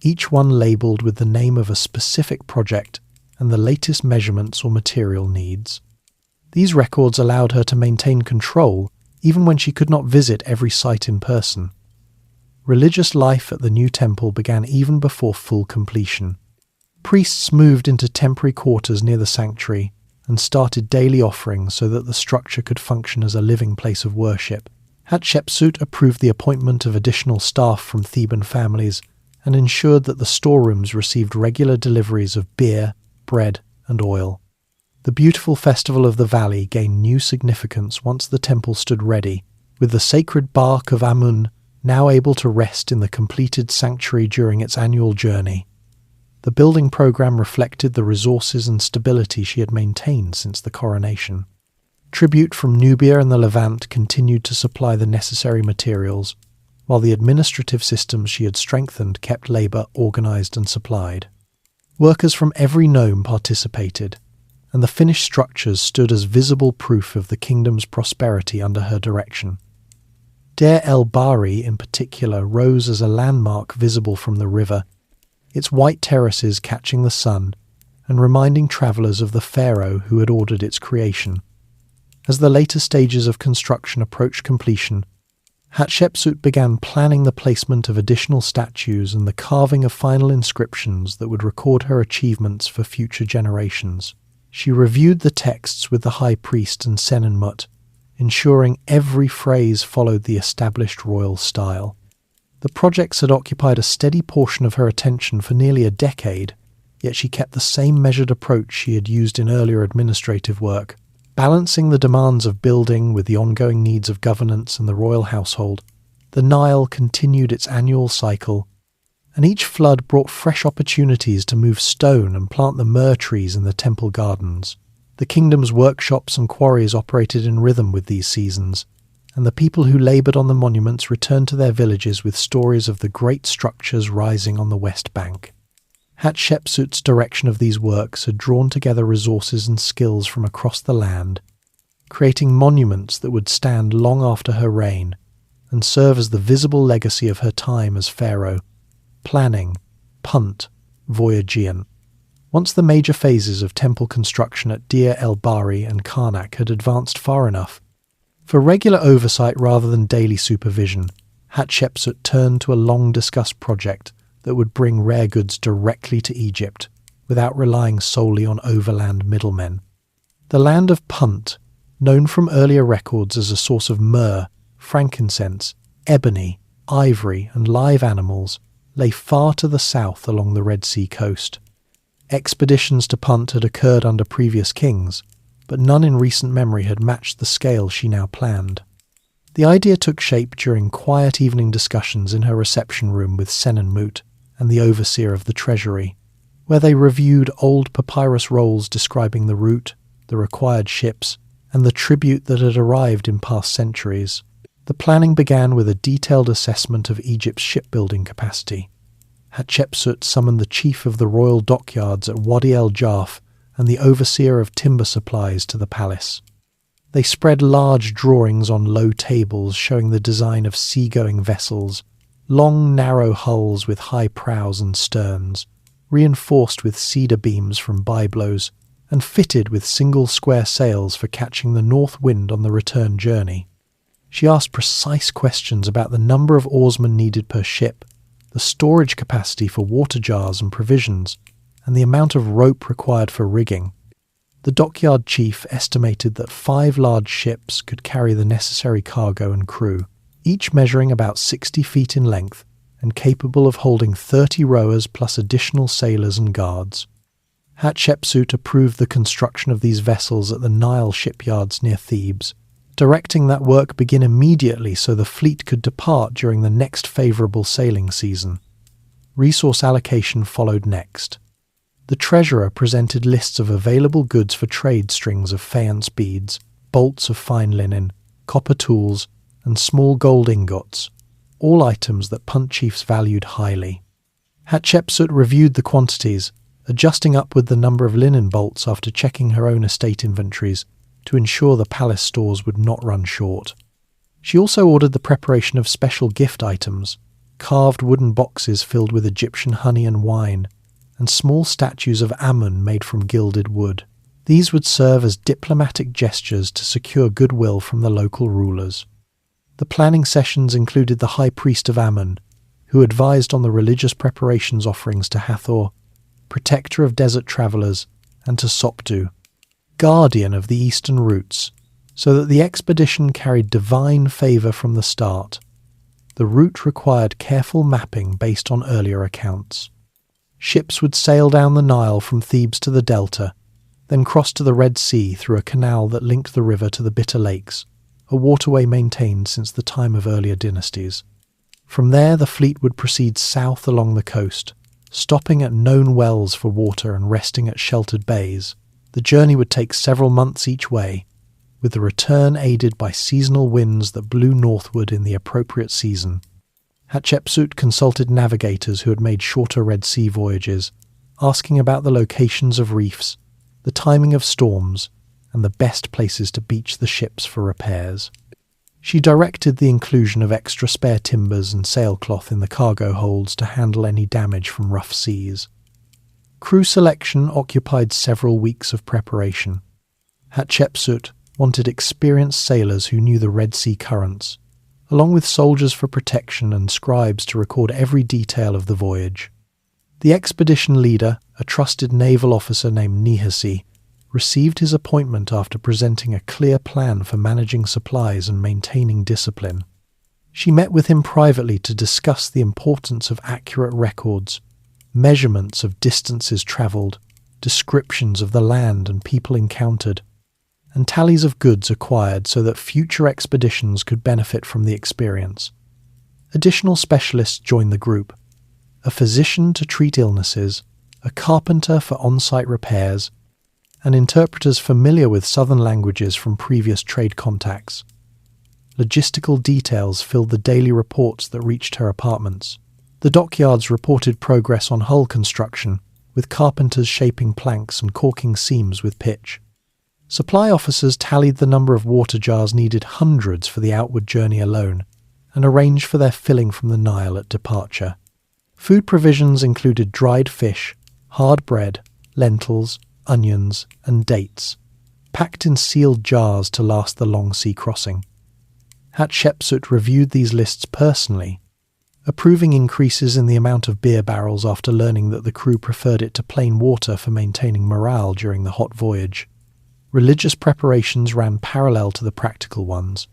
each one labelled with the name of a specific project and the latest measurements or material needs. These records allowed her to maintain control even when she could not visit every site in person. Religious life at the new temple began even before full completion. Priests moved into temporary quarters near the sanctuary and started daily offerings so that the structure could function as a living place of worship. Hatshepsut approved the appointment of additional staff from Theban families and ensured that the storerooms received regular deliveries of beer, bread, and oil. The beautiful festival of the valley gained new significance once the temple stood ready, with the sacred bark of Amun now able to rest in the completed sanctuary during its annual journey. The building program reflected the resources and stability she had maintained since the coronation. Tribute from Nubia and the Levant continued to supply the necessary materials, while the administrative systems she had strengthened kept labour organised and supplied. Workers from every nome participated, and the finished structures stood as visible proof of the kingdom's prosperity under her direction. Deir el-Bahri in particular rose as a landmark visible from the river, its white terraces catching the sun and reminding travellers of the Pharaoh who had ordered its creation. As the later stages of construction approached completion, Hatshepsut began planning the placement of additional statues and the carving of final inscriptions that would record her achievements for future generations. She reviewed the texts with the high priest and Senenmut, ensuring every phrase followed the established royal style. The projects had occupied a steady portion of her attention for nearly a decade, yet she kept the same measured approach she had used in earlier administrative work, balancing the demands of building with the ongoing needs of governance and the royal household. The Nile continued its annual cycle, and each flood brought fresh opportunities to move stone and plant the myrrh trees in the temple gardens. The kingdom's workshops and quarries operated in rhythm with these seasons, and the people who laboured on the monuments returned to their villages with stories of the great structures rising on the west bank. Hatshepsut's direction of these works had drawn together resources and skills from across the land, creating monuments that would stand long after her reign and serve as the visible legacy of her time as pharaoh. Planning, Punt, Voyageant. Once the major phases of temple construction at Deir el-Bahri and Karnak had advanced far enough, for regular oversight rather than daily supervision, Hatshepsut turned to a long-discussed project that would bring rare goods directly to Egypt, without relying solely on overland middlemen. The land of Punt, known from earlier records as a source of myrrh, frankincense, ebony, ivory and live animals, lay far to the south along the Red Sea coast. Expeditions to Punt had occurred under previous kings, but none in recent memory had matched the scale she now planned. The idea took shape during quiet evening discussions in her reception room with Senenmut, and the overseer of the treasury, where they reviewed old papyrus rolls describing the route, the required ships, and the tribute that had arrived in past centuries. The planning began with a detailed assessment of Egypt's shipbuilding capacity. Hatshepsut summoned the chief of the royal dockyards at Wadi el-Jarf and the overseer of timber supplies to the palace. They spread large drawings on low tables showing the design of seagoing vessels, long narrow hulls with high prows and sterns, reinforced with cedar beams from byblows, and fitted with single square sails for catching the north wind on the return journey. She asked precise questions about the number of oarsmen needed per ship, the storage capacity for water jars and provisions, and the amount of rope required for rigging. The dockyard chief estimated that 5 large ships could carry the necessary cargo and crew, each measuring about 60 feet in length and capable of holding 30 rowers plus additional sailors and guards. Hatshepsut approved the construction of these vessels at the Nile shipyards near Thebes, directing that work begin immediately so the fleet could depart during the next favourable sailing season. Resource allocation followed next. The treasurer presented lists of available goods for trade: strings of faience beads, bolts of fine linen, copper tools, and small gold ingots, all items that Punt chiefs valued highly. Hatshepsut reviewed the quantities, adjusting upward the number of linen bolts after checking her own estate inventories to ensure the palace stores would not run short. She also ordered the preparation of special gift items, carved wooden boxes filled with Egyptian honey and wine, and small statues of Amun made from gilded wood. These would serve as diplomatic gestures to secure goodwill from the local rulers. The planning sessions included the high priest of Amun, who advised on the religious preparations offerings to Hathor, protector of desert travellers, and to Sopdu, guardian of the eastern routes, so that the expedition carried divine favour from the start. The route required careful mapping based on earlier accounts. Ships would sail down the Nile from Thebes to the delta, then cross to the Red Sea through a canal that linked the river to the Bitter Lakes, a waterway maintained since the time of earlier dynasties. From there the fleet would proceed south along the coast, stopping at known wells for water and resting at sheltered bays. The journey would take several months each way, with the return aided by seasonal winds that blew northward in the appropriate season. Hatshepsut consulted navigators who had made shorter Red Sea voyages, asking about the locations of reefs, the timing of storms, and the best places to beach the ships for repairs. She directed the inclusion of extra spare timbers and sailcloth in the cargo holds to handle any damage from rough seas. Crew selection occupied several weeks of preparation. Hatshepsut wanted experienced sailors who knew the Red Sea currents, along with soldiers for protection and scribes to record every detail of the voyage. The expedition leader, a trusted naval officer named Nihasi, received his appointment after presenting a clear plan for managing supplies and maintaining discipline. She met with him privately to discuss the importance of accurate records, measurements of distances travelled, descriptions of the land and people encountered, and tallies of goods acquired so that future expeditions could benefit from the experience. Additional specialists joined the group: a physician to treat illnesses, a carpenter for on-site repairs, and interpreters familiar with southern languages from previous trade contacts. Logistical details filled the daily reports that reached her apartments. The dockyards reported progress on hull construction, with carpenters shaping planks and caulking seams with pitch. Supply officers tallied the number of water jars needed, hundreds for the outward journey alone, and arranged for their filling from the Nile at departure. Food provisions included dried fish, hard bread, lentils, onions, and dates, packed in sealed jars to last the long sea crossing. Hatshepsut reviewed these lists personally, approving increases in the amount of beer barrels after learning that the crew preferred it to plain water for maintaining morale during the hot voyage. Religious preparations ran parallel to the practical ones.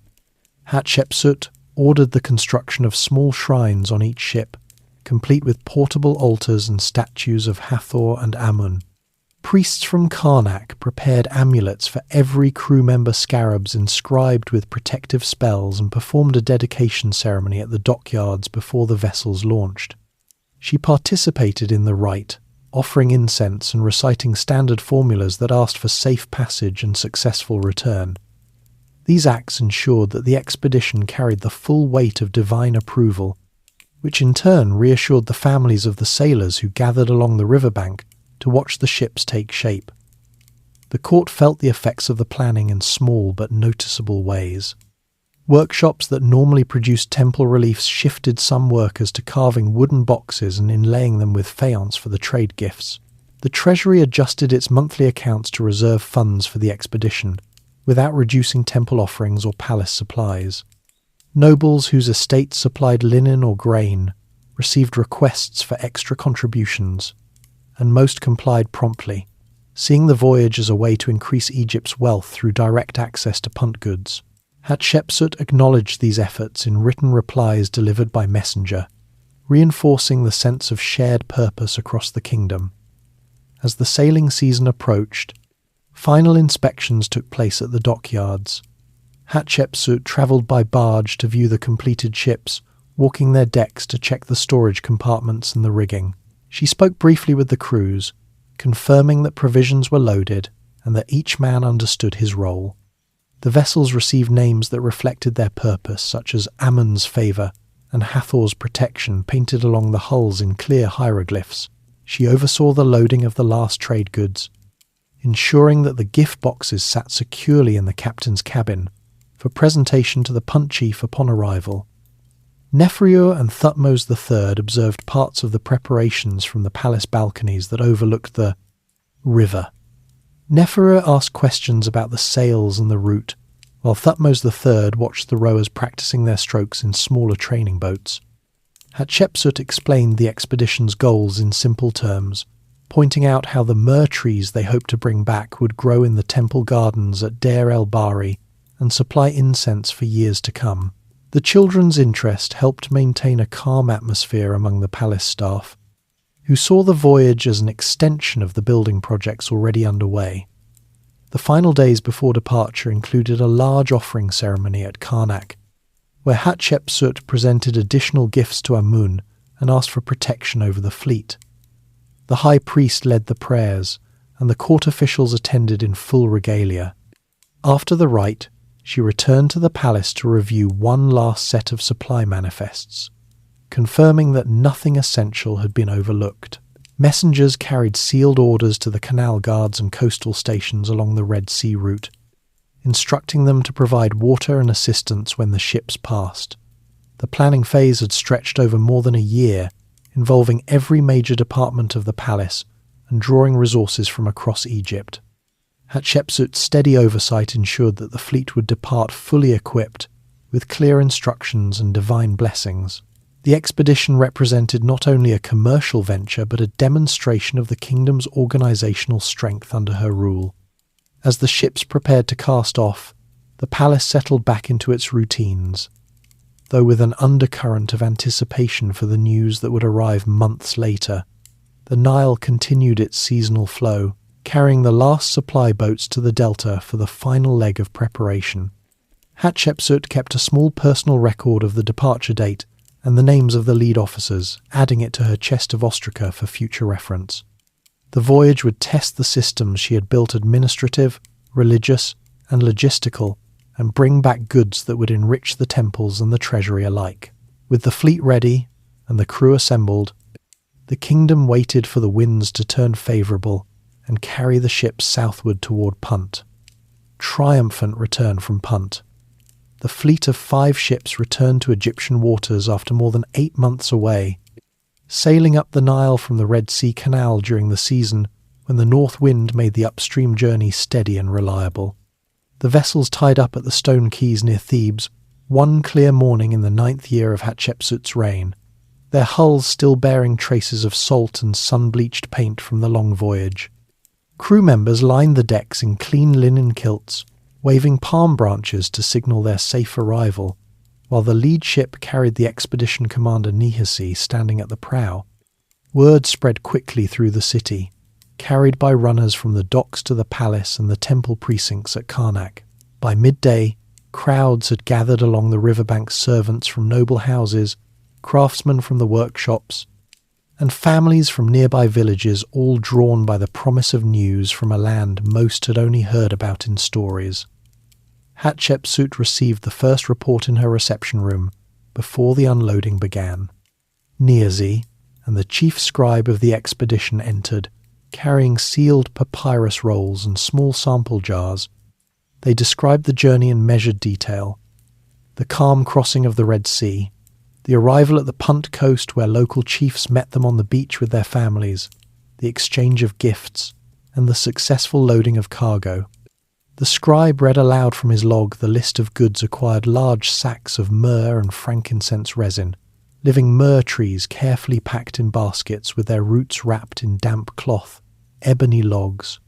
Hatshepsut ordered the construction of small shrines on each ship, complete with portable altars and statues of Hathor and Amun. Priests from Karnak prepared amulets for every crew member, scarabs inscribed with protective spells, and performed a dedication ceremony at the dockyards before the vessels launched. She participated in the rite, offering incense and reciting standard formulas that asked for safe passage and successful return. These acts ensured that the expedition carried the full weight of divine approval, which in turn reassured the families of the sailors who gathered along the riverbank to watch the ships take shape. The court felt the effects of the planning in small but noticeable ways. Workshops that normally produced temple reliefs shifted some workers to carving wooden boxes and inlaying them with faience for the trade gifts. The treasury adjusted its monthly accounts to reserve funds for the expedition, without reducing temple offerings or palace supplies. Nobles whose estates supplied linen or grain received requests for extra contributions, and most complied promptly, seeing the voyage as a way to increase Egypt's wealth through direct access to Punt goods. Hatshepsut acknowledged these efforts in written replies delivered by messenger, reinforcing the sense of shared purpose across the kingdom. As the sailing season approached, final inspections took place at the dockyards. Hatshepsut travelled by barge to view the completed ships, walking their decks to check the storage compartments and the rigging. She spoke briefly with the crews, confirming that provisions were loaded and that each man understood his role. The vessels received names that reflected their purpose, such as Ammon's favour and Hathor's protection, painted along the hulls in clear hieroglyphs. She oversaw the loading of the last trade goods, ensuring that the gift boxes sat securely in the captain's cabin for presentation to the Punt chief upon arrival. Neferu and Thutmos III observed parts of the preparations from the palace balconies that overlooked the river. Neferu asked questions about the sails and the route, while Thutmos III watched the rowers practicing their strokes in smaller training boats. Hatshepsut explained the expedition's goals in simple terms, pointing out how the myrrh trees they hoped to bring back would grow in the temple gardens at Deir el-Bahri and supply incense for years to come. The children's interest helped maintain a calm atmosphere among the palace staff, who saw the voyage as an extension of the building projects already underway. The final days before departure included a large offering ceremony at Karnak, where Hatshepsut presented additional gifts to Amun and asked for protection over the fleet. The high priest led the prayers, and the court officials attended in full regalia. After the rite, she returned to the palace to review one last set of supply manifests, confirming that nothing essential had been overlooked. Messengers carried sealed orders to the canal guards and coastal stations along the Red Sea route, instructing them to provide water and assistance when the ships passed. The planning phase had stretched over more than a year, involving every major department of the palace and drawing resources from across Egypt. Hatshepsut's steady oversight ensured that the fleet would depart fully equipped, with clear instructions and divine blessings. The expedition represented not only a commercial venture but a demonstration of the kingdom's organizational strength under her rule. As the ships prepared to cast off, the palace settled back into its routines, though with an undercurrent of anticipation for the news that would arrive months later. The Nile continued its seasonal flow, carrying the last supply boats to the delta for the final leg of preparation. Hatshepsut kept a small personal record of the departure date and the names of the lead officers, adding it to her chest of ostraca for future reference. The voyage would test the systems she had built, administrative, religious, and logistical, and bring back goods that would enrich the temples and the treasury alike. With the fleet ready and the crew assembled, the kingdom waited for the winds to turn favourable and carry the ships southward toward Punt. Triumphant returned from Punt. The fleet of 5 ships returned to Egyptian waters after more than 8 months away, sailing up the Nile from the Red Sea Canal during the season when the north wind made the upstream journey steady and reliable. The vessels tied up at the stone quays near Thebes one clear morning in the 9th year of Hatshepsut's reign, their hulls still bearing traces of salt and sun-bleached paint from the long voyage. Crew members lined the decks in clean linen kilts, waving palm branches to signal their safe arrival, while the lead ship carried the expedition commander Nihasi standing at the prow. Word spread quickly through the city, carried by runners from the docks to the palace and the temple precincts at Karnak. By midday, crowds had gathered along the riverbank, servants from noble houses, craftsmen from the workshops, and families from nearby villages all drawn by the promise of news from a land most had only heard about in stories. Hatshepsut received the first report in her reception room before the unloading began. Niazi and the chief scribe of the expedition entered, carrying sealed papyrus rolls and small sample jars. They described the journey in measured detail: the calm crossing of the Red Sea, the arrival at the Punt coast where local chiefs met them on the beach with their families, the exchange of gifts, and the successful loading of cargo. The scribe read aloud from his log the list of goods acquired: large sacks of myrrh and frankincense resin, living myrrh trees carefully packed in baskets with their roots wrapped in damp cloth, ebony logs,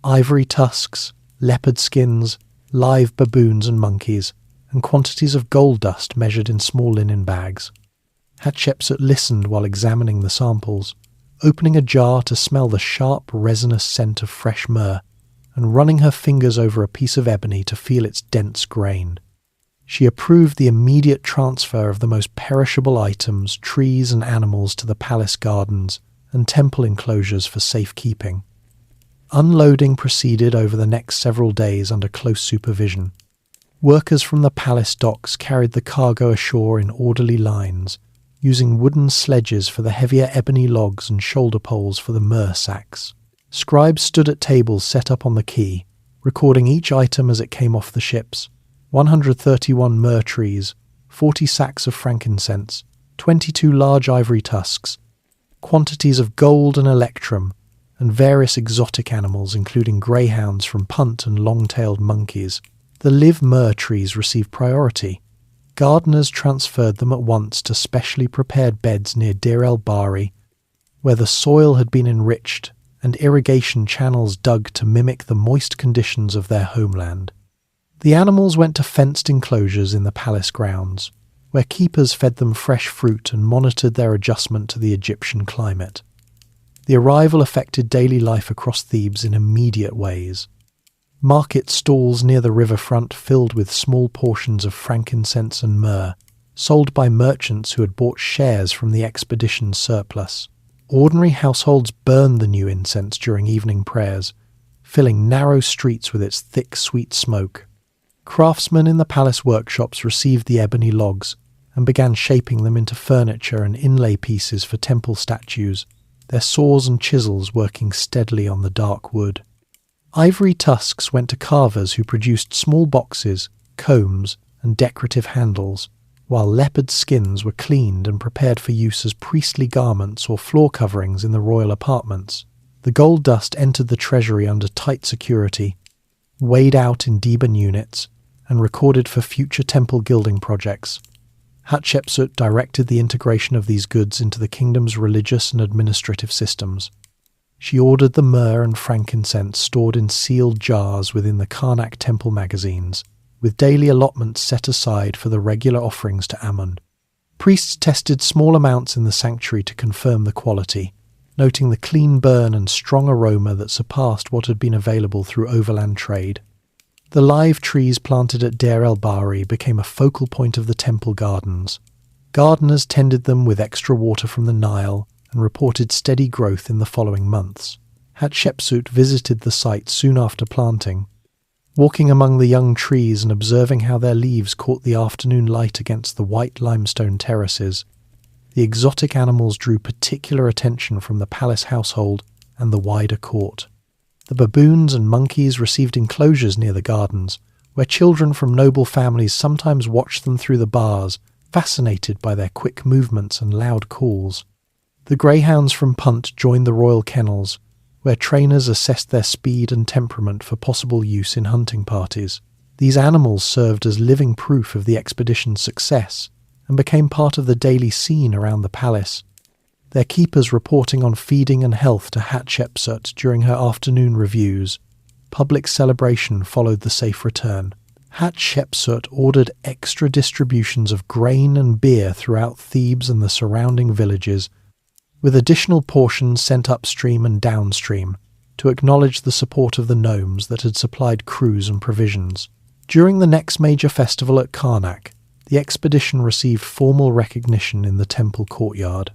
ivory tusks, leopard skins, live baboons and monkeys, and quantities of gold dust measured in small linen bags. Hatshepsut listened while examining the samples, opening a jar to smell the sharp, resinous scent of fresh myrrh, and running her fingers over a piece of ebony to feel its dense grain. She approved the immediate transfer of the most perishable items, trees and animals to the palace gardens and temple enclosures for safekeeping. Unloading proceeded over the next several days under close supervision. Workers from the palace docks carried the cargo ashore in orderly lines, using wooden sledges for the heavier ebony logs and shoulder poles for the myrrh sacks. Scribes stood at tables set up on the quay, recording each item as it came off the ships: 131 myrrh trees, 40 sacks of frankincense, 22 large ivory tusks, quantities of gold and electrum, and various exotic animals including greyhounds from Punt and long-tailed monkeys. The live myrrh trees received priority. Gardeners transferred them at once to specially prepared beds near Deir el-Bahri, where the soil had been enriched and irrigation channels dug to mimic the moist conditions of their homeland. The animals went to fenced enclosures in the palace grounds, where keepers fed them fresh fruit and monitored their adjustment to the Egyptian climate. The arrival affected daily life across Thebes in immediate ways. Market stalls near the riverfront filled with small portions of frankincense and myrrh, sold by merchants who had bought shares from the expedition's surplus. Ordinary households burned the new incense during evening prayers, filling narrow streets with its thick, sweet smoke. Craftsmen in the palace workshops received the ebony logs and began shaping them into furniture and inlay pieces for temple statues, their saws and chisels working steadily on the dark wood. Ivory tusks went to carvers who produced small boxes, combs, and decorative handles, while leopard skins were cleaned and prepared for use as priestly garments or floor coverings in the royal apartments. The gold dust entered the treasury under tight security, weighed out in Theban units, and recorded for future temple gilding projects. Hatshepsut directed the integration of these goods into the kingdom's religious and administrative systems. She ordered the myrrh and frankincense stored in sealed jars within the Karnak temple magazines, with daily allotments set aside for the regular offerings to Ammon. Priests tested small amounts in the sanctuary to confirm the quality, noting the clean burn and strong aroma that surpassed what had been available through overland trade. The live trees planted at Deir el-Bahri became a focal point of the temple gardens. Gardeners tended them with extra water from the Nile and reported steady growth in the following months. Hatshepsut visited the site soon after planting, walking among the young trees and observing how their leaves caught the afternoon light against the white limestone terraces. The exotic animals drew particular attention from the palace household and the wider court. The baboons and monkeys received enclosures near the gardens, where children from noble families sometimes watched them through the bars, fascinated by their quick movements and loud calls. The greyhounds from Punt joined the royal kennels, where trainers assessed their speed and temperament for possible use in hunting parties. These animals served as living proof of the expedition's success and became part of the daily scene around the palace, their keepers reporting on feeding and health to Hatshepsut during her afternoon reviews. Public celebration followed the safe return. Hatshepsut ordered extra distributions of grain and beer throughout Thebes and the surrounding villages, with additional portions sent upstream and downstream to acknowledge the support of the nomes that had supplied crews and provisions. During the next major festival at Karnak, the expedition received formal recognition in the temple courtyard.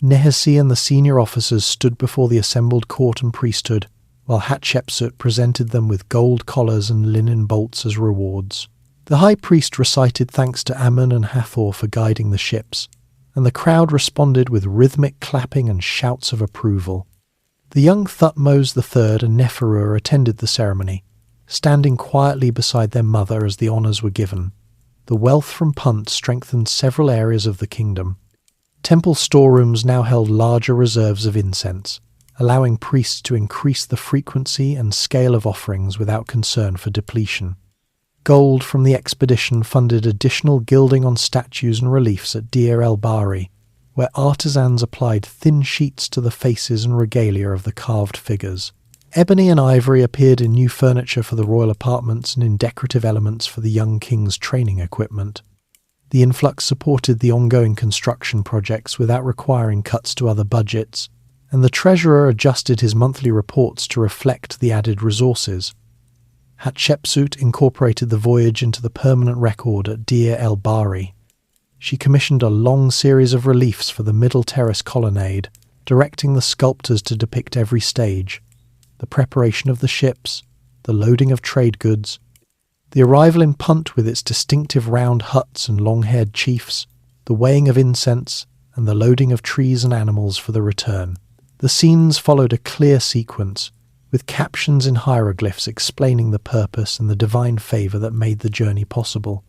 Nehesie and the senior officers stood before the assembled court and priesthood, while Hatshepsut presented them with gold collars and linen bolts as rewards. The high priest recited thanks to Ammon and Hathor for guiding the ships, and the crowd responded with rhythmic clapping and shouts of approval. The young Thutmos III and Neferu attended the ceremony, standing quietly beside their mother as the honours were given. The wealth from Punt strengthened several areas of the kingdom. Temple storerooms now held larger reserves of incense, allowing priests to increase the frequency and scale of offerings without concern for depletion. Gold from the expedition funded additional gilding on statues and reliefs at Deir el-Bahri, where artisans applied thin sheets to the faces and regalia of the carved figures. Ebony and ivory appeared in new furniture for the royal apartments and in decorative elements for the young king's training equipment. The influx supported the ongoing construction projects without requiring cuts to other budgets, and the treasurer adjusted his monthly reports to reflect the added resources. Hatshepsut incorporated the voyage into the permanent record at Deir el-Bahri. She commissioned a long series of reliefs for the middle terrace colonnade, directing the sculptors to depict every stage: the preparation of the ships, the loading of trade goods, the arrival in Punt with its distinctive round huts and long-haired chiefs, the weighing of incense, and the loading of trees and animals for the return. The scenes followed a clear sequence, with captions in hieroglyphs explaining the purpose and the divine favour that made the journey possible.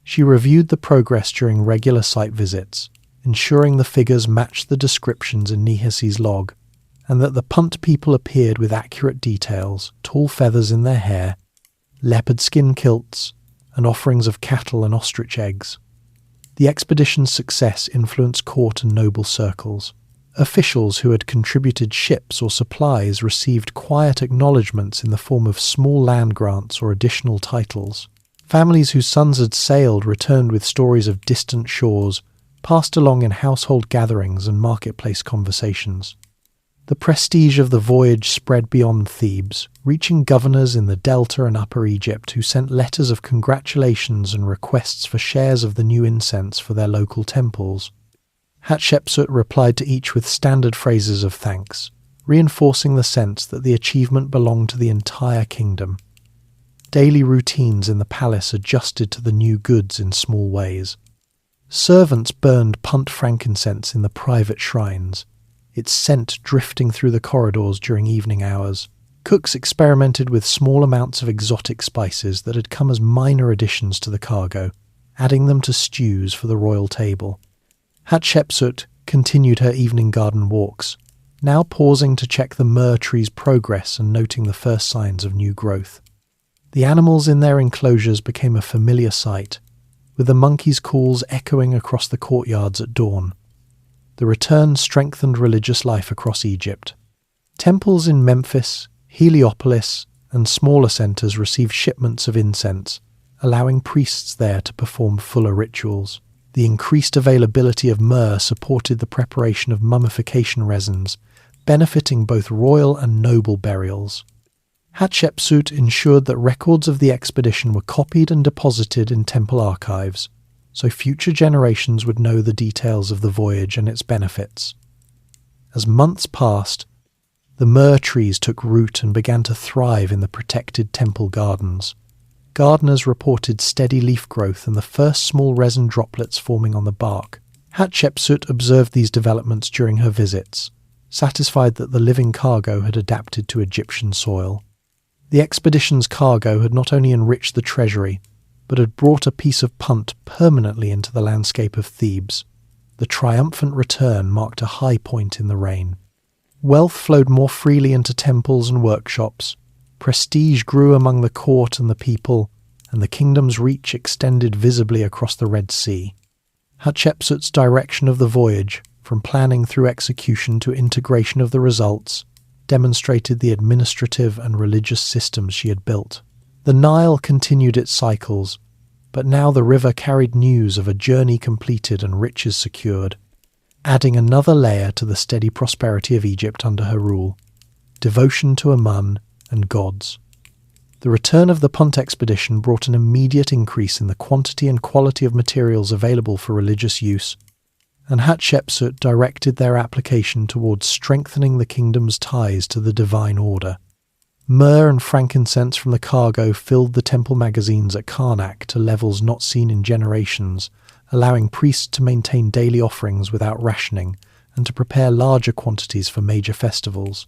She reviewed the progress during regular site visits, ensuring the figures matched the descriptions in Nehesie's log, and that the Punt people appeared with accurate details: tall feathers in their hair, leopard skin kilts, and offerings of cattle and ostrich eggs. The expedition's success influenced court and noble circles. Officials who had contributed ships or supplies received quiet acknowledgements in the form of small land grants or additional titles. Families whose sons had sailed returned with stories of distant shores, passed along in household gatherings and marketplace conversations. The prestige of the voyage spread beyond Thebes, reaching governors in the Delta and Upper Egypt who sent letters of congratulations and requests for shares of the new incense for their local temples. Hatshepsut replied to each with standard phrases of thanks, reinforcing the sense that the achievement belonged to the entire kingdom. Daily routines in the palace adjusted to the new goods in small ways. Servants burned Punt frankincense in the private shrines, its scent drifting through the corridors during evening hours. Cooks experimented with small amounts of exotic spices that had come as minor additions to the cargo, adding them to stews for the royal table. Hatshepsut continued her evening garden walks, now pausing to check the myrrh tree's progress and noting the first signs of new growth. The animals in their enclosures became a familiar sight, with the monkeys' calls echoing across the courtyards at dawn. The return strengthened religious life across Egypt. Temples in Memphis, Heliopolis, and smaller centres received shipments of incense, allowing priests there to perform fuller rituals. The increased availability of myrrh supported the preparation of mummification resins, benefiting both royal and noble burials. Hatshepsut ensured that records of the expedition were copied and deposited in temple archives, so future generations would know the details of the voyage and its benefits. As months passed, the myrrh trees took root and began to thrive in the protected temple gardens. Gardeners reported steady leaf growth and the first small resin droplets forming on the bark. Hatshepsut observed these developments during her visits, satisfied that the living cargo had adapted to Egyptian soil. The expedition's cargo had not only enriched the treasury, but had brought a piece of Punt permanently into the landscape of Thebes. The triumphant return marked a high point in the reign. Wealth flowed more freely into temples and workshops. Prestige grew among the court and the people, and the kingdom's reach extended visibly across the Red Sea. Hatshepsut's direction of the voyage, from planning through execution to integration of the results, demonstrated the administrative and religious systems she had built. The Nile continued its cycles, but now the river carried news of a journey completed and riches secured, adding another layer to the steady prosperity of Egypt under her rule: devotion to Amun and gods. The return of the Punt expedition brought an immediate increase in the quantity and quality of materials available for religious use. and Hatshepsut directed their application towards strengthening the kingdom's ties to the divine order. Myrrh and frankincense from the cargo filled the temple magazines at Karnak to levels not seen in generations, allowing priests to maintain daily offerings without rationing and to prepare larger quantities for major festivals.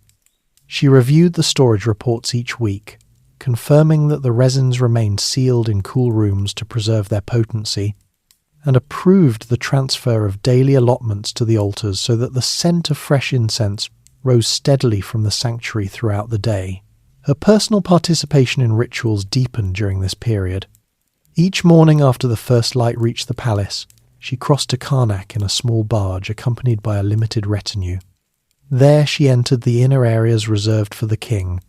She reviewed the storage reports each week, confirming that the resins remained sealed in cool rooms to preserve their potency, and approved the transfer of daily allotments to the altars so that the scent of fresh incense rose steadily from the sanctuary throughout the day. Her personal participation in rituals deepened during this period. Each morning after the first light reached the palace, she crossed to Karnak in a small barge accompanied by a limited retinue. There she entered the inner areas reserved for the king,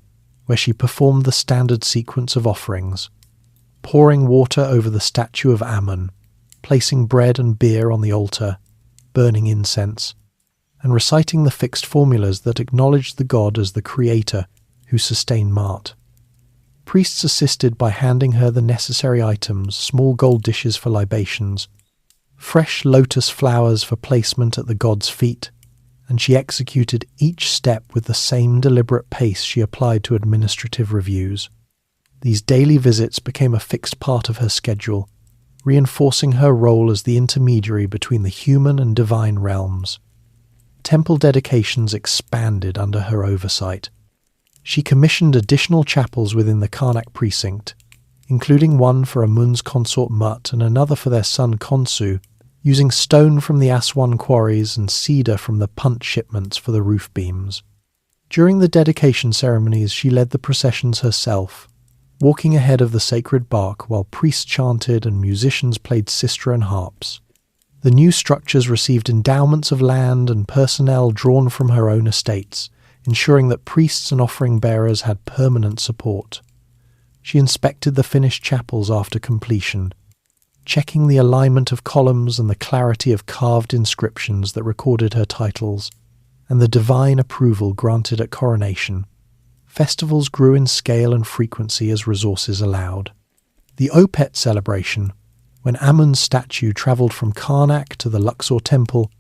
where she performed the standard sequence of offerings, pouring water over the statue of Ammon, placing bread and beer on the altar, burning incense, and reciting the fixed formulas that acknowledged the god as the creator who sustained Mart. Priests assisted by handing her the necessary items, small gold dishes for libations, fresh lotus flowers for placement at the god's feet, and she executed each step with the same deliberate pace she applied to administrative reviews. These daily visits became a fixed part of her schedule, reinforcing her role as the intermediary between the human and divine realms. Temple dedications expanded under her oversight. She commissioned additional chapels within the Karnak precinct, including one for Amun's consort Mut and another for their son Khonsu, using stone from the Aswan quarries and cedar from the Punt shipments for the roof beams. During the dedication ceremonies, she led the processions herself, walking ahead of the sacred bark while priests chanted and musicians played sistra and harps. The new structures received endowments of land and personnel drawn from her own estates, ensuring that priests and offering bearers had permanent support. She inspected the finished chapels after completion, checking the alignment of columns and the clarity of carved inscriptions that recorded her titles, and the divine approval granted at coronation. Festivals grew in scale and frequency as resources allowed. The Opet celebration, when Amun's statue travelled from Karnak to the Luxor temple,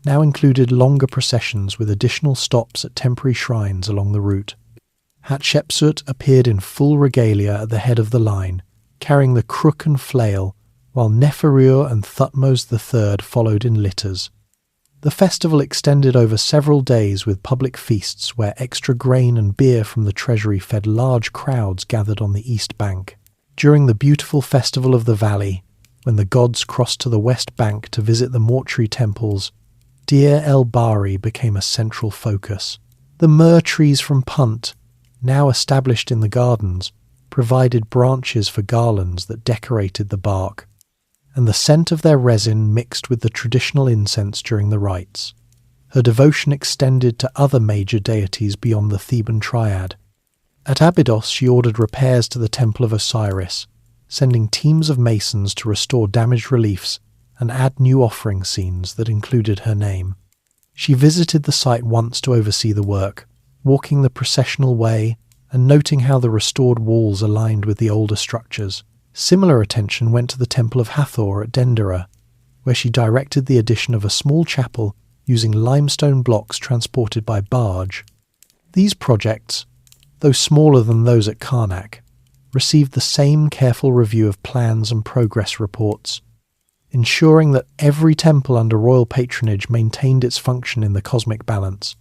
now included longer processions with additional stops at temporary shrines along the route. Hatshepsut appeared in full regalia at the head of the line, carrying the crook and flail, while Neferu and Thutmos III followed in litters. The festival extended over several days with public feasts where extra grain and beer from the treasury fed large crowds gathered on the east bank. During the beautiful festival of the valley, when the gods crossed to the west bank to visit the mortuary temples, Deir el-Bahri became a central focus. The myrrh trees from Punt, now established in the gardens, provided branches for garlands that decorated the bark, and the scent of their resin mixed with the traditional incense during the rites. Her devotion extended to other major deities beyond the Theban triad. At Abydos she ordered repairs to the Temple of Osiris, sending teams of masons to restore damaged reliefs and add new offering scenes that included her name. She visited the site once to oversee the work, walking the processional way and noting how the restored walls aligned with the older structures. Similar attention went to the Temple of Hathor at Dendera, where she directed the addition of a small chapel using limestone blocks transported by barge. These projects, though smaller than those at Karnak, received the same careful review of plans and progress reports, ensuring that every temple under royal patronage maintained its function in the cosmic balance.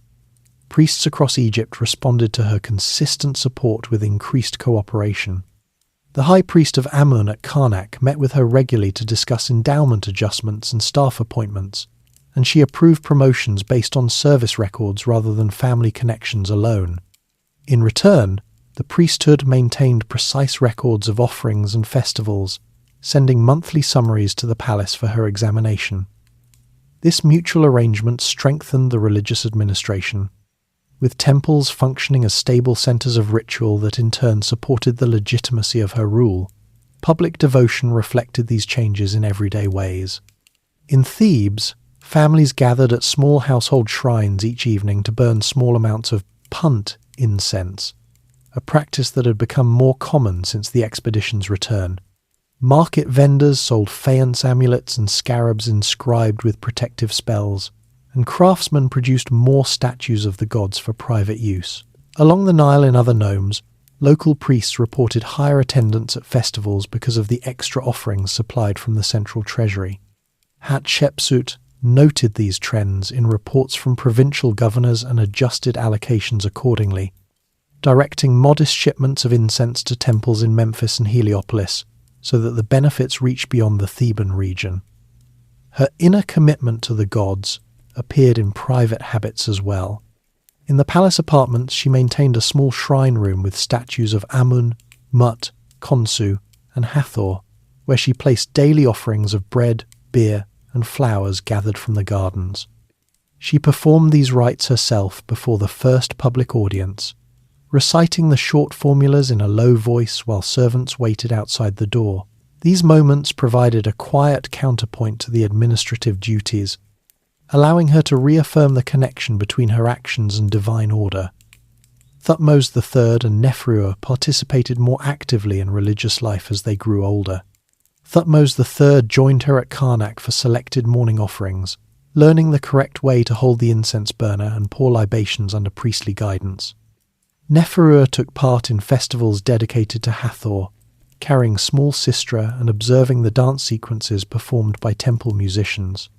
Priests across Egypt responded to her consistent support with increased cooperation. The high priest of Amun at Karnak met with her regularly to discuss endowment adjustments and staff appointments, and she approved promotions based on service records rather than family connections alone. In return, the priesthood maintained precise records of offerings and festivals, sending monthly summaries to the palace for her examination. This mutual arrangement strengthened the religious administration, with temples functioning as stable centres of ritual that in turn supported the legitimacy of her rule. Public devotion reflected these changes in everyday ways. In Thebes, families gathered at small household shrines each evening to burn small amounts of punt incense, a practice that had become more common since the expedition's return. Market vendors sold faience amulets and scarabs inscribed with protective spells, and craftsmen produced more statues of the gods for private use. Along the Nile in other nomes, local priests reported higher attendance at festivals because of the extra offerings supplied from the central treasury. Hatshepsut noted these trends in reports from provincial governors and adjusted allocations accordingly, directing modest shipments of incense to temples in Memphis and Heliopolis so that the benefits reached beyond the Theban region. Her inner commitment to the gods appeared in private habits as well. In the palace apartments, she maintained a small shrine room with statues of Amun, Mut, Khonsu, and Hathor, where she placed daily offerings of bread, beer, and flowers gathered from the gardens. She performed these rites herself before the first public audience, reciting the short formulas in a low voice while servants waited outside the door. These moments provided a quiet counterpoint to the administrative duties, allowing her to reaffirm the connection between her actions and divine order. Thutmos III and Neferua participated more actively in religious life as they grew older. Thutmos III joined her at Karnak for selected morning offerings, learning the correct way to hold the incense burner and pour libations under priestly guidance. Neferua took part in festivals dedicated to Hathor, carrying small sistra and observing the dance sequences performed by temple musicians.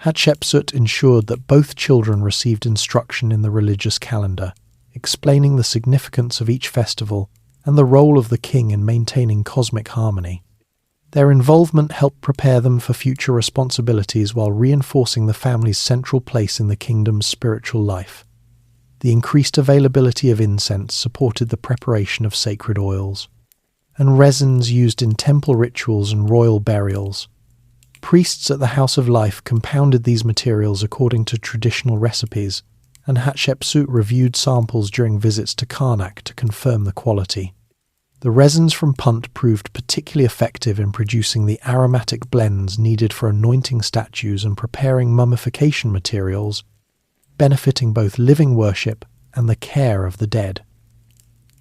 Hatshepsut ensured that both children received instruction in the religious calendar, explaining the significance of each festival and the role of the king in maintaining cosmic harmony. Their involvement helped prepare them for future responsibilities while reinforcing the family's central place in the kingdom's spiritual life. The increased availability of incense supported the preparation of sacred oils, and resins used in temple rituals and royal burials. Priests at the House of Life compounded these materials according to traditional recipes, and Hatshepsut reviewed samples during visits to Karnak to confirm the quality. The resins from Punt proved particularly effective in producing the aromatic blends needed for anointing statues and preparing mummification materials, benefiting both living worship and the care of the dead.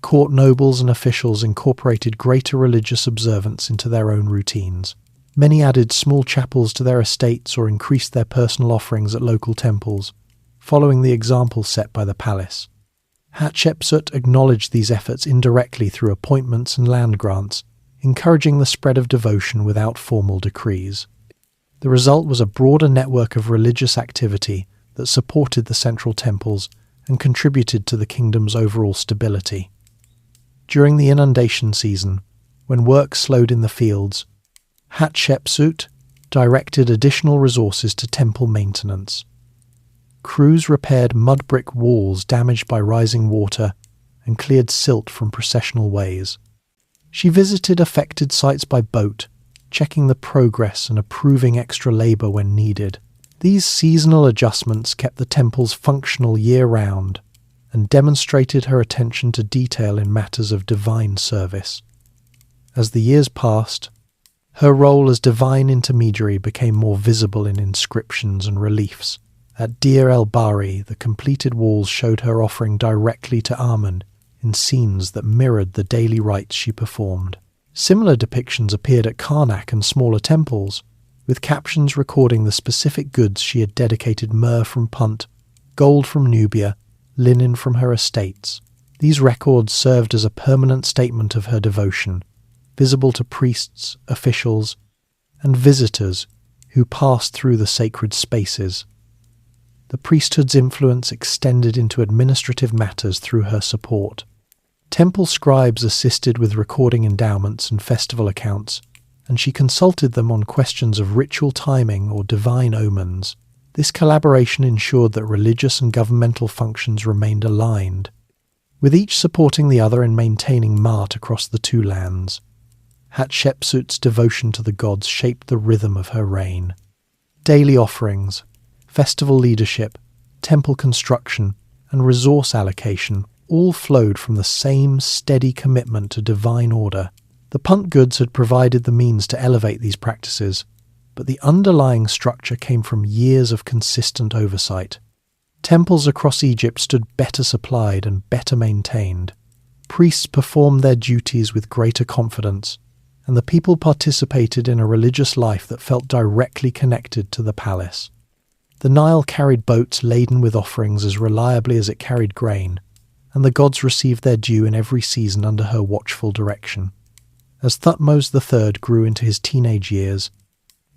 Court nobles and officials incorporated greater religious observance into their own routines. Many added small chapels to their estates or increased their personal offerings at local temples, following the example set by the palace. Hatshepsut acknowledged these efforts indirectly through appointments and land grants, encouraging the spread of devotion without formal decrees. The result was a broader network of religious activity that supported the central temples and contributed to the kingdom's overall stability. During the inundation season, when work slowed in the fields, Hatshepsut directed additional resources to temple maintenance. Crews repaired mud brick walls damaged by rising water and cleared silt from processional ways. She visited affected sites by boat, checking the progress and approving extra labour when needed. These seasonal adjustments kept the temples functional year-round and demonstrated her attention to detail in matters of divine service. As the years passed, her role as divine intermediary became more visible in inscriptions and reliefs. At Deir el-Bahri, the completed walls showed her offering directly to Amun in scenes that mirrored the daily rites she performed. Similar depictions appeared at Karnak and smaller temples, with captions recording the specific goods she had dedicated: myrrh from Punt, gold from Nubia, linen from her estates. These records served as a permanent statement of her devotion, visible to priests, officials, and visitors who passed through the sacred spaces. The priesthood's influence extended into administrative matters through her support. Temple scribes assisted with recording endowments and festival accounts, and she consulted them on questions of ritual timing or divine omens. This collaboration ensured that religious and governmental functions remained aligned, with each supporting the other in maintaining Ma'at across the two lands. Hatshepsut's devotion to the gods shaped the rhythm of her reign. Daily offerings, festival leadership, temple construction, and resource allocation all flowed from the same steady commitment to divine order. The Punt goods had provided the means to elevate these practices, but the underlying structure came from years of consistent oversight. Temples across Egypt stood better supplied and better maintained. Priests performed their duties with greater confidence, and the people participated in a religious life that felt directly connected to the palace. The Nile carried boats laden with offerings as reliably as it carried grain, and the gods received their due in every season under her watchful direction. As Thutmos III grew into his teenage years,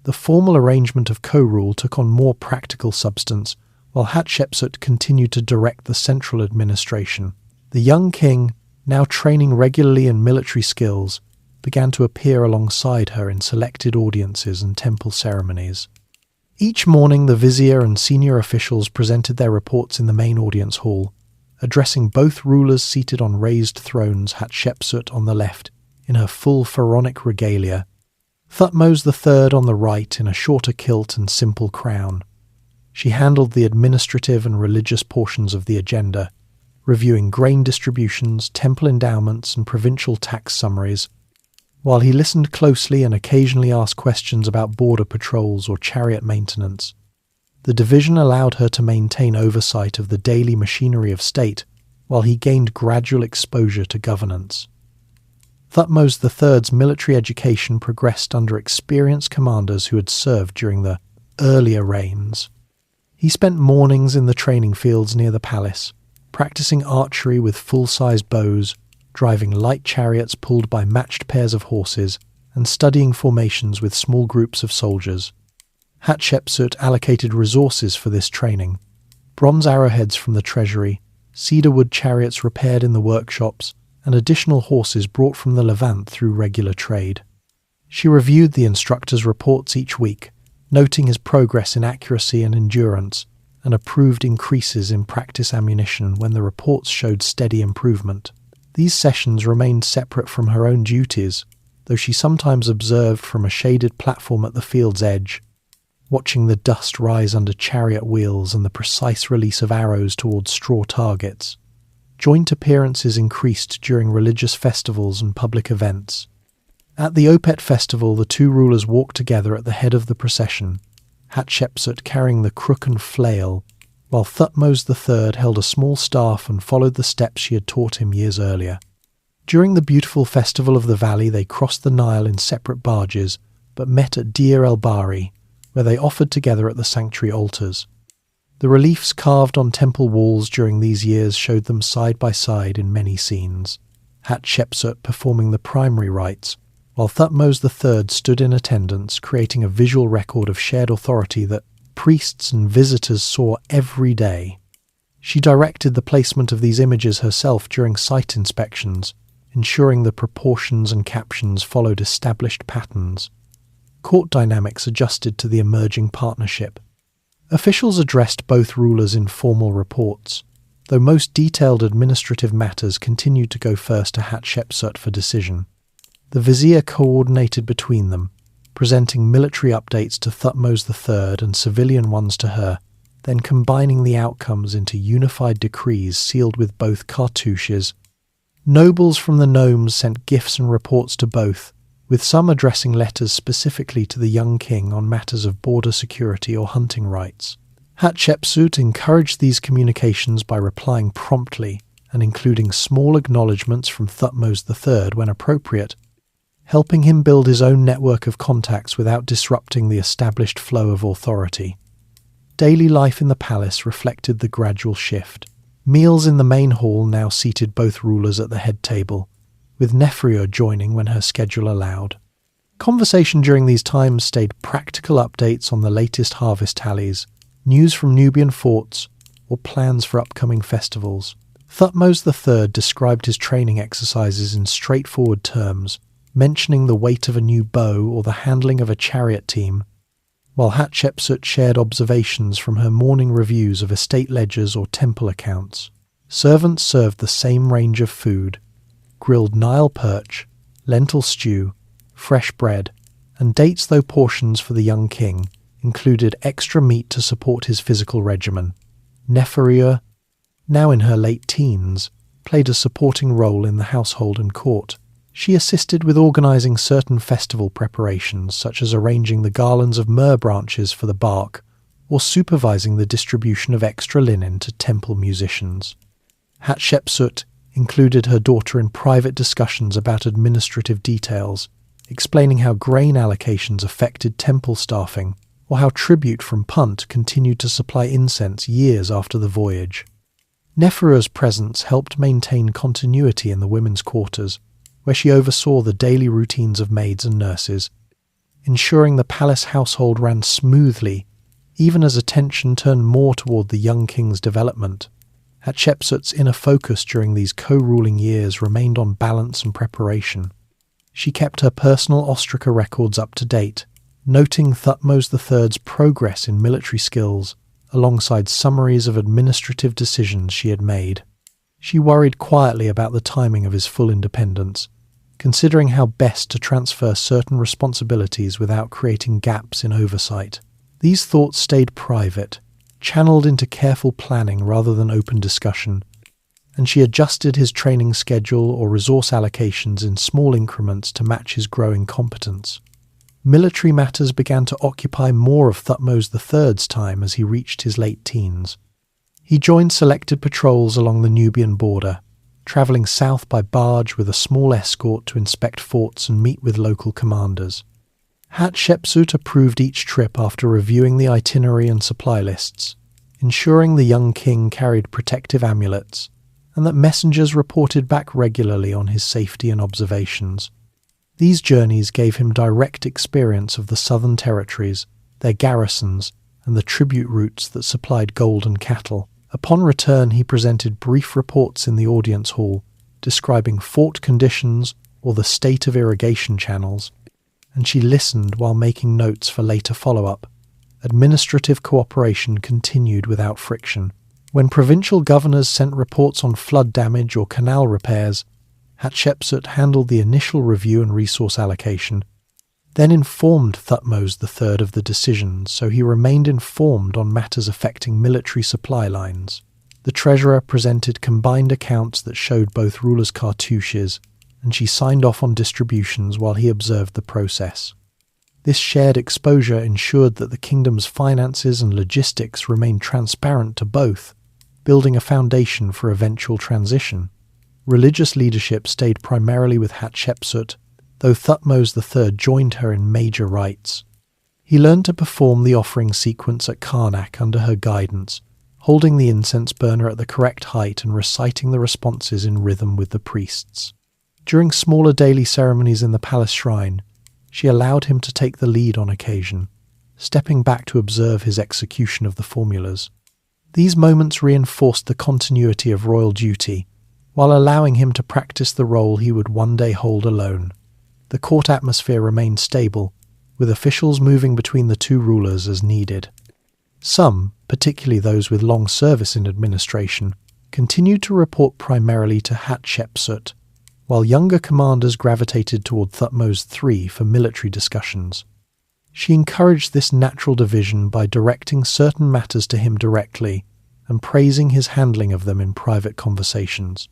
the formal arrangement of co-rule took on more practical substance, while Hatshepsut continued to direct the central administration. The young king, now training regularly in military skills, began to appear alongside her in selected audiences and temple ceremonies. Each morning the vizier and senior officials presented their reports in the main audience hall, addressing both rulers seated on raised thrones, Hatshepsut on the left in her full pharaonic regalia, Thutmos III on the right in a shorter kilt and simple crown. She handled the administrative and religious portions of the agenda, reviewing grain distributions, temple endowments, and provincial tax summaries, while he listened closely and occasionally asked questions about border patrols or chariot maintenance. The division allowed her to maintain oversight of the daily machinery of state, while he gained gradual exposure to governance. Thutmos III's military education progressed under experienced commanders who had served during the earlier reigns. He spent mornings in the training fields near the palace, practicing archery with full-sized bows, driving light chariots pulled by matched pairs of horses, and studying formations with small groups of soldiers. Hatshepsut allocated resources for this training: bronze arrowheads from the treasury, cedar wood chariots repaired in the workshops, and additional horses brought from the Levant through regular trade. She reviewed the instructor's reports each week, noting his progress in accuracy and endurance, and approved increases in practice ammunition when the reports showed steady improvement. These sessions remained separate from her own duties, though she sometimes observed from a shaded platform at the field's edge, watching the dust rise under chariot wheels and the precise release of arrows towards straw targets. Joint appearances increased during religious festivals and public events. At the Opet festival, the two rulers walked together at the head of the procession, Hatshepsut carrying the crook and flail, while Thutmos III held a small staff and followed the steps she had taught him years earlier. During the beautiful festival of the valley, they crossed the Nile in separate barges, but met at Deir el-Bahri, where they offered together at the sanctuary altars. The reliefs carved on temple walls during these years showed them side by side in many scenes, Hatshepsut performing the primary rites, while Thutmos III stood in attendance, creating a visual record of shared authority that priests and visitors saw every day. She directed the placement of these images herself during site inspections, ensuring the proportions and captions followed established patterns. Court dynamics adjusted to the emerging partnership. Officials addressed both rulers in formal reports, though most detailed administrative matters continued to go first to Hatshepsut for decision. The vizier coordinated between them, presenting military updates to Thutmos III and civilian ones to her, then combining the outcomes into unified decrees sealed with both cartouches. Nobles from the nomes sent gifts and reports to both, with some addressing letters specifically to the young king on matters of border security or hunting rights. Hatshepsut encouraged these communications by replying promptly and including small acknowledgements from Thutmos III when appropriate, helping him build his own network of contacts without disrupting the established flow of authority. Daily life in the palace reflected the gradual shift. Meals in the main hall now seated both rulers at the head table, with Nephria joining when her schedule allowed. Conversation during these times stayed practical updates on the latest harvest tallies, news from Nubian forts, or plans for upcoming festivals. Thutmos III described his training exercises in straightforward terms, mentioning the weight of a new bow or the handling of a chariot team, while Hatshepsut shared observations from her morning reviews of estate ledgers or temple accounts. Servants served the same range of food: grilled Nile perch, lentil stew, fresh bread, and dates, though portions for the young king included extra meat to support his physical regimen. Nephria, now in her late teens, played a supporting role in the household and court. She assisted with organising certain festival preparations, such as arranging the garlands of myrrh branches for the bark, or supervising the distribution of extra linen to temple musicians. Hatshepsut included her daughter in private discussions about administrative details, explaining how grain allocations affected temple staffing, or how tribute from Punt continued to supply incense years after the voyage. Neferu's presence helped maintain continuity in the women's quarters, where she oversaw the daily routines of maids and nurses, ensuring the palace household ran smoothly, even as attention turned more toward the young king's development. Hatshepsut's inner focus during these co-ruling years remained on balance and preparation. She kept her personal ostraca records up to date, noting Thutmos III's progress in military skills alongside summaries of administrative decisions she had made. She worried quietly about the timing of his full independence, considering how best to transfer certain responsibilities without creating gaps in oversight. These thoughts stayed private, channeled into careful planning rather than open discussion, and she adjusted his training schedule or resource allocations in small increments to match his growing competence. Military matters began to occupy more of Thutmos III's time as he reached his late teens. He joined selected patrols along the Nubian border, travelling south by barge with a small escort to inspect forts and meet with local commanders. Hatshepsut approved each trip after reviewing the itinerary and supply lists, ensuring the young king carried protective amulets, and that messengers reported back regularly on his safety and observations. These journeys gave him direct experience of the southern territories, their garrisons, and the tribute routes that supplied gold and cattle. Upon return, he presented brief reports in the audience hall, describing fort conditions or the state of irrigation channels, and she listened while making notes for later follow-up. Administrative cooperation continued without friction. When provincial governors sent reports on flood damage or canal repairs, Hatshepsut handled the initial review and resource allocation, then informed Thutmos III of the decisions, so he remained informed on matters affecting military supply lines. The treasurer presented combined accounts that showed both rulers' cartouches, and she signed off on distributions while he observed the process. This shared exposure ensured that the kingdom's finances and logistics remained transparent to both, building a foundation for eventual transition. Religious leadership stayed primarily with Hatshepsut, though Thutmos III joined her in major rites. He learned to perform the offering sequence at Karnak under her guidance, holding the incense burner at the correct height and reciting the responses in rhythm with the priests. During smaller daily ceremonies in the palace shrine, she allowed him to take the lead on occasion, stepping back to observe his execution of the formulas. These moments reinforced the continuity of royal duty, while allowing him to practice the role he would one day hold alone. The court atmosphere remained stable, with officials moving between the two rulers as needed. Some, particularly those with long service in administration, continued to report primarily to Hatshepsut, while younger commanders gravitated toward Thutmos III for military discussions. She encouraged this natural division by directing certain matters to him directly and praising his handling of them in private conversations.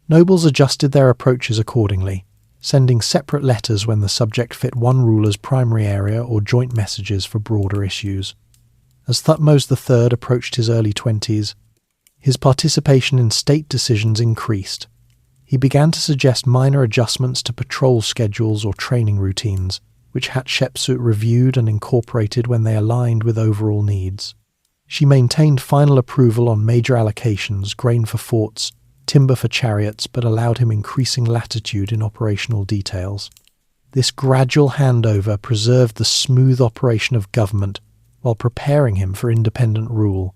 Nobles adjusted their approaches accordingly, sending separate letters when the subject fit one ruler's primary area or joint messages for broader issues. As Thutmos III approached his early 20s, his participation in state decisions increased. He began to suggest minor adjustments to patrol schedules or training routines, which Hatshepsut reviewed and incorporated when they aligned with overall needs. She maintained final approval on major allocations, grain for forts, timber for chariots, but allowed him increasing latitude in operational details. This gradual handover preserved the smooth operation of government while preparing him for independent rule.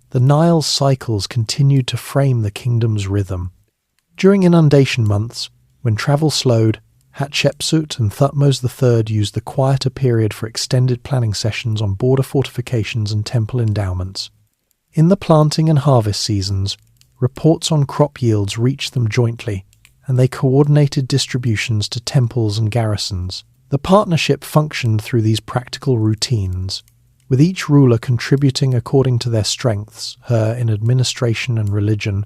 The Nile's cycles continued to frame the kingdom's rhythm. During inundation months, when travel slowed, Hatshepsut and Thutmos III used the quieter period for extended planning sessions on border fortifications and temple endowments. In the planting and harvest seasons, reports on crop yields reached them jointly, and they coordinated distributions to temples and garrisons. The partnership functioned through these practical routines, with each ruler contributing according to their strengths, her in administration and religion,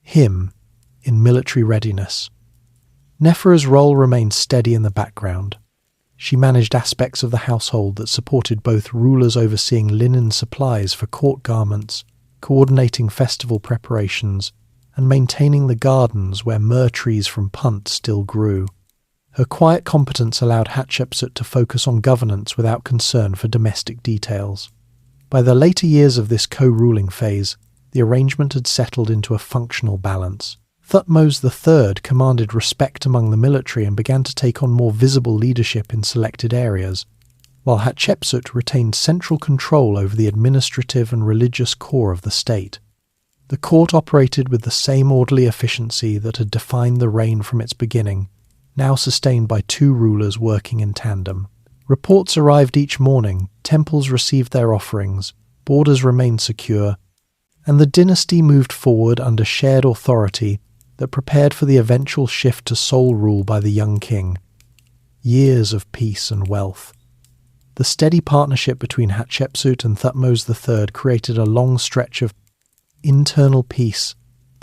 him in military readiness. Neferu's role remained steady in the background. She managed aspects of the household that supported both rulers overseeing linen supplies for court garments, coordinating festival preparations, and maintaining the gardens where myrrh trees from Punt still grew. Her quiet competence allowed Hatshepsut to focus on governance without concern for domestic details. By the later years of this co-ruling phase, the arrangement had settled into a functional balance. Thutmos III commanded respect among the military and began to take on more visible leadership in selected areas, while Hatshepsut retained central control over the administrative and religious core of the state. The court operated with the same orderly efficiency that had defined the reign from its beginning, now sustained by two rulers working in tandem. Reports arrived each morning, temples received their offerings, borders remained secure, and the dynasty moved forward under shared authority that prepared for the eventual shift to sole rule by the young king. Years of peace and wealth. The steady partnership between Hatshepsut and Thutmos III created a long stretch of internal peace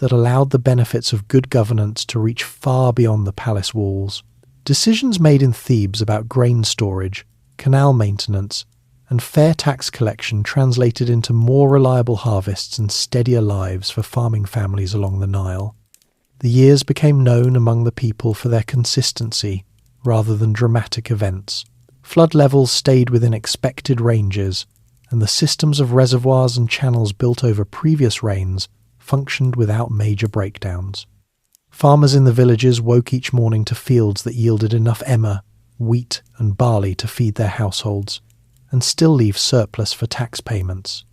that allowed the benefits of good governance to reach far beyond the palace walls. Decisions made in Thebes about grain storage, canal maintenance, and fair tax collection translated into more reliable harvests and steadier lives for farming families along the Nile. The years became known among the people for their consistency rather than dramatic events. Flood levels stayed within expected ranges, and the systems of reservoirs and channels built over previous rains functioned without major breakdowns. Farmers in the villages woke each morning to fields that yielded enough emmer, wheat, and barley to feed their households, and still leave surplus for tax payments.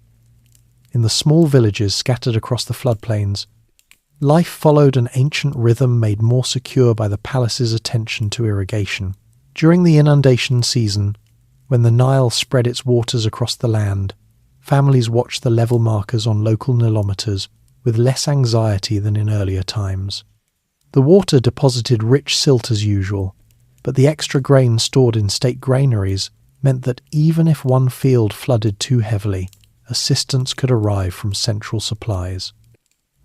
In the small villages scattered across the floodplains, life followed an ancient rhythm made more secure by the palace's attention to irrigation. During the inundation season, when the Nile spread its waters across the land, families watched the level markers on local nilometers with less anxiety than in earlier times. The water deposited rich silt as usual, but the extra grain stored in state granaries meant that even if one field flooded too heavily, assistance could arrive from central supplies.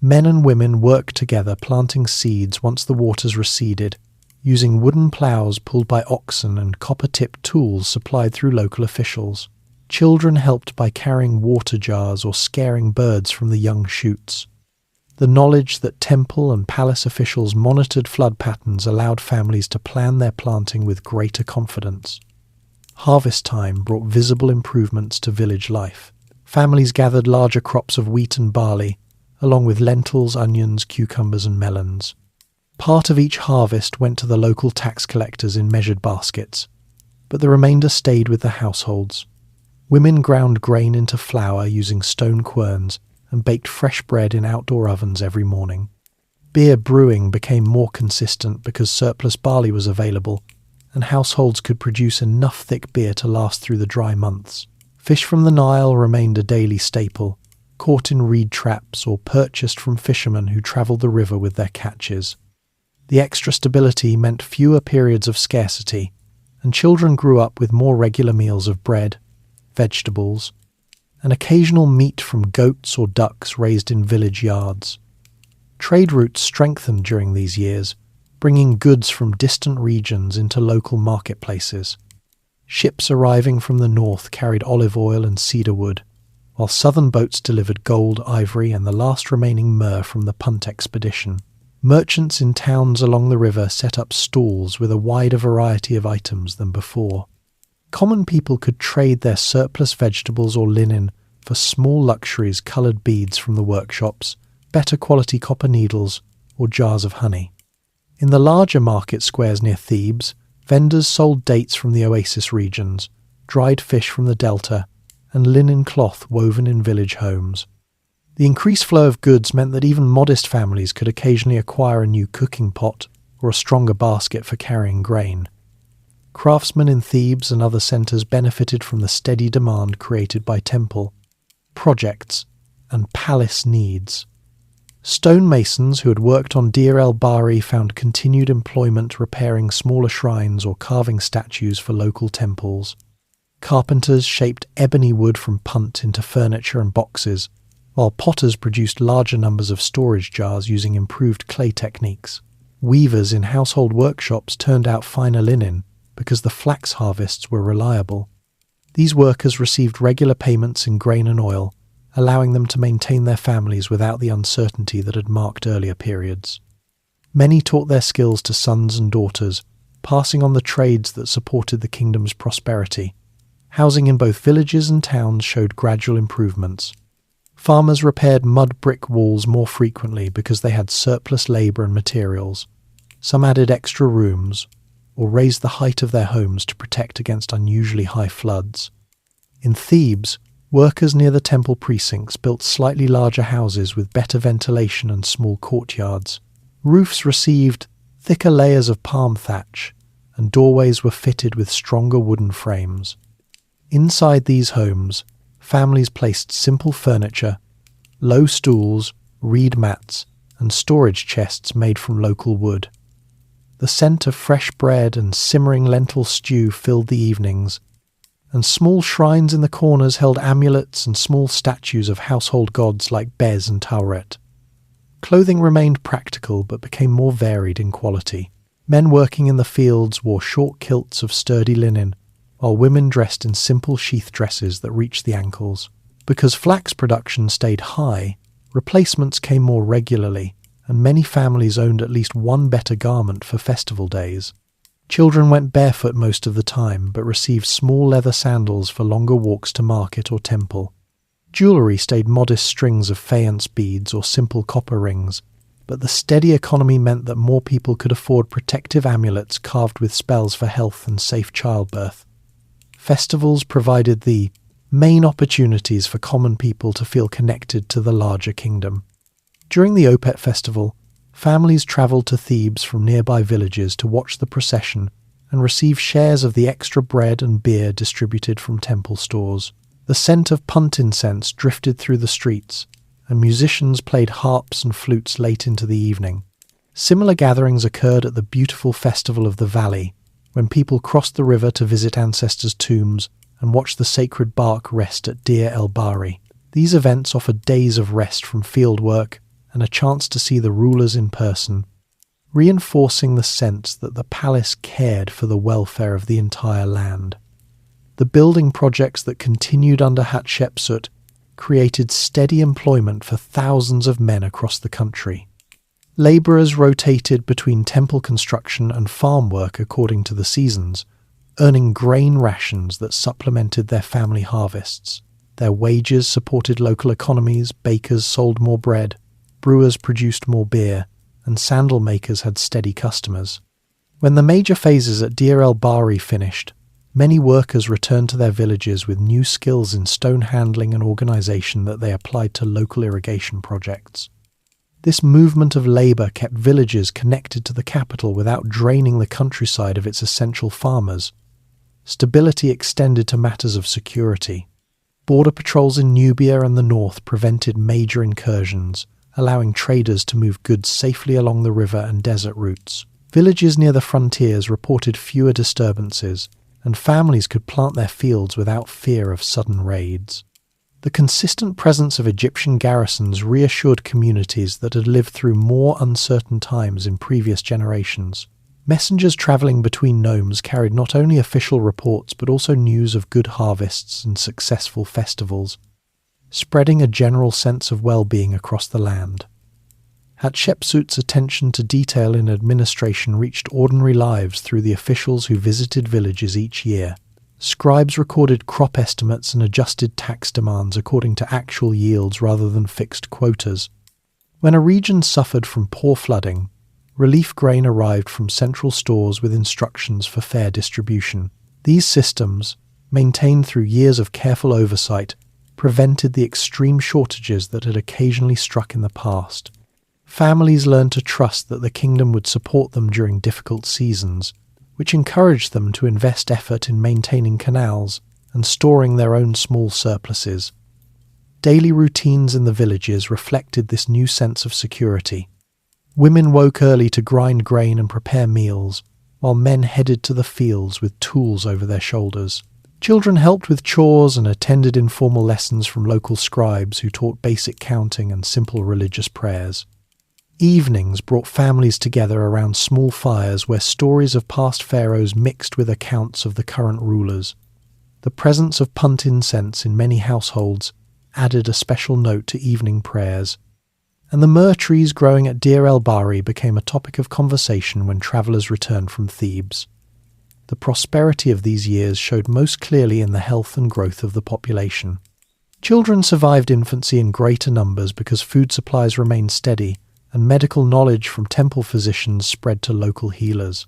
Men and women worked together planting seeds once the waters receded, using wooden ploughs pulled by oxen and copper-tipped tools supplied through local officials. Children helped by carrying water jars or scaring birds from the young shoots. The knowledge that temple and palace officials monitored flood patterns allowed families to plan their planting with greater confidence. Harvest time brought visible improvements to village life. Families gathered larger crops of wheat and barley, along with lentils, onions, cucumbers, and melons. Part of each harvest went to the local tax collectors in measured baskets, but the remainder stayed with the households. Women ground grain into flour using stone querns and baked fresh bread in outdoor ovens every morning. Beer brewing became more consistent because surplus barley was available, and households could produce enough thick beer to last through the dry months. Fish from the Nile remained a daily staple, caught in reed traps or purchased from fishermen who travelled the river with their catches. The extra stability meant fewer periods of scarcity, and children grew up with more regular meals of bread, vegetables, and occasional meat from goats or ducks raised in village yards. Trade routes strengthened during these years, bringing goods from distant regions into local marketplaces. Ships arriving from the north carried olive oil and cedar wood, while southern boats delivered gold, ivory, and the last remaining myrrh from the Punt expedition. Merchants in towns along the river set up stalls with a wider variety of items than before. Common people could trade their surplus vegetables or linen for small luxuries, coloured beads from the workshops, better quality copper needles, or jars of honey. In the larger market squares near Thebes, vendors sold dates from the oasis regions, dried fish from the delta, and linen cloth woven in village homes. The increased flow of goods meant that even modest families could occasionally acquire a new cooking pot or a stronger basket for carrying grain. Craftsmen in Thebes and other centres benefited from the steady demand created by temple, projects, and palace needs. Stonemasons who had worked on Deir el-Bahri found continued employment repairing smaller shrines or carving statues for local temples. Carpenters shaped ebony wood from Punt into furniture and boxes, while potters produced larger numbers of storage jars using improved clay techniques. Weavers in household workshops turned out finer linen because the flax harvests were reliable. These workers received regular payments in grain and oil, allowing them to maintain their families without the uncertainty that had marked earlier periods. Many taught their skills to sons and daughters, passing on the trades that supported the kingdom's prosperity. Housing in both villages and towns showed gradual improvements. Farmers repaired mud brick walls more frequently because they had surplus labour and materials. Some added extra rooms, or raised the height of their homes to protect against unusually high floods. In Thebes, workers near the temple precincts built slightly larger houses with better ventilation and small courtyards. Roofs received thicker layers of palm thatch, and doorways were fitted with stronger wooden frames. Inside these homes, families placed simple furniture, low stools, reed mats, and storage chests made from local wood. The scent of fresh bread and simmering lentil stew filled the evenings, and small shrines in the corners held amulets and small statues of household gods like Bez and Tauret. Clothing remained practical but became more varied in quality. Men working in the fields wore short kilts of sturdy linen, while women dressed in simple sheath dresses that reached the ankles. Because flax production stayed high, replacements came more regularly, and many families owned at least one better garment for festival days. Children went barefoot most of the time, but received small leather sandals for longer walks to market or temple. Jewellery stayed modest strings of faience beads or simple copper rings, but the steady economy meant that more people could afford protective amulets carved with spells for health and safe childbirth. Festivals provided the main opportunities for common people to feel connected to the larger kingdom. During the Opet festival, families travelled to Thebes from nearby villages to watch the procession and receive shares of the extra bread and beer distributed from temple stores. The scent of Punt incense drifted through the streets, and musicians played harps and flutes late into the evening. Similar gatherings occurred at the beautiful Festival of the Valley, when people crossed the river to visit ancestors' tombs and watch the sacred bark rest at Deir el-Bahri. These events offered days of rest from field work and a chance to see the rulers in person, reinforcing the sense that the palace cared for the welfare of the entire land. The building projects that continued under Hatshepsut created steady employment for thousands of men across the country. Labourers rotated between temple construction and farm work according to the seasons, earning grain rations that supplemented their family harvests. Their wages supported local economies, bakers sold more bread, brewers produced more beer, and sandal makers had steady customers. When the major phases at Deir el-Bahri finished, many workers returned to their villages with new skills in stone handling and organisation that they applied to local irrigation projects. This movement of labour kept villages connected to the capital without draining the countryside of its essential farmers. Stability extended to matters of security. Border patrols in Nubia and the north prevented major incursions, allowing traders to move goods safely along the river and desert routes. Villages near the frontiers reported fewer disturbances, and families could plant their fields without fear of sudden raids. The consistent presence of Egyptian garrisons reassured communities that had lived through more uncertain times in previous generations. Messengers travelling between nomes carried not only official reports but also news of good harvests and successful festivals, spreading a general sense of well-being across the land. Hatshepsut's attention to detail in administration reached ordinary lives through the officials who visited villages each year. Scribes recorded crop estimates and adjusted tax demands according to actual yields rather than fixed quotas. When a region suffered from poor flooding, relief grain arrived from central stores with instructions for fair distribution. These systems, maintained through years of careful oversight, prevented the extreme shortages that had occasionally struck in the past. Families learned to trust that the kingdom would support them during difficult seasons, which encouraged them to invest effort in maintaining canals and storing their own small surpluses. Daily routines in the villages reflected this new sense of security. Women woke early to grind grain and prepare meals, while men headed to the fields with tools over their shoulders. Children helped with chores and attended informal lessons from local scribes who taught basic counting and simple religious prayers. Evenings brought families together around small fires where stories of past pharaohs mixed with accounts of the current rulers. The presence of Punt incense in many households added a special note to evening prayers, and the myrrh trees growing at Deir el-Bahri became a topic of conversation when travellers returned from Thebes. the prosperity of these years showed most clearly in the health and growth of the population. Children survived infancy in greater numbers because food supplies remained steady and medical knowledge from temple physicians spread to local healers.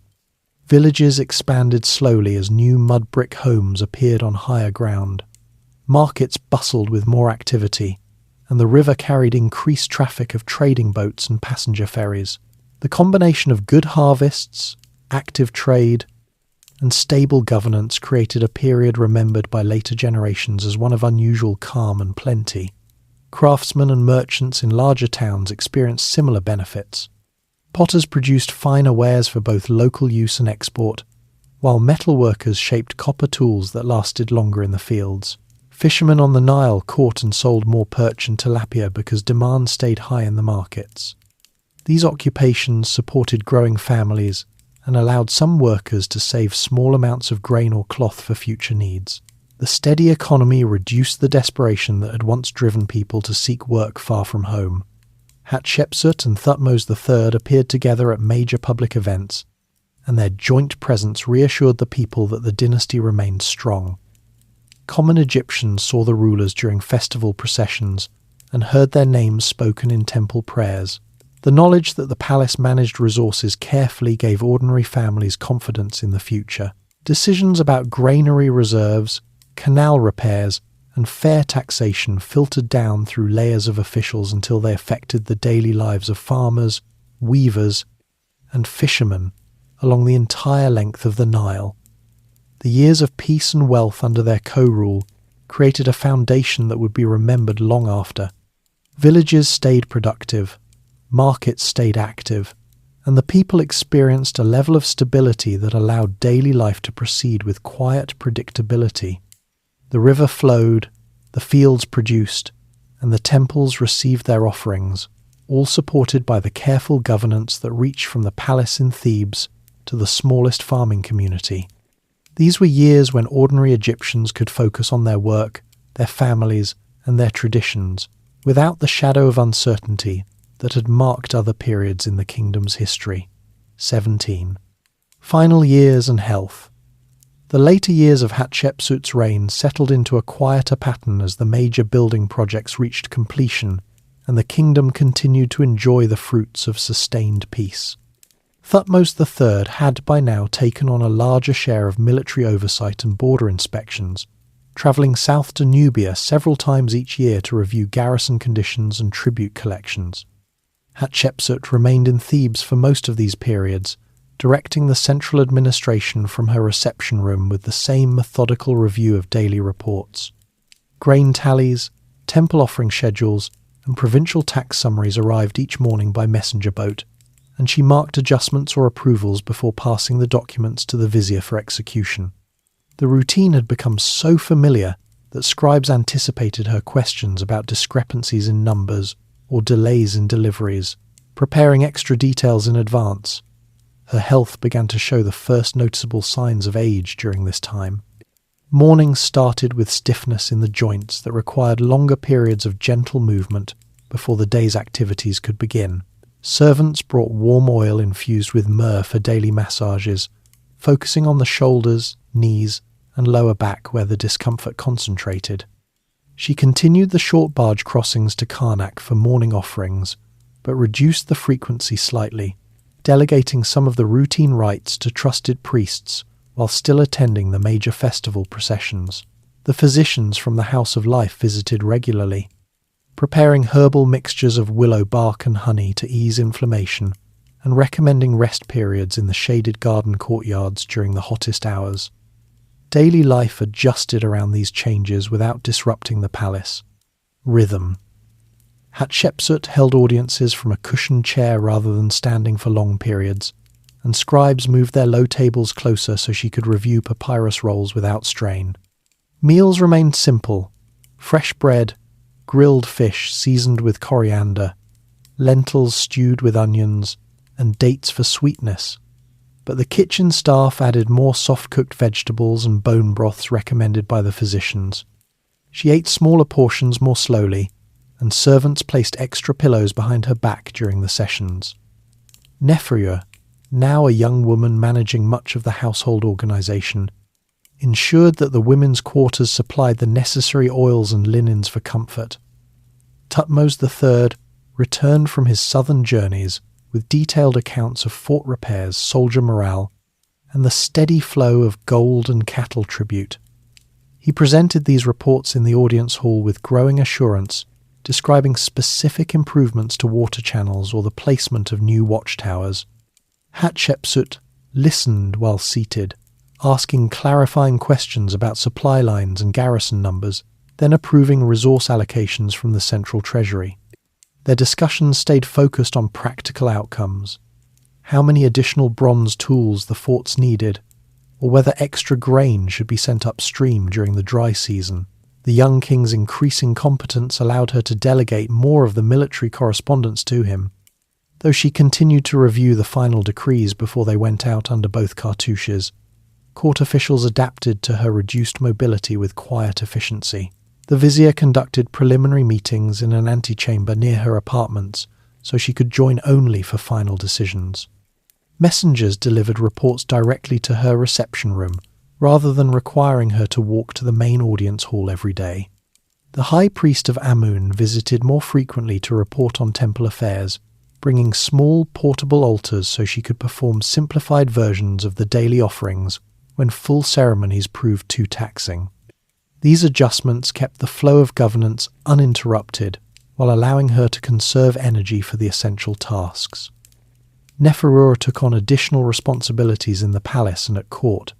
Villages expanded slowly as new mud brick homes appeared on higher ground. Markets bustled with more activity, and the river carried increased traffic of trading boats and passenger ferries. The combination of good harvests, active trade, and stable governance created a period remembered by later generations as one of unusual calm and plenty. Craftsmen and merchants in larger towns experienced similar benefits. Potters produced finer wares for both local use and export, while metalworkers shaped copper tools that lasted longer in the fields. Fishermen on the Nile caught and sold more perch and tilapia because demand stayed high in the markets. These occupations supported growing families and allowed some workers to save small amounts of grain or cloth for future needs. The steady economy reduced the desperation that had once driven people to seek work far from home. Hatshepsut and Thutmos III appeared together at major public events, and their joint presence reassured the people that the dynasty remained strong. Common Egyptians saw the rulers during festival processions and heard their names spoken in temple prayers. The knowledge that the palace managed resources carefully gave ordinary families confidence in the future. Decisions about granary reserves, canal repairs, and fair taxation filtered down through layers of officials until they affected the daily lives of farmers, weavers, and fishermen along the entire length of the Nile. The years of peace and wealth under their co-rule created a foundation that would be remembered long after. Villages stayed productive, markets stayed active, and the people experienced a level of stability that allowed daily life to proceed with quiet predictability. The river flowed, the fields produced, and the temples received their offerings, all supported by the careful governance that reached from the palace in Thebes to the smallest farming community. These were years when ordinary Egyptians could focus on their work, their families, and their traditions, without the shadow of uncertainty that had marked other periods in the kingdom's history. 17. Final years and health. The later years of Hatshepsut's reign settled into a quieter pattern as the major building projects reached completion and the kingdom continued to enjoy the fruits of sustained peace. Thutmos III had by now taken on a larger share of military oversight and border inspections, travelling south to Nubia several times each year to review garrison conditions and tribute collections. Hatshepsut remained in Thebes for most of these periods, directing the central administration from her reception room with the same methodical review of daily reports. Grain tallies, temple offering schedules, and provincial tax summaries arrived each morning by messenger boat, and she marked adjustments or approvals before passing the documents to the vizier for execution. The routine had become so familiar that scribes anticipated her questions about discrepancies in numbers or delays in deliveries, preparing extra details in advance. Her health began to show the first noticeable signs of age during this time. Mornings started with stiffness in the joints that required longer periods of gentle movement before the day's activities could begin. Servants brought warm oil infused with myrrh for daily massages, focusing on the shoulders, knees, and lower back where the discomfort concentrated. She continued the short barge crossings to Karnak for morning offerings, but reduced the frequency slightly, delegating some of the routine rites to trusted priests while still attending the major festival processions. The physicians from the House of Life visited regularly, preparing herbal mixtures of willow bark and honey to ease inflammation, and recommending rest periods in the shaded garden courtyards during the hottest hours. Daily life adjusted around these changes without disrupting the palace. Rhythm. Hatshepsut held audiences from a cushioned chair rather than standing for long periods, and scribes moved their low tables closer so she could review papyrus rolls without strain. Meals remained simple: fresh bread, grilled fish seasoned with coriander, lentils stewed with onions, and dates for sweetness. But the kitchen staff added more soft-cooked vegetables and bone broths recommended by the physicians. She ate smaller portions more slowly, and servants placed extra pillows behind her back during the sessions. Nephria now a young woman managing much of the household organization, ensured that the women's quarters supplied the necessary oils and linens for comfort. Thutmos III returned from his southern journeys with detailed accounts of fort repairs, soldier morale, and the steady flow of gold and cattle tribute. He presented these reports in the audience hall with growing assurance, describing specific improvements to water channels or the placement of new watchtowers. Hatshepsut listened while seated, asking clarifying questions about supply lines and garrison numbers, then approving resource allocations from the central treasury. Their discussions stayed focused on practical outcomes, how many additional bronze tools the forts needed, or whether extra grain should be sent upstream during the dry season. The young king's increasing competence allowed her to delegate more of the military correspondence to him, though she continued to review the final decrees before they went out under both cartouches. Court officials adapted to her reduced mobility with quiet efficiency. The vizier conducted preliminary meetings in an antechamber near her apartments, so she could join only for final decisions. Messengers delivered reports directly to her reception room, rather than requiring her to walk to the main audience hall every day. The high priest of Amun visited more frequently to report on temple affairs, bringing small portable altars so she could perform simplified versions of the daily offerings when full ceremonies proved too taxing. These adjustments kept the flow of governance uninterrupted while allowing her to conserve energy for the essential tasks. Neferua took on additional responsibilities in the palace and at court.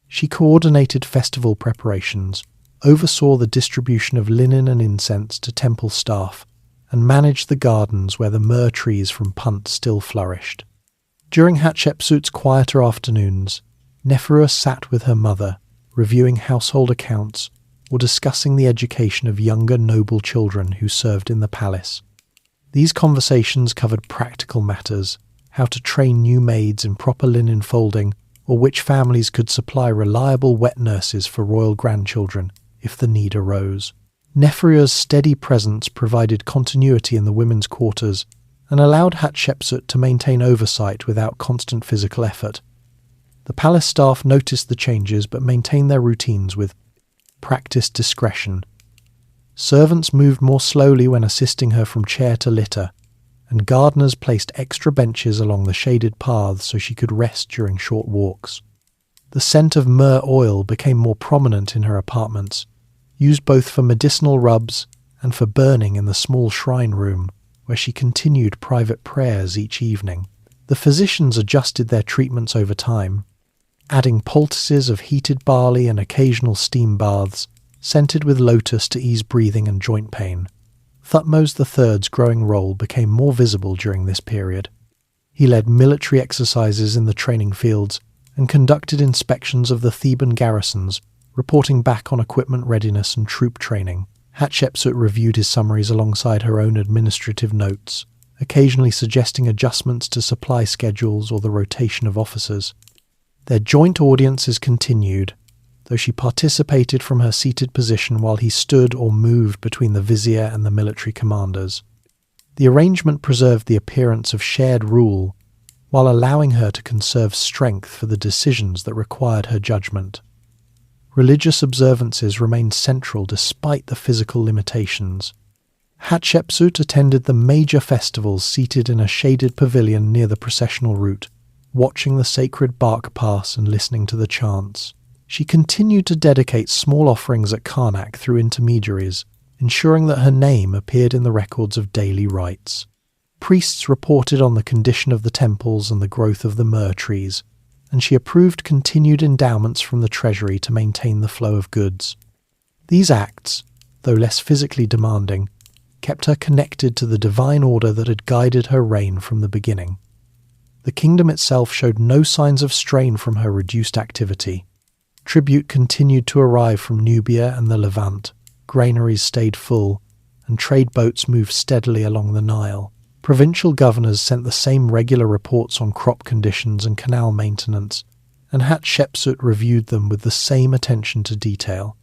She coordinated festival preparations, oversaw the distribution of linen and incense to temple staff, and managed the gardens where the myrrh trees from Punt still flourished. During Hatshepsut's quieter afternoons, Neferua sat with her mother, reviewing household accounts or discussing the education of younger noble children who served in the palace. These conversations covered practical matters, how to train new maids in proper linen folding, or which families could supply reliable wet nurses for royal grandchildren if the need arose. Neferua's steady presence provided continuity in the women's quarters and allowed Hatshepsut to maintain oversight without constant physical effort. The palace staff noticed the changes but maintained their routines with practiced discretion. Servants moved more slowly when assisting her from chair to litter, and gardeners placed extra benches along the shaded paths so she could rest during short walks. The scent of myrrh oil became more prominent in her apartments, used both for medicinal rubs and for burning in the small shrine room, where she continued private prayers each evening. The physicians adjusted their treatments over time, adding poultices of heated barley and occasional steam baths, scented with lotus to ease breathing and joint pain. Thutmos III's growing role became more visible during this period. He led military exercises in the training fields and conducted inspections of the Theban garrisons, reporting back on equipment readiness and troop training. Hatshepsut reviewed his summaries alongside her own administrative notes, occasionally suggesting adjustments to supply schedules or the rotation of officers. Their joint audiences continued, though she participated from her seated position while he stood or moved between the vizier and the military commanders. The arrangement preserved the appearance of shared rule, while allowing her to conserve strength for the decisions that required her judgment. Religious observances remained central despite the physical limitations. Hatshepsut attended the major festivals seated in a shaded pavilion near the processional route, watching the sacred bark pass and listening to the chants. She continued to dedicate small offerings at Karnak through intermediaries, ensuring that her name appeared in the records of daily rites. Priests reported on the condition of the temples and the growth of the myrrh trees, and she approved continued endowments from the treasury to maintain the flow of goods. These acts, though less physically demanding, kept her connected to the divine order that had guided her reign from the beginning. The kingdom itself showed no signs of strain from her reduced activity. Tribute continued to arrive from Nubia and the Levant, granaries stayed full, and trade boats moved steadily along the Nile. Provincial governors sent the same regular reports on crop conditions and canal maintenance, and Hatshepsut reviewed them with the same attention to detail.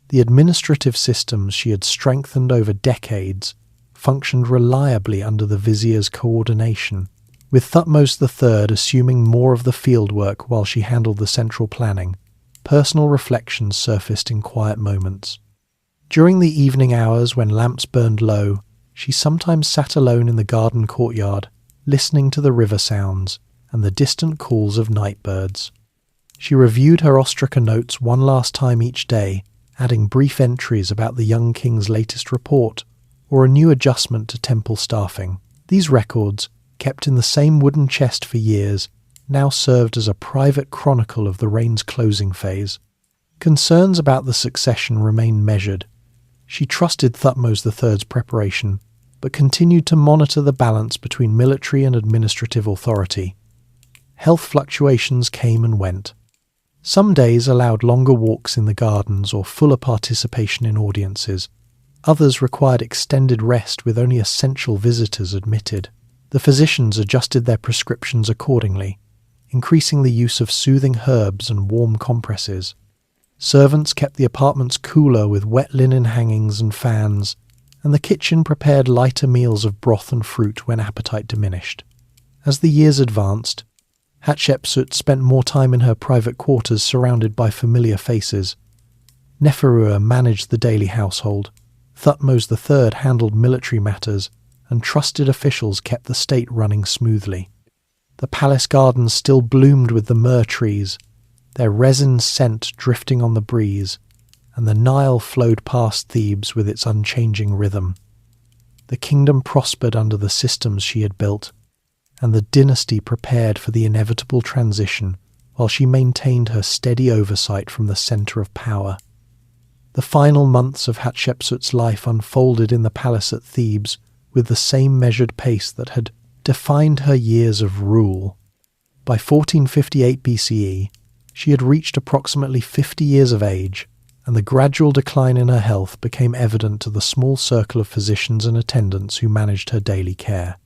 The administrative systems she had strengthened over decades functioned reliably under the vizier's coordination. With Thutmos III assuming more of the fieldwork while she handled the central planning, personal reflections surfaced in quiet moments. During the evening hours when lamps burned low, she sometimes sat alone in the garden courtyard, listening to the river sounds and the distant calls of night birds. She reviewed her ostraca notes one last time each day, adding brief entries about the young king's latest report or a new adjustment to temple staffing. These records, kept in the same wooden chest for years, now served as a private chronicle of the reign's closing phase. Concerns about the succession remained measured. She trusted Thutmos III's preparation, but continued to monitor the balance between military and administrative authority. Health fluctuations came and went. Some days allowed longer walks in the gardens or fuller participation in audiences. Others required extended rest with only essential visitors admitted. The physicians adjusted their prescriptions accordingly, increasing the use of soothing herbs and warm compresses. Servants kept the apartments cooler with wet linen hangings and fans, and the kitchen prepared lighter meals of broth and fruit when appetite diminished. As the years advanced, Hatshepsut spent more time in her private quarters surrounded by familiar faces. Neferua managed the daily household. Thutmos III handled military matters, and trusted officials kept the state running smoothly. The palace gardens still bloomed with the myrrh trees, their resin scent drifting on the breeze, and the Nile flowed past Thebes with its unchanging rhythm. The kingdom prospered under the systems she had built, and the dynasty prepared for the inevitable transition while she maintained her steady oversight from the centre of power. The final months of Hatshepsut's life unfolded in the palace at Thebes with the same measured pace that had defined her years of rule. By 1458 BCE, she had reached approximately 50 years of age, and the gradual decline in her health became evident to the small circle of physicians and attendants who managed her daily care.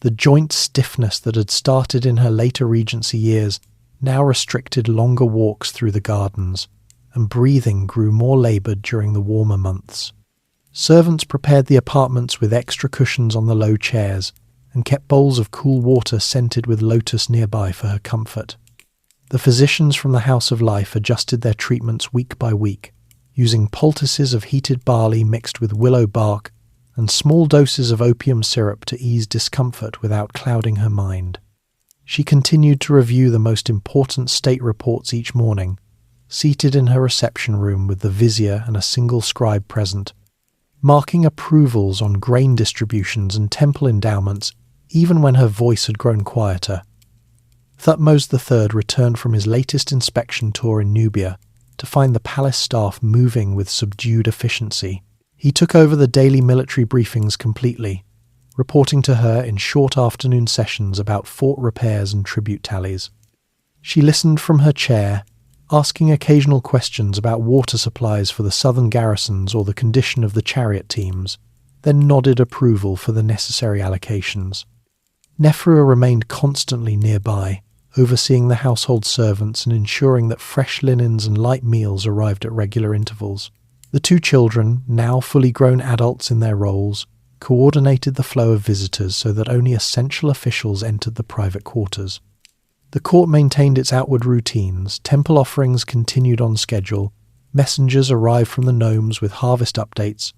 The joint stiffness that had started in her later regency years now restricted longer walks through the gardens, and breathing grew more laboured during the warmer months. Servants prepared the apartments with extra cushions on the low chairs, and kept bowls of cool water scented with lotus nearby for her comfort. The physicians from the House of Life adjusted their treatments week by week, using poultices of heated barley mixed with willow bark and small doses of opium syrup to ease discomfort without clouding her mind. She continued to review the most important state reports each morning, seated in her reception room with the vizier and a single scribe present, marking approvals on grain distributions and temple endowments even when her voice had grown quieter. Thutmos III returned from his latest inspection tour in Nubia to find the palace staff moving with subdued efficiency. He took over the daily military briefings completely, reporting to her in short afternoon sessions about fort repairs and tribute tallies. She listened from her chair, asking occasional questions about water supplies for the southern garrisons or the condition of the chariot teams, then nodded approval for the necessary allocations. Neferua remained constantly nearby, overseeing the household servants and ensuring that fresh linens and light meals arrived at regular intervals. The two children, now fully grown adults in their roles, coordinated the flow of visitors so that only essential officials entered the private quarters. The court maintained its outward routines, temple offerings continued on schedule, messengers arrived from the gnomes with harvest updates,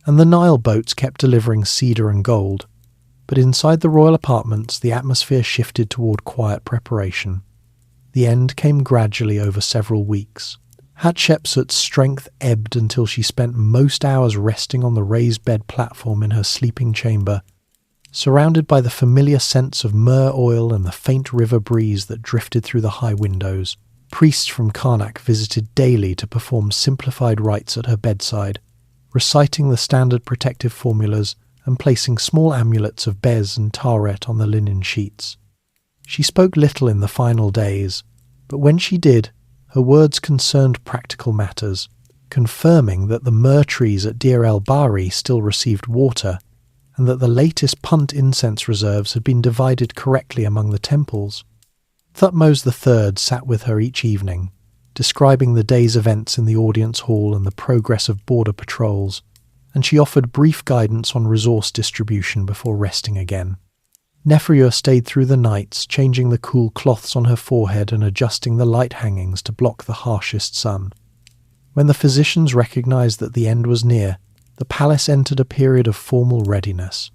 and the Nile boats kept delivering cedar and gold. But inside the royal apartments, the atmosphere shifted toward quiet preparation. The end came gradually over several weeks. Hatshepsut's strength ebbed until she spent most hours resting on the raised bed platform in her sleeping chamber, surrounded by the familiar scents of myrrh oil and the faint river breeze that drifted through the high windows. Priests from Karnak visited daily to perform simplified rites at her bedside, reciting the standard protective formulas and placing small amulets of bez and taret on the linen sheets. She spoke little in the final days, but when she did, her words concerned practical matters, confirming that the myrrh trees at Deir el-Bahri still received water, and that the latest Punt incense reserves had been divided correctly among the temples. Thutmos III sat with her each evening, describing the day's events in the audience hall and the progress of border patrols, and she offered brief guidance on resource distribution before resting again. Neferure stayed through the nights, changing the cool cloths on her forehead and adjusting the light hangings to block the harshest sun. When the physicians recognized that the end was near, the palace entered a period of formal readiness.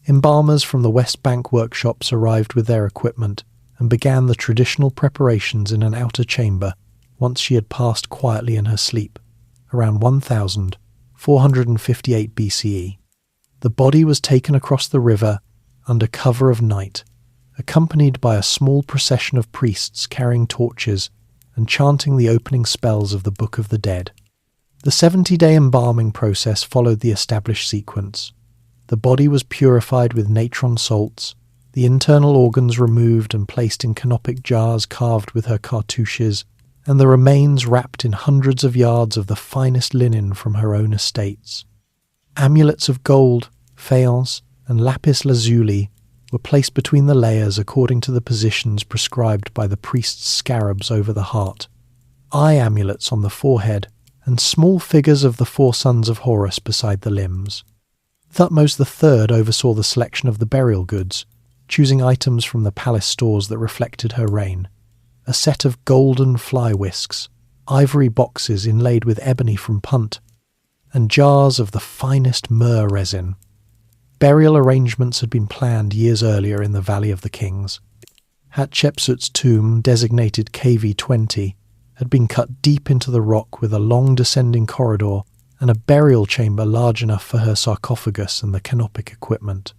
Embalmers from the West Bank workshops arrived with their equipment and began the traditional preparations in an outer chamber once she had passed quietly in her sleep, around 1458 BCE. The body was taken across the river under cover of night, accompanied by a small procession of priests carrying torches and chanting the opening spells of the Book of the Dead. The 70-day embalming process followed the established sequence. The body was purified with natron salts, the internal organs removed and placed in canopic jars carved with her cartouches, and the remains wrapped in hundreds of yards of the finest linen from her own estates. Amulets of gold, faience, and lapis lazuli were placed between the layers according to the positions prescribed by the priest's scarabs over the heart, eye amulets on the forehead, and small figures of the four sons of Horus beside the limbs. Thutmos III oversaw the selection of the burial goods, choosing items from the palace stores that reflected her reign. A set of golden fly whisks, ivory boxes inlaid with ebony from Punt, and jars of the finest myrrh resin. Burial arrangements had been planned years earlier in the Valley of the Kings. Hatshepsut's tomb, designated KV-20, had been cut deep into the rock with a long descending corridor and a burial chamber large enough for her sarcophagus and the canopic equipment.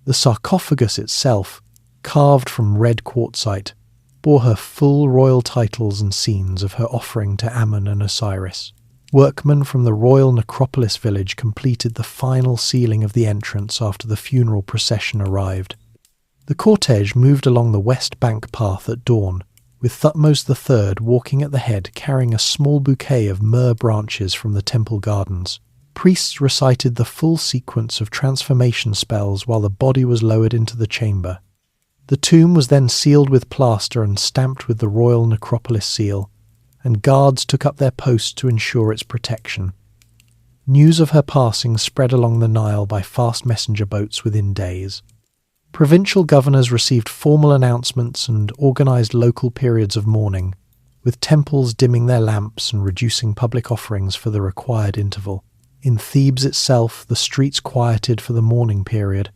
The sarcophagus itself, carved from red quartzite, bore her full royal titles and scenes of her offering to Ammon and Osiris. Workmen from the royal necropolis village completed the final sealing of the entrance after the funeral procession arrived. The cortege moved along the West Bank path at dawn, with Thutmos III walking at the head carrying a small bouquet of myrrh branches from the temple gardens. Priests recited the full sequence of transformation spells while the body was lowered into the chamber. The tomb was then sealed with plaster and stamped with the royal necropolis seal, and guards took up their posts to ensure its protection. News of her passing spread along the Nile by fast messenger boats within days. Provincial governors received formal announcements and organized local periods of mourning, with temples dimming their lamps and reducing public offerings for the required interval. In Thebes itself, the streets quieted for the mourning period,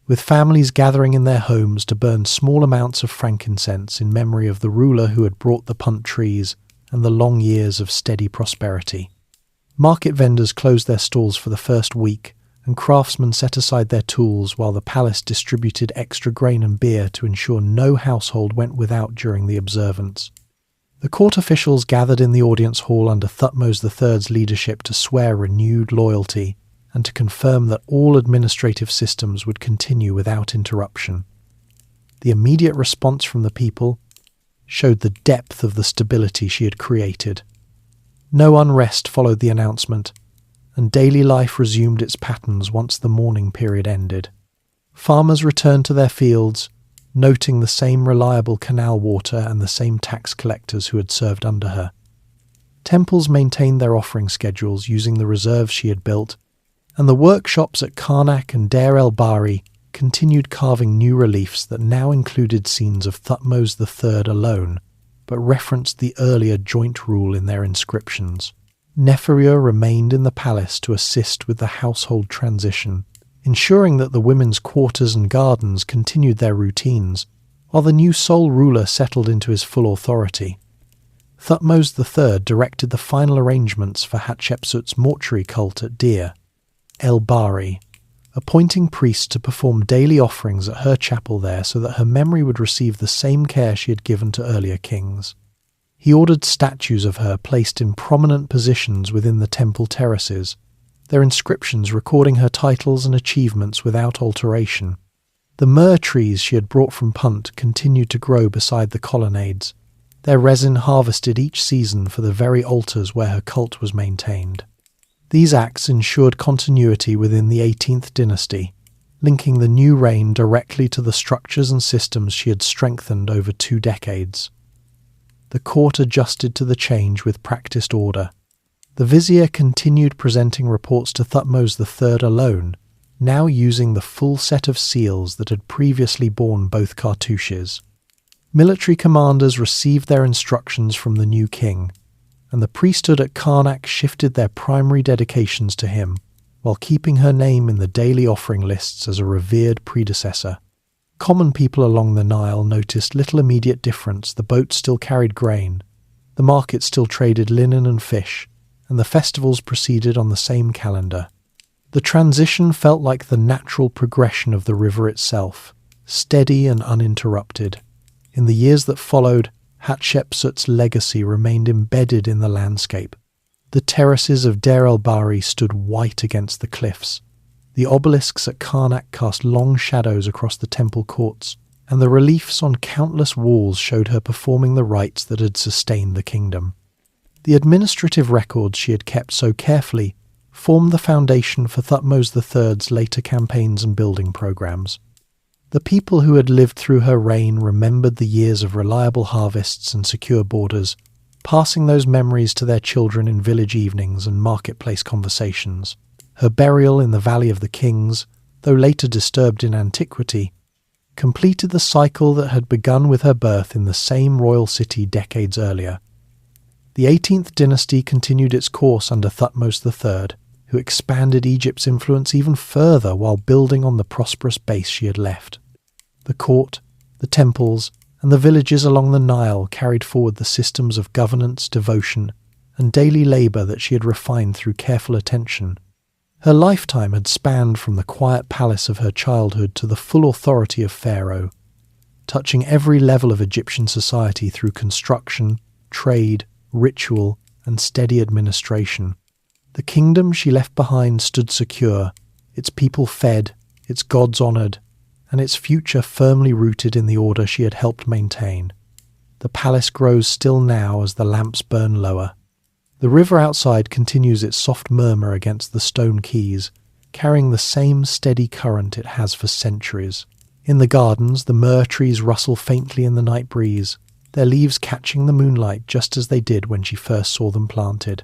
with families gathering in their homes to burn small amounts of frankincense in memory of the ruler who had brought the Punt trees and the long years of steady prosperity. Market vendors closed their stalls for the first week, and craftsmen set aside their tools while the palace distributed extra grain and beer to ensure no household went without during the observance. The court officials gathered in the audience hall under Thutmos III's leadership to swear renewed loyalty and to confirm that all administrative systems would continue without interruption. The immediate response from the people showed the depth of the stability she had created. No unrest followed the announcement, and daily life resumed its patterns once the mourning period ended. Farmers returned to their fields, noting the same reliable canal water and the same tax collectors who had served under her. Temples maintained their offering schedules using the reserves she had built, and the workshops at Karnak and Deir el-Bahri continued carving new reliefs that now included scenes of Thutmos III alone, but referenced the earlier joint rule in their inscriptions. Neferure remained in the palace to assist with the household transition, ensuring that the women's quarters and gardens continued their routines, while the new sole ruler settled into his full authority. Thutmos III directed the final arrangements for Hatshepsut's mortuary cult at Deir, el-Bahri, appointing priests to perform daily offerings at her chapel there so that her memory would receive the same care she had given to earlier kings. He ordered statues of her placed in prominent positions within the temple terraces, their inscriptions recording her titles and achievements without alteration. The myrrh trees she had brought from Punt continued to grow beside the colonnades, their resin harvested each season for the very altars where her cult was maintained. These acts ensured continuity within the 18th dynasty, linking the new reign directly to the structures and systems she had strengthened over 2 decades. The court adjusted to the change with practiced order. The vizier continued presenting reports to Thutmos III alone, now using the full set of seals that had previously borne both cartouches. Military commanders received their instructions from the new king, and the priesthood at Karnak shifted their primary dedications to him, while keeping her name in the daily offering lists as a revered predecessor. Common people along the Nile noticed little immediate difference. The boats still carried grain, the market still traded linen and fish, and the festivals proceeded on the same calendar. The transition felt like the natural progression of the river itself, steady and uninterrupted. In the years that followed, Hatshepsut's legacy remained embedded in the landscape. The terraces of Deir el-Bahri stood white against the cliffs. The obelisks at Karnak cast long shadows across the temple courts, and the reliefs on countless walls showed her performing the rites that had sustained the kingdom. The administrative records she had kept so carefully formed the foundation for Thutmos III's later campaigns and building programs. The people who had lived through her reign remembered the years of reliable harvests and secure borders, passing those memories to their children in village evenings and marketplace conversations. Her burial in the Valley of the Kings, though later disturbed in antiquity, completed the cycle that had begun with her birth in the same royal city decades earlier. The 18th dynasty continued its course under Thutmos III, who expanded Egypt's influence even further while building on the prosperous base she had left. The court, the temples, and the villages along the Nile carried forward the systems of governance, devotion, and daily labour that she had refined through careful attention. Her lifetime had spanned from the quiet palace of her childhood to the full authority of Pharaoh, touching every level of Egyptian society through construction, trade, ritual, and steady administration. The kingdom she left behind stood secure, its people fed, its gods honoured, and its future firmly rooted in the order she had helped maintain. The palace grows still now as the lamps burn lower. The river outside continues its soft murmur against the stone quays, carrying the same steady current it has for centuries. In the gardens, the myrrh trees rustle faintly in the night breeze, their leaves catching the moonlight just as they did when she first saw them planted.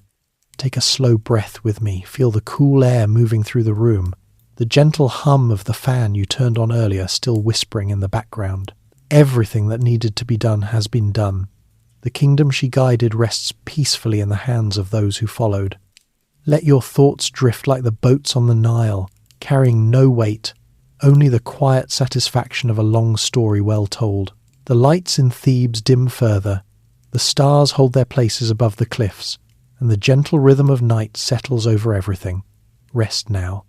Take a slow breath with me, feel the cool air moving through the room, the gentle hum of the fan you turned on earlier still whispering in the background. Everything that needed to be done has been done. The kingdom she guided rests peacefully in the hands of those who followed. Let your thoughts drift like the boats on the Nile, carrying no weight, only the quiet satisfaction of a long story well told. The lights in Thebes dim further, the stars hold their places above the cliffs, and the gentle rhythm of night settles over everything. Rest now.